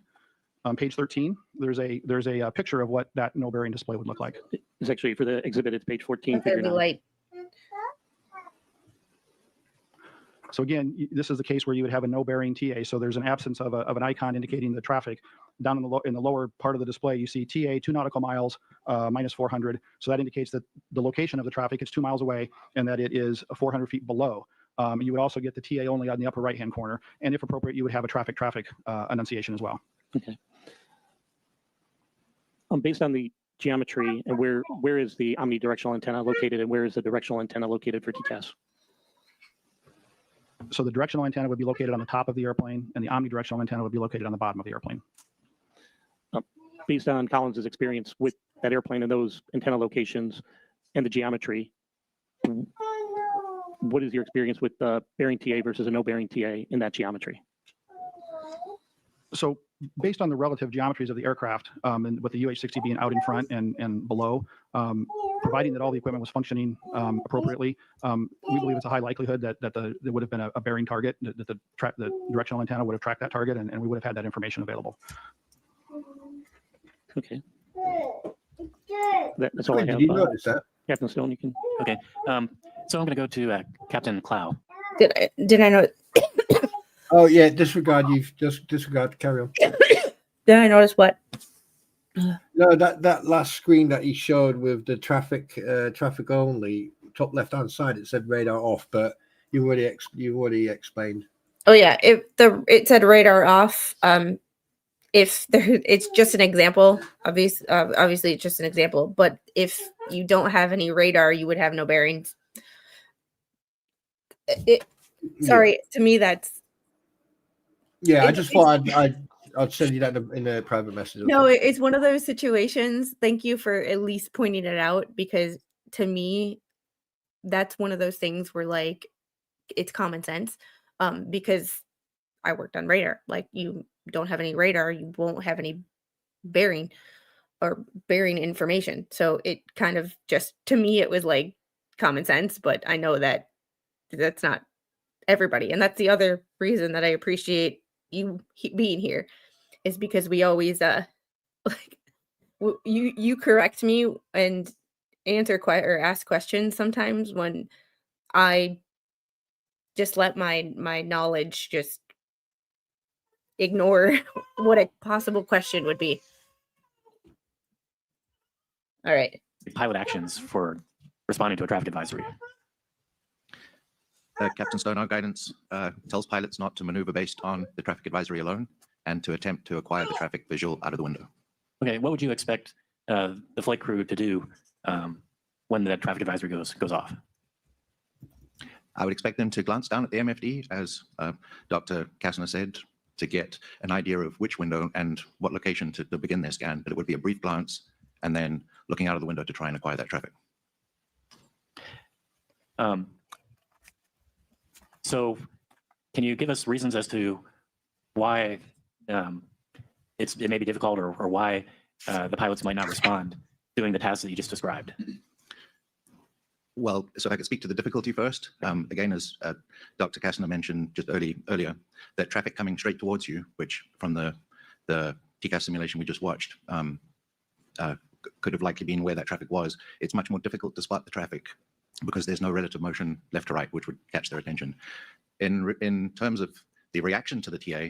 On page 13, there's a picture of what that no bearing display would look like. It's actually for the exhibit. It's page 14. Okay, Figure the 9. light. So again, this is the case where you would have a no bearing TA. So there's an absence of an icon indicating the traffic. Down in the lower part of the display, you see TA 2 nautical miles minus 400. So that indicates that the location of the traffic is 2 miles away and that it is 400 feet below. You would also get the TA only on the upper right hand corner, and if appropriate, you would have a traffic enunciation as well. Okay. Based on the geometry and where is the omnidirectional antenna located, and where is the directional antenna located for TCAS? So the directional antenna would be located on the top of the airplane, and the omnidirectional antenna would be located on the bottom of the airplane. Based on Collins's experience with that airplane and those antenna locations and the geometry, what is your experience with the bearing TA versus a no bearing TA in that geometry? So based on the relative geometries of the aircraft, and with the UH-60 being out in front and below, providing that all the equipment was functioning appropriately, we believe it's a high likelihood that there would have been a bearing target, that the directional antenna would have tracked that target, and we would have had that information available. Okay. That's all I have. Did you notice that? Captain Stone, you can. Okay. So I'm going to go to Captain Clow. Did I know? Oh yeah, disregard. You've just disregard. Carry on. Did I notice what? No, that last screen that he showed with the traffic only, top left hand side, it said radar off, but you've already explained. Oh yeah, it said radar off. If it's just an example, obviously it's just an example. But if you don't have any radar, you would have no bearings. Sorry, to me that's. Yeah, I just thought I'd send you that in a private message. No, it's one of those situations. Thank you for at least pointing it out, because to me, that's one of those things where like it's common sense. Because I worked on radar. Like, you don't have any radar, you won't have any bearing or bearing information. So it kind of just, to me, it was like common sense. But I know that that's not everybody, and that's the other reason that I appreciate you being here, is because we always like you correct me and answer or ask questions sometimes when I just let my knowledge just ignore what a possible question would be. All right. Pilot actions for responding to a traffic advisory. Captain Stone, our guidance tells pilots not to maneuver based on the traffic advisory alone and to attempt to acquire the traffic visual out of the window. Okay, what would you expect the flight crew to do when the traffic advisory goes off? I would expect them to glance down at the MFD, as Dr. Kassner said, to get an idea of which window and what location to begin their scan, but it would be a brief glance and then looking out of the window to try and acquire that traffic. So can you give us reasons as to why it may be difficult, or why the pilots might not respond doing the tasks that you just described? Well, so if I could speak to the difficulty first. Again, as Dr. Kassner mentioned just earlier, that traffic coming straight towards you, which from the TCAS simulation we just watched, could have likely been where that traffic was. It's much more difficult to spot the traffic because there's no relative motion left to right, which would catch their attention. In terms of the reaction to the TA,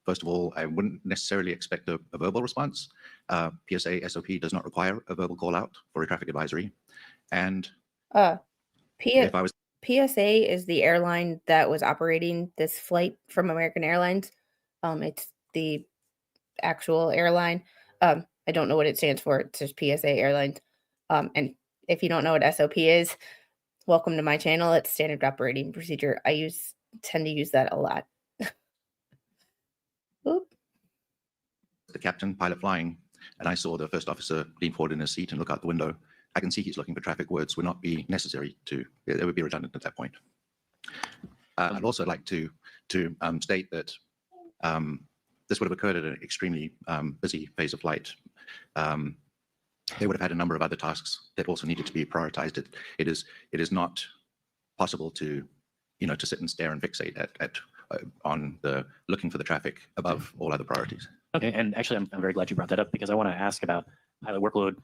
first of all, I wouldn't necessarily expect a verbal response. PSA SOP does not require a verbal call out for a traffic advisory. And if I was PSA is the airline that was operating this flight from American Airlines. It's the actual airline. I don't know what it stands for. It's just PSA Airlines. And if you don't know what SOP is, welcome to my channel. It's standard operating procedure. I tend to use that a lot. the captain, pilot flying, and I saw the first officer lean forward in his seat and look out the window, I can see he's looking for traffic. Words would not be necessary it would be redundant at that point. I'd also like to state that this would have occurred at an extremely busy phase of flight. They would have had a number of other tasks that also needed to be prioritized. It is not possible to sit and stare and fixate on the looking for the traffic above all other priorities. Okay, and actually, I'm very glad you brought that up, because I want to ask about pilot workload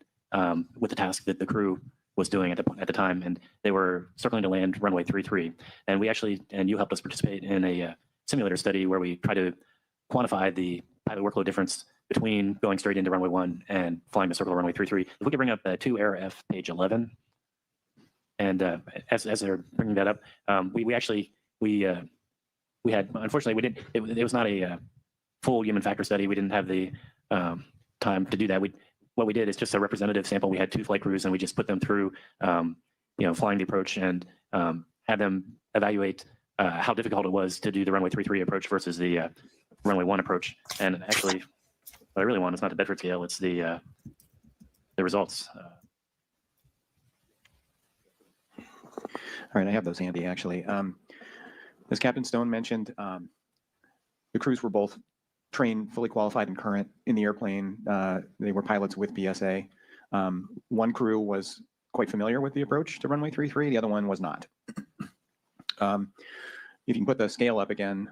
with the task that the crew was doing at the time, and they were circling to land runway 33. And you helped us participate in a simulator study where we try to quantify the pilot workload difference between going straight into runway 1 and flying the circle runway 33. If we could bring up 2 Air F page 11, and as they're bringing that up, we had, unfortunately, it was not a full human factor study. We didn't have the time to do that. What we did is just a representative sample. We had 2 flight crews, and we just put them through, flying the approach, and had them evaluate how difficult it was to do the runway 33 approach versus the runway 1 approach. And actually, what I really want is not the Bedford scale; it's the results. All right, I have those handy, actually. As Captain Stone mentioned, the crews were both trained, fully qualified, and current in the airplane. They were pilots with BSA. One crew was quite familiar with the approach to runway 33. The other one was not. If you can put the scale up again,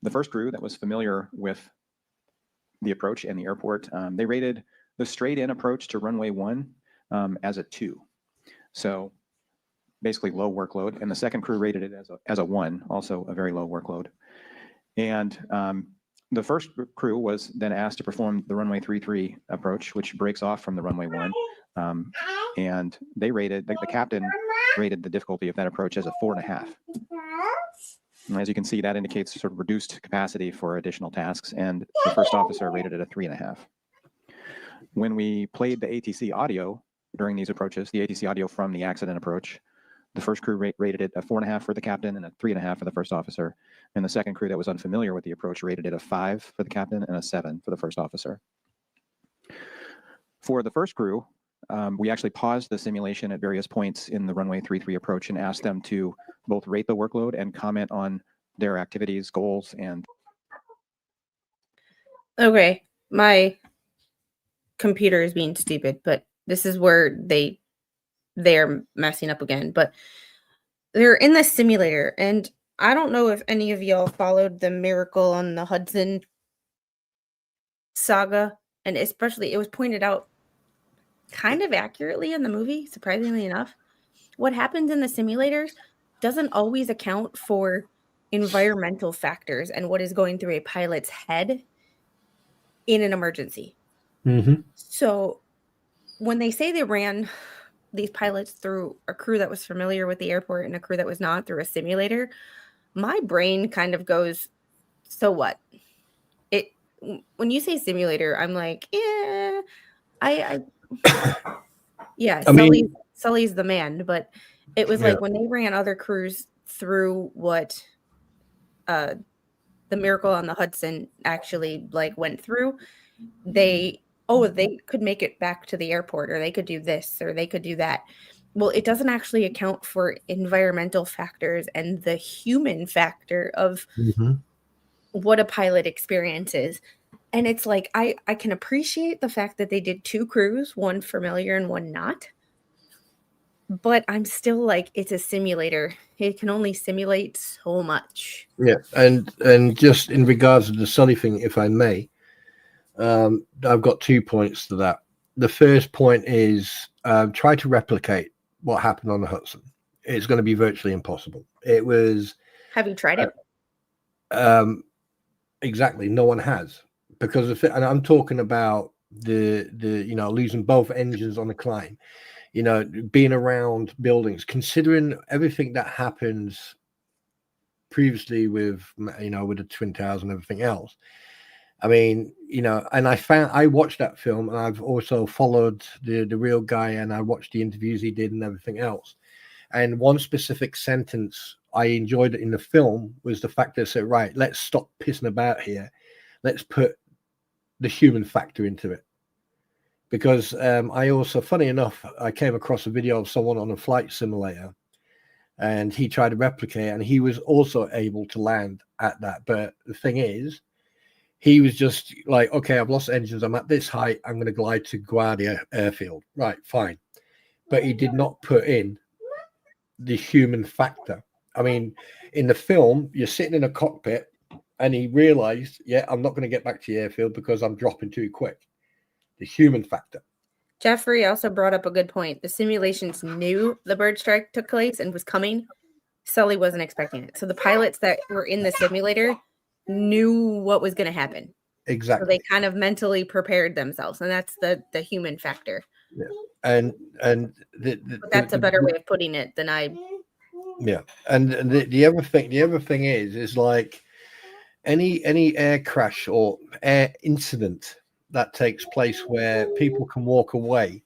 the first crew that was familiar with the approach and the airport, they rated the straight-in approach to runway 1 as a 2. So basically low workload. And the second crew rated it as a 1, also a very low workload. And the first crew was then asked to perform the runway 33 approach, which breaks off from the runway 1. And they rated, the captain rated the difficulty of that approach as a 4.5. And as you can see, that indicates sort of reduced capacity for additional tasks. And the first officer rated it a 3.5. When we played the ATC audio during these approaches, the ATC audio from the accident approach, the first crew rated it a 4.5 for the captain and a 3.5 for the first officer. And the second crew that was unfamiliar with the approach rated it a 5 for the captain and a 7 for the first officer. For the first crew, we actually paused the simulation at various points in the runway 33 approach and asked them to both rate the workload and comment on their activities, goals, and... Okay, my computer is being stupid, but this is where they're messing up again. But they're in the simulator, and I don't know if any of y'all followed the Miracle on the Hudson saga, and especially it was pointed out kind of accurately in the movie, surprisingly enough. What happens in the simulators doesn't always account for environmental factors and what is going through a pilot's head in an emergency. Mm-hmm. So when they say they ran these pilots through a crew that was familiar with the airport and a crew that was not through a simulator, my brain kind of goes, so what? When you say simulator, I'm like, yeah, yeah, Sully's the man. But it was like when they ran other crews through what the Miracle on the Hudson actually went through, they could make it back to the airport, or they could do this, or they could do that. Well, it doesn't actually account for environmental factors and the human factor of what a pilot experiences. And it's like, I can appreciate the fact that they did 2 crews, one familiar and one not. But I'm still like, it's a simulator. It can only simulate so much. Yeah, and just in regards to the Sully thing, if I may, I've got 2 points to that. The first point is try to replicate what happened on the Hudson. It's going to be virtually impossible. It was. Have you tried it? Exactly. No one has, because of it, and I'm talking about the losing both engines on the climb, being around buildings, considering everything that happens previously with the Twin Towers and everything else. I mean, and I watched that film, and I've also followed the real guy, and I watched the interviews he did and everything else. And one specific sentence I enjoyed in the film was the fact that it said, right, let's stop pissing about here. Let's put the human factor into it. because I also, funny enough, I came across a video of someone on a flight simulator, and he tried to replicate, and he was also able to land at that. But the thing is, he was just like, okay, I've lost engines. I'm at this height. I'm going to glide to Guardia Airfield. Right, fine. But he did not put in the human factor. I mean, in the film, you're sitting in a cockpit, and he realized, yeah, I'm not going to get back to the airfield because I'm dropping too quick. The human factor. Jeffrey also brought up a good point. The simulations knew the bird strike took place and was coming. Sully wasn't expecting it. So the pilots that were in the simulator knew what was going to happen. Exactly. So they kind of mentally prepared themselves, and that's the human factor. Yeah. And But that's a better way of putting it than I. Yeah. And the other thing is like any air crash or air incident that takes place where people can walk away,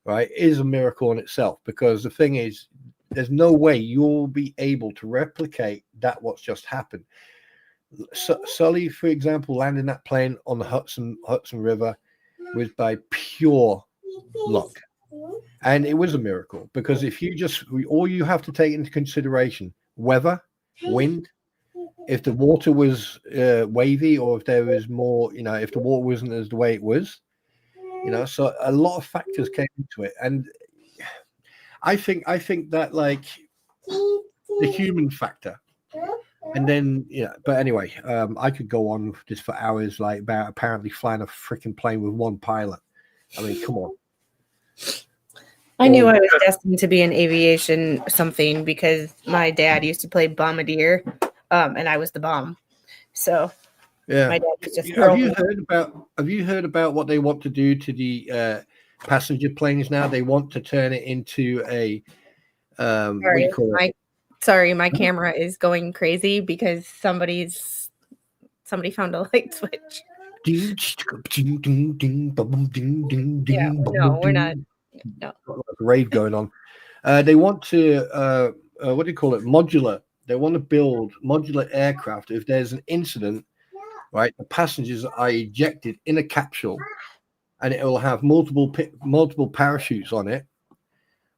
right, is a miracle in itself, because the thing is, there's no way you'll be able to replicate that what's just happened. Sully, for example, landing that plane on the Hudson River was by pure luck, and it was a miracle, because if you just, all you have to take into consideration, weather, wind, if the water was wavy, or if there was more, if the water wasn't as the way it was, so a lot of factors came into it. And I think that, like, the human factor, and then, but anyway, I could go on just for hours, like, about apparently flying a freaking plane with one pilot. I mean, come on. I knew I was destined to be in aviation something, because my dad used to play bombardier, and I was the bomb. So yeah, my dad was just have you heard about what they want to do to the passenger planes now? They want to turn it into a what do you call it? Sorry, my camera is going crazy because somebody found a light switch. Yeah, no, we're not. No. Rave going on. They want to what do you call it? Modular. They want to build modular aircraft. If there's an incident, right, the passengers are ejected in a capsule, and it will have multiple parachutes on it.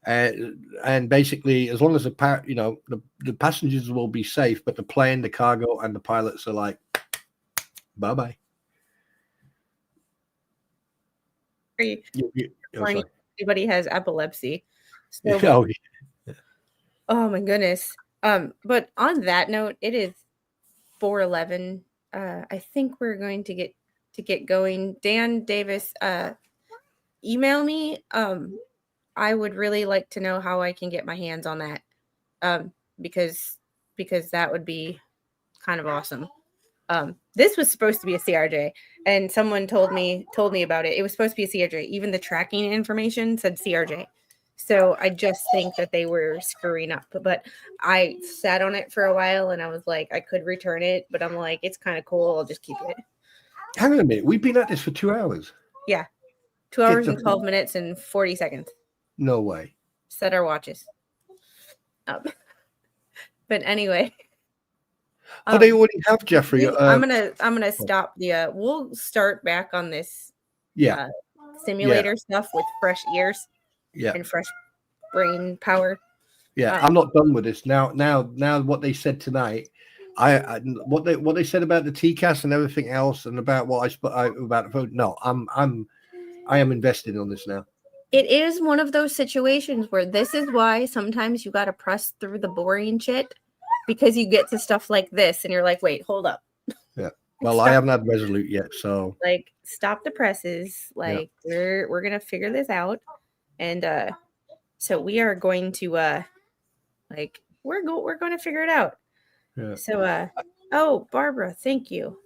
And basically, as long as the passengers will be safe, but the plane, the cargo, and the pilots are like, bye bye. Everybody has epilepsy. So, oh my goodness. But on that note, it is 4:11. I think we're going to get going. Dan Davis, email me. I would really like to know how I can get my hands on that. Because that would be kind of awesome. This was supposed to be a CRJ, and someone told me about it. It was supposed to be a CRJ. Even the tracking information said CRJ. So I just think that they were screwing up. But I sat on it for a while, and I was like, I could return it, but I'm like, it's kind of cool. I'll just keep it. Hang on a minute. We've been at this for 2 hours. Yeah. 2 hours and 12 minutes and 40 seconds. No way. Set our watches. But anyway. Oh, they already have, Jeffrey. I'm gonna stop the. We'll start back on this. Simulator stuff with fresh ears. Yeah. And fresh brain power. Yeah, I'm not done with this now. What they said tonight, what they said about the TCAS and everything else, and about what about the vote. No, I am invested on this now. It is one of those situations where this is why sometimes you got to press through the boring shit, because you get to stuff like this and you're like, wait, hold up. Yeah. Well, I haven't had Resolute yet, so like, stop the presses. Like, we're gonna figure this out, and so we are going to we're going to figure it out. Yeah. So oh, Barbara, thank you.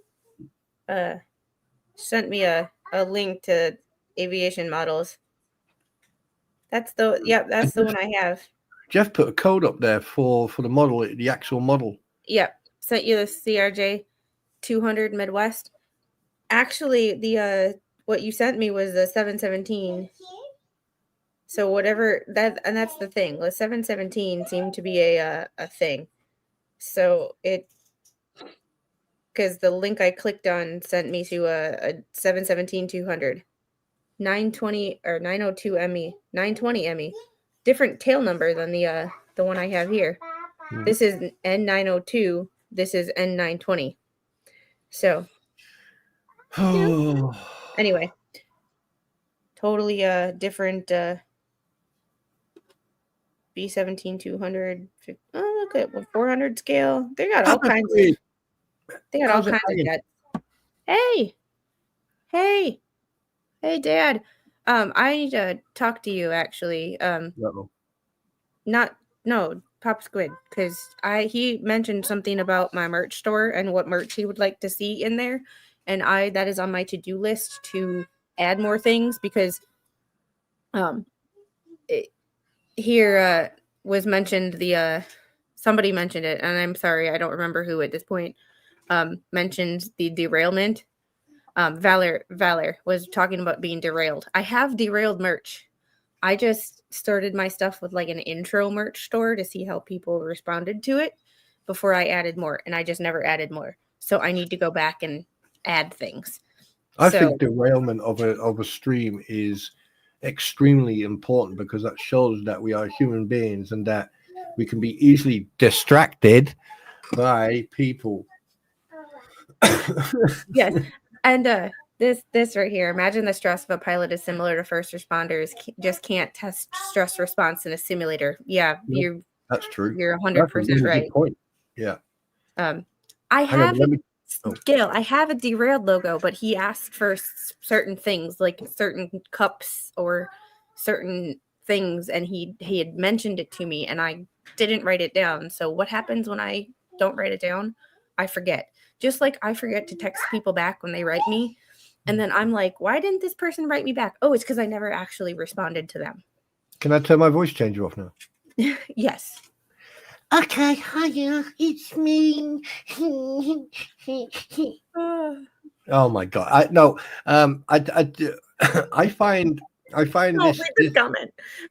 Sent me a link to aviation models. That's the one I have. Jeff put a code up there for the model, the actual model. Yep. Sent you the CRJ 200 Midwest. Actually, the what you sent me was the 717. So whatever that's the thing. The 717 seemed to be a thing. So because the link I clicked on sent me to a 717-200. 920 or 902 ME, 920 ME. Different tail number than the one I have here. Hmm. This is N902. This is N920. So anyway, totally different B17-200. Oh, look at 400 scale. They got all kinds of. They got all How's it kinds of hanging? jets. Hey, Dad. I need to talk to you actually. Uh-oh. No, Pop Squid, because he mentioned something about my merch store and what merch he would like to see in there, and that is on my to-do list to add more things because here was mentioned somebody mentioned it, and I'm sorry, I don't remember who at this point mentioned the derailment. Valor was talking about being derailed. I have derailed merch. I just started my stuff with like an intro merch store to see how people responded to it before I added more, and I just never added more. So I need to go back and add things. I think derailment of a stream is extremely important because that shows that we are human beings and that we can be easily distracted by people. Yes, and this right here. Imagine the stress of a pilot is similar to first responders. Just can't test stress response in a simulator. Yeah, Yep, that's true. You're That's a 100% really right. good point. Yeah. I Hang have on, let me. Gail, I have a derailed logo, but he asked for certain things, like certain cups or certain things, and he had mentioned it to me, and I didn't write it down. So what happens when I don't write it down? I forget. Just like I forget to text people back when they write me, and then I'm like, why didn't this person write me back? Oh, it's because I never actually responded to them. Can I turn my voice changer off now? Yes. Okay, hiya, it's me. Oh my god! I find No, this.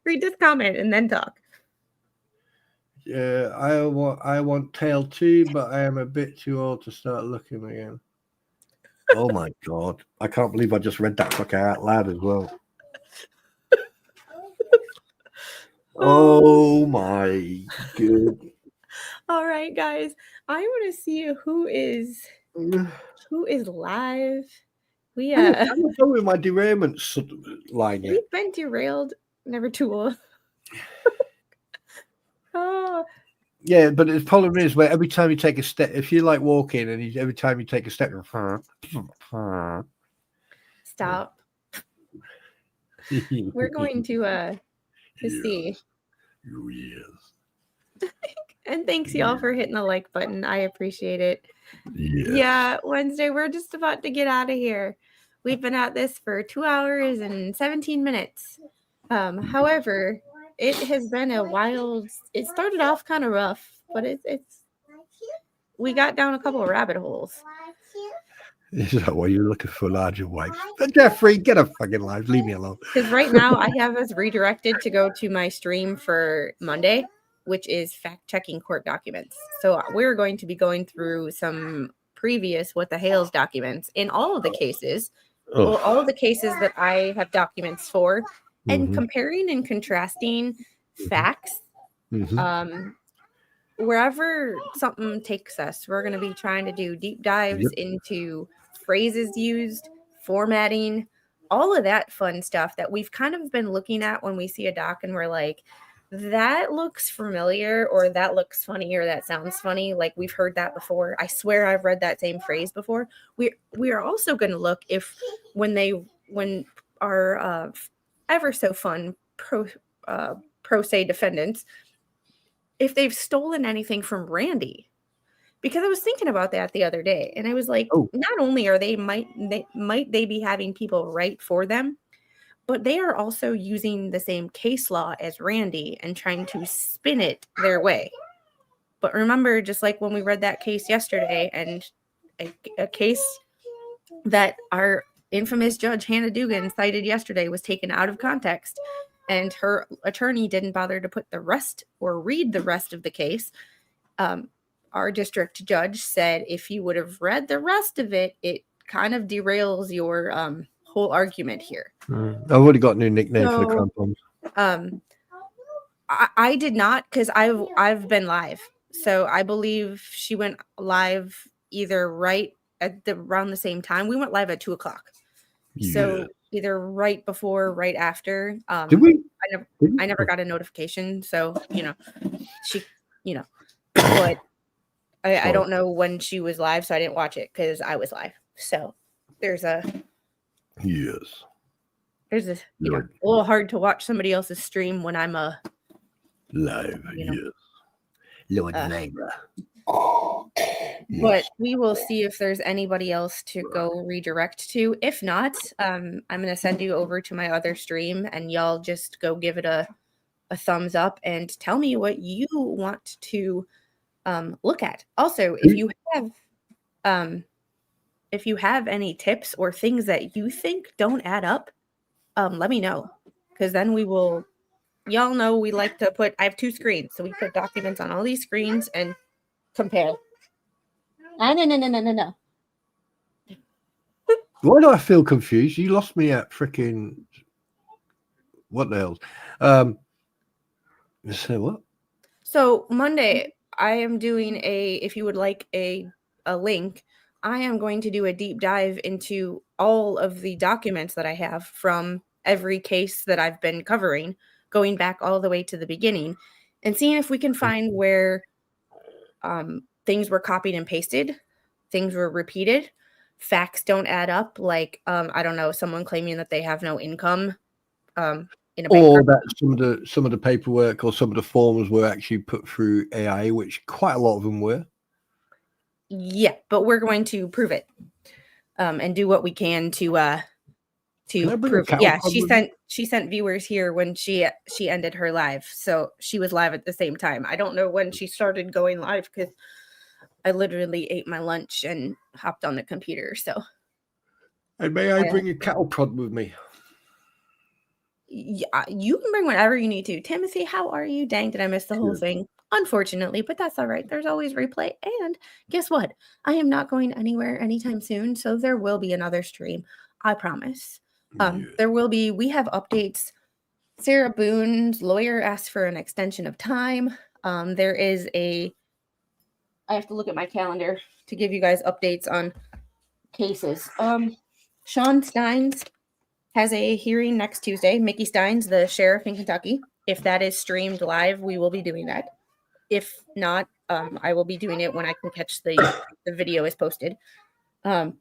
read this comment, and then talk. I want tail 2, but I am a bit too old to start looking again. Oh my god! I can't believe I just read that fucker out loud as well. Oh my god! All right, guys. I want to see who is live. I'm gonna go with my derailment line yet. We've been derailed, never too old. Oh, Yeah, but the problem is where every time you take a step, if you like walking and every time you take a step, stop. We're going to see. Yes. And thanks y'all for hitting the like button. I appreciate it. Yes. Yeah, Wednesday, we're just about to get out of here. We've been at this for 2 hours and 17 minutes. However, it has been a wild. It started off kind of rough, but we got down a couple of rabbit holes. Is that why you're looking for larger wives? Jeffrey, get a fucking life. Leave me alone. Because right now I have us redirected to go to my stream for Monday, which is fact-checking court documents. So we're going to be going through some previous What the Hales documents in all of the cases, well, all of the cases that I have documents for, and comparing and contrasting facts. Wherever something takes us, we're going to be trying to do deep dives into phrases used, formatting, all of that fun stuff that we've kind of been looking at when we see a doc and we're like, that looks familiar, or that looks funny, or that sounds funny. Like we've heard that before. I swear I've read that same phrase before. We are also going to look if when our ever so fun pro se defendants, if they've stolen anything from Randy. Because I was thinking about that the other day, and I was like, not only are might they be having people write for them, but they are also using the same case law as Randy and trying to spin it their way. But remember, just like when we read that case yesterday, and a case that our infamous judge Hannah Dugan cited yesterday was taken out of context, and her attorney didn't bother to put the rest or read the rest of the case. Our district judge said if you would have read the rest of it, it kind of derails your whole argument here. I've already got a new nickname for the So, crampons. I did not, because I've been live. So I believe she went live either right at around the same time. We went live at 2:00. So either right before, right after. Did we? I never got a notification. So, she, but I don't know when she was live, so I didn't watch it because I was live. So there's a Yes. there's a a little hard to watch somebody else's stream when I'm Live. Yes. Lord Niagara. But we will see if there's anybody else to go redirect to. If not, I'm gonna send you over to my other stream, and y'all just go give it a thumbs up and tell me what you want to look at. Also, if you have any tips or things that you think don't add up, let me know, because then we will. Y'all know we like to put. I have 2 screens, so we put documents on all these screens and compare. No. Why do I feel confused? You lost me at freaking what the hell? Say what? So Monday, I am doing if you would like a link, I am going to do a deep dive into all of the documents that I have from every case that I've been covering, going back all the way to the beginning, and seeing if we can find where things were copied and pasted, things were repeated, facts don't add up. Like, I don't know, someone claiming that they have no income in a Or bankruptcy. that some of the paperwork or some of the forms were actually put through AI, which quite a lot of them were. Yeah, but we're going to prove it and do what we can to prove it. Yeah, she sent viewers here when she ended her live, so she was live at the same time. I don't know when she started going live because I literally ate my lunch and hopped on the computer. So, And may I bring a cattle prod with me? yeah, you can bring whatever you need to. Timothy, how are you? Dang, did I miss the whole thing? Unfortunately, but that's all right. There's always replay. And guess what? I am not going anywhere anytime soon, so there will be another stream. I promise. There will be. We have updates. Sarah Boone's lawyer asked for an extension of time. There is I have to look at my calendar to give you guys updates on cases. Sean Steins has a hearing next Tuesday. Mickey Steins, the sheriff in Kentucky. If that is streamed live, we will be doing that. If not, I will be doing it when I can catch the video is posted. There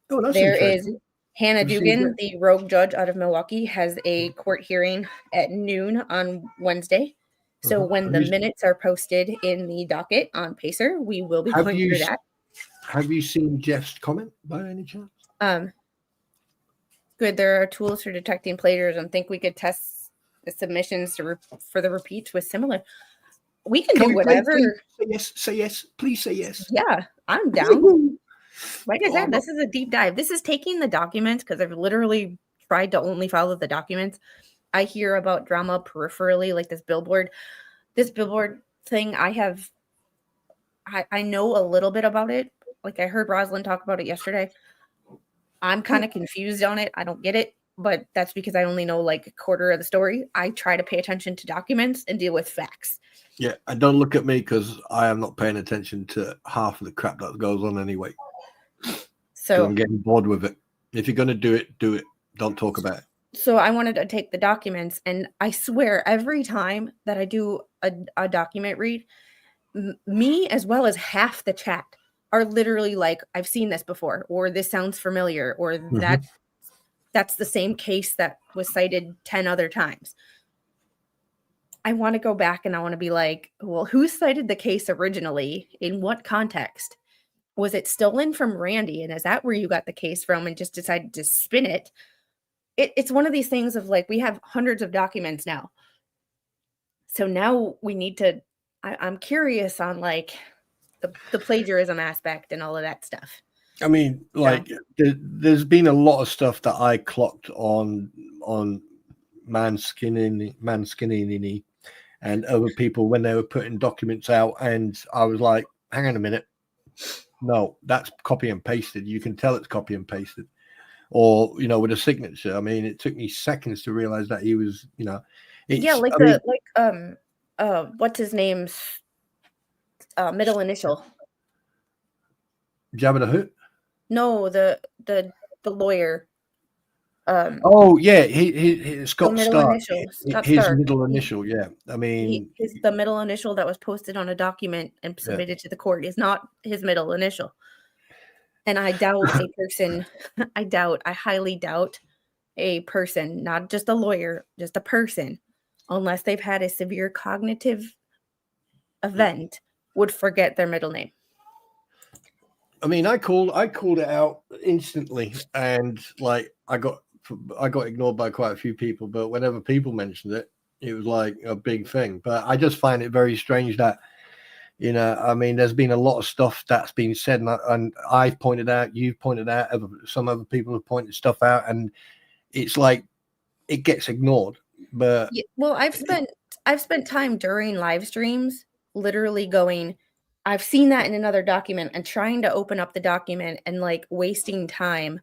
is Hannah Dugan, the rogue judge out of Milwaukee, has a court hearing at noon on Wednesday. So when the minutes are posted in the docket on Pacer, we will be going through that. Have you seen Jeff's comment by any chance? Good. There are tools for detecting plagiarism. Think we could test the submissions for the repeats with similar. We can do whatever. Say yes. Please say yes. Yeah, I'm down. Like I said, this is a deep dive. This is taking the documents because I've literally tried to only follow the documents. I hear about drama peripherally, like this billboard thing. I know a little bit about it. Like I heard Rosalind talk about it yesterday. I'm kind of confused on it. I don't get it, but that's because I only know like a quarter of the story. I try to pay attention to documents and deal with facts. Yeah, and don't look at me because I am not paying attention to half of the crap that goes on anyway. So I'm getting bored with it. If you're going to do it, do it. Don't talk about it. So I wanted to take the documents, and I swear every time that I do a document read, me as well as half the chat are literally like, I've seen this before, or this sounds familiar, or that's the same case that was cited 10 other times. I want to go back and I want to be like, well, who cited the case originally? In what context? Was it stolen from Randy? And is that where you got the case from and just decided to spin it? It's one of these things of like, we have hundreds of documents now. So now we need to, I'm curious on like the plagiarism aspect and all of that stuff. I mean, like there's been a lot of stuff that I clocked on Manskinny and other people when they were putting documents out, and I was like, hang on a minute. No, that's copy and pasted. You can tell it's copy and pasted. or with a signature. I mean, it took me seconds to realize that he was, Yeah, it's. like I mean, what's his name's middle initial? Jabba the Hutt. No, the lawyer. Oh yeah, he The Scott middle Stark. initial, Scott His Stark. middle initial. Yeah, I mean, His the middle initial that was posted on a document and yeah. submitted to the court is not his middle initial. And I doubt a person. I highly doubt a person, not just a lawyer, just a person, unless they've had a severe cognitive event, would forget their middle name. I mean, I called it out instantly, and like I got ignored by quite a few people. But whenever people mentioned it, it was like a big thing. But I just find it very strange that, I mean, there's been a lot of stuff that's been said, and I've pointed out, you've pointed out, some other people have pointed stuff out, and it's like it gets ignored. But Yeah, well, I've spent time during live streams literally going, I've seen that in another document, and trying to open up the document and like wasting time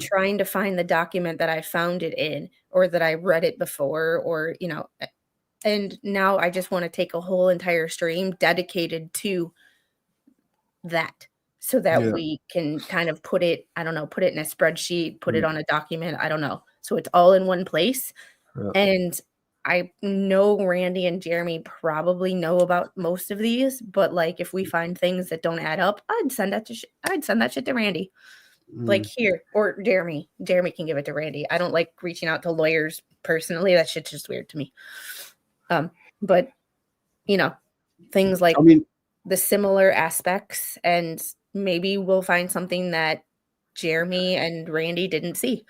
trying to find the document that I found it in, or that I read it before, or and now I just want to take a whole entire stream dedicated to that, so that yeah, we can kind of put it in a spreadsheet, put it Mm. on a document, I don't know, so it's all in one place. Yeah. And I know Randy and Jeremy probably know about most of these, but like if we find things that don't add up, I'd send that shit to Randy. Like, here, or Jeremy can give it to Randy. I don't like reaching out to lawyers personally. That shit's just weird to me. But things like I mean, the similar aspects, and maybe we'll find something that Jeremy and Randy didn't see.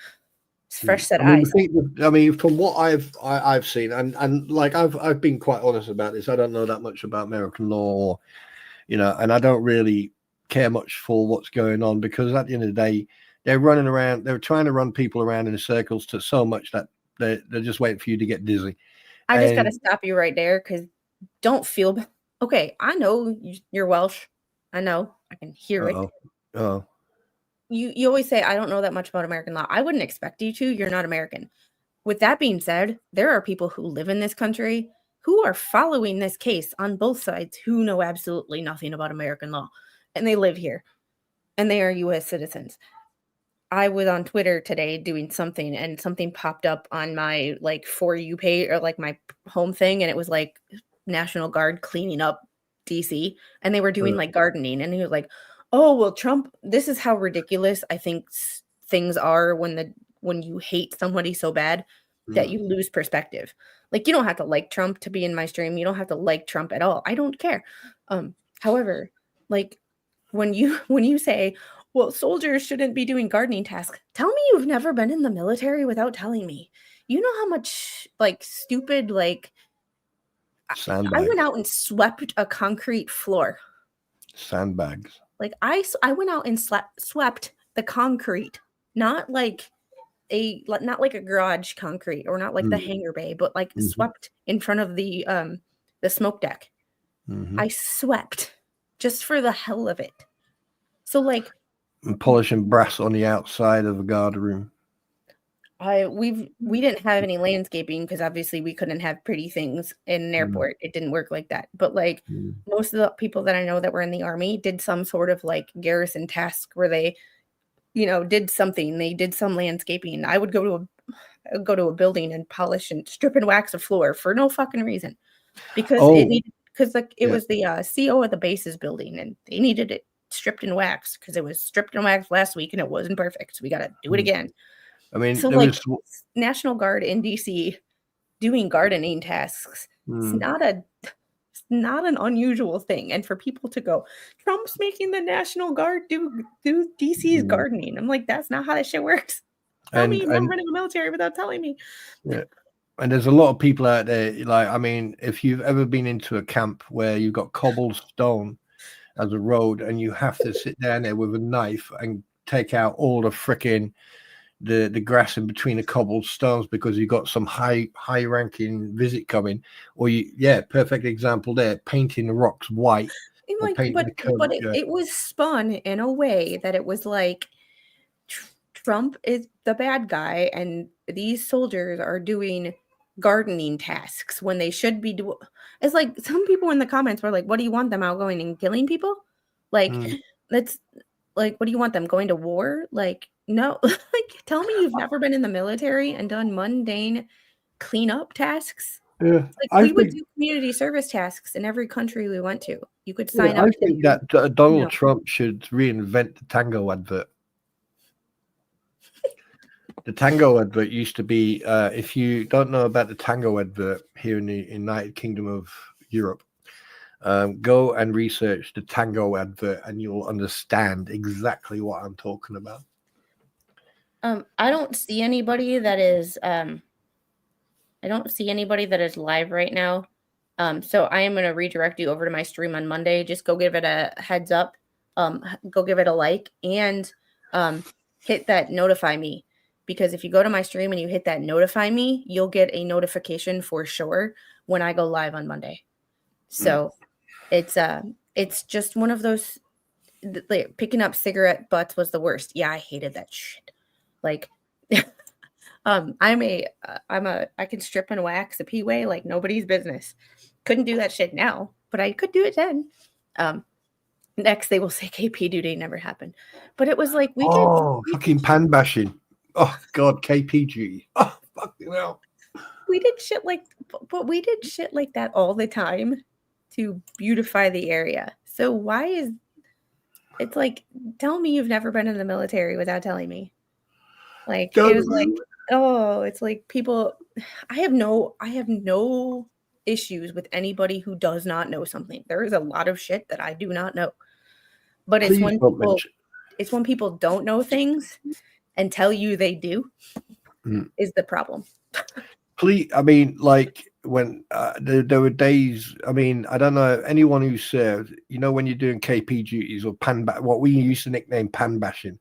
It's fresh set I mean, eyes. from what I've seen, and like I've been quite honest about this. I don't know that much about American law, or, and I don't really care much for what's going on, because at the end of the day, they're running around. They're trying to run people around in circles to so much that they're just waiting for you to get dizzy. I just got to stop you right there, because don't feel okay. I know you're Welsh. I know. I can hear it. Oh. You always say, I don't know that much about American law. I wouldn't expect you to. You're not American. With that being said, there are people who live in this country who are following this case on both sides, who know absolutely nothing about American law, and they live here, and they are U.S. citizens. I was on Twitter today doing something, and something popped up on my like For You page, or like my home thing, and it was like National Guard cleaning up DC, and they were doing like gardening, and he was like, oh well, Trump, this is how ridiculous I think things are when you hate somebody so bad that you lose perspective. Like, you don't have to like Trump to be in my stream. You don't have to like Trump at all. I don't care. However, like when you say, well, soldiers shouldn't be doing gardening tasks, tell me you've never been in the military without telling me. You know how much like stupid, like Sandbags. I went out and swept a concrete floor. Sandbags. Like I went out and swept the concrete, not like a garage concrete, or not like the hangar bay, but like swept in front of the smoke deck. I swept just for the hell of it. So like, And polishing brass on the outside of a guard room. we didn't have any landscaping, because obviously we couldn't have pretty things in an airport. It didn't work like that. But like most of the people that I know that were in the Army did some sort of like garrison task where they, did something. They did some landscaping. I would go to a building and polish and strip and wax a floor for no fucking reason, because it was the CO of the base's building, and they needed it stripped and waxed, because it was stripped and waxed last week and it wasn't perfect. So we got to do it again. I mean, so like National Guard in DC doing gardening tasks, it's not an unusual thing. And for people to go, Trump's making the National Guard do DC's gardening. I'm like, that's not how that shit works. Tell me you've never been in the military without telling me. Yeah. And there's a lot of people out there, like, I mean, if you've ever been into a camp where you've got cobblestone as a road, and you have to sit down there with a knife and take out all the frickin' the grass in between the cobblestones because you got some high ranking visit coming, or perfect example there, painting the rocks white. Like, but it was spun in a way that it was like Trump is the bad guy, and these soldiers are doing gardening tasks when they should be doing. It's like some people in the comments were like, "What do you want them out going and killing people?" Like, that's like, what do you want them going to war? Like, no. Like, tell me you've never been in the military and done mundane cleanup tasks. Yeah, Like, we would do community service tasks in every country we went to. You could sign up. I think that Donald know. Trump should reinvent the Tango advert. The Tango advert used to be, if you don't know about the Tango advert here in the United Kingdom of Europe, go and research the Tango advert and you'll understand exactly what I'm talking about. I don't see anybody that is live right now. So I am going to redirect you over to my stream on Monday. Just go give it a heads up. Go give it a like and hit that notify me. Because if you go to my stream and you hit that notify me, you'll get a notification for sure when I go live on Monday. So it's just one of those, like, picking up cigarette butts was the worst. Yeah, I hated that shit. Like, I can strip and wax a P-way like nobody's business. Couldn't do that shit now, but I could do it then. Next they will say KP duty never happened. But it was like fucking pan bashing. Oh God, KPG. Oh, fucking hell. We did shit like that all the time to beautify the area. So why is it's like, tell me you've never been in the military without telling me. Like, it was like, oh, it's like people, I have no issues with anybody who does not know something. There is a lot of shit that I do not know. But it's when people don't know things and tell you they do is the problem. Please, I mean, like when there were days, I mean, I don't know, anyone who served, you know, when you're doing KP duties or what we used to nickname pan bashing,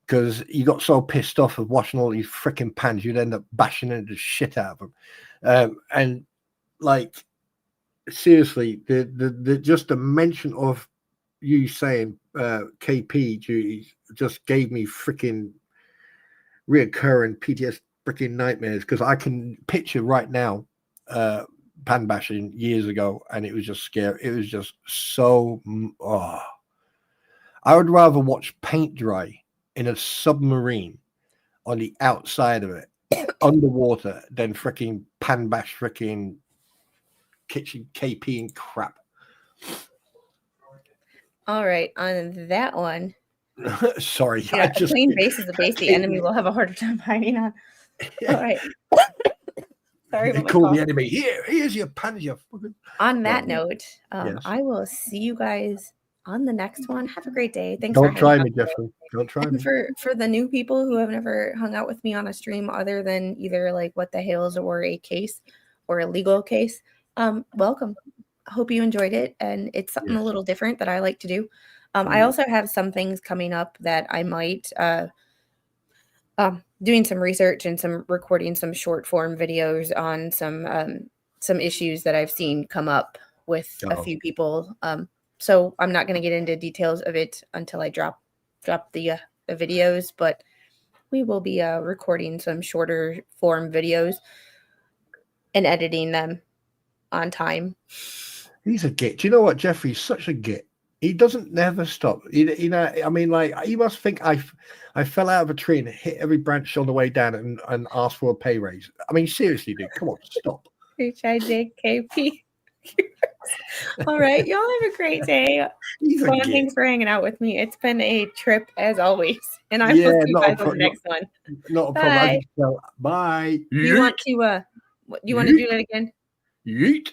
because you got so pissed off of washing all these freaking pans, you'd end up bashing into shit out of them. And like, seriously, the just the mention of you saying KP duties just gave me freaking reoccurring PTSD freaking nightmares, because I can picture right now pan bashing years ago, and it was just scary. It was just so I would rather watch paint dry in a submarine on the outside of it underwater than freaking pan bash freaking kitchen KP and crap. All right, on that one. Sorry, yeah, a clean base is a base the enemy will have a harder time hiding on. All right. Sorry, they call the enemy. Here's your pan. On that note, yes. I will see you guys on the next one. Have a great day. Thanks. Don't try me, Jeffrey. Don't try me. For the new people who have never hung out with me on a stream other than either like What the Hails or a case or a legal case, welcome. Hope you enjoyed it, and it's something a little different that I like to do. I also have some things coming up that I might doing some research and some recording some short form videos on some issues that I've seen come up with a few people. So I'm not going to get into details of it until I drop the videos, but we will be recording some shorter form videos and editing them on time. He's a git. Do you know what? Jeffrey's such a git. He doesn't never stop. You know, I mean, like, he must think I fell out of a tree and hit every branch on the way down and asked for a pay raise. I mean, seriously, dude, come on, stop. HIJKP. All right, y'all have a great day. Thanks for hanging out with me. It's been a trip as always, and I will see you guys on the next one. Not a problem. Bye. You want to do that again? Yeet.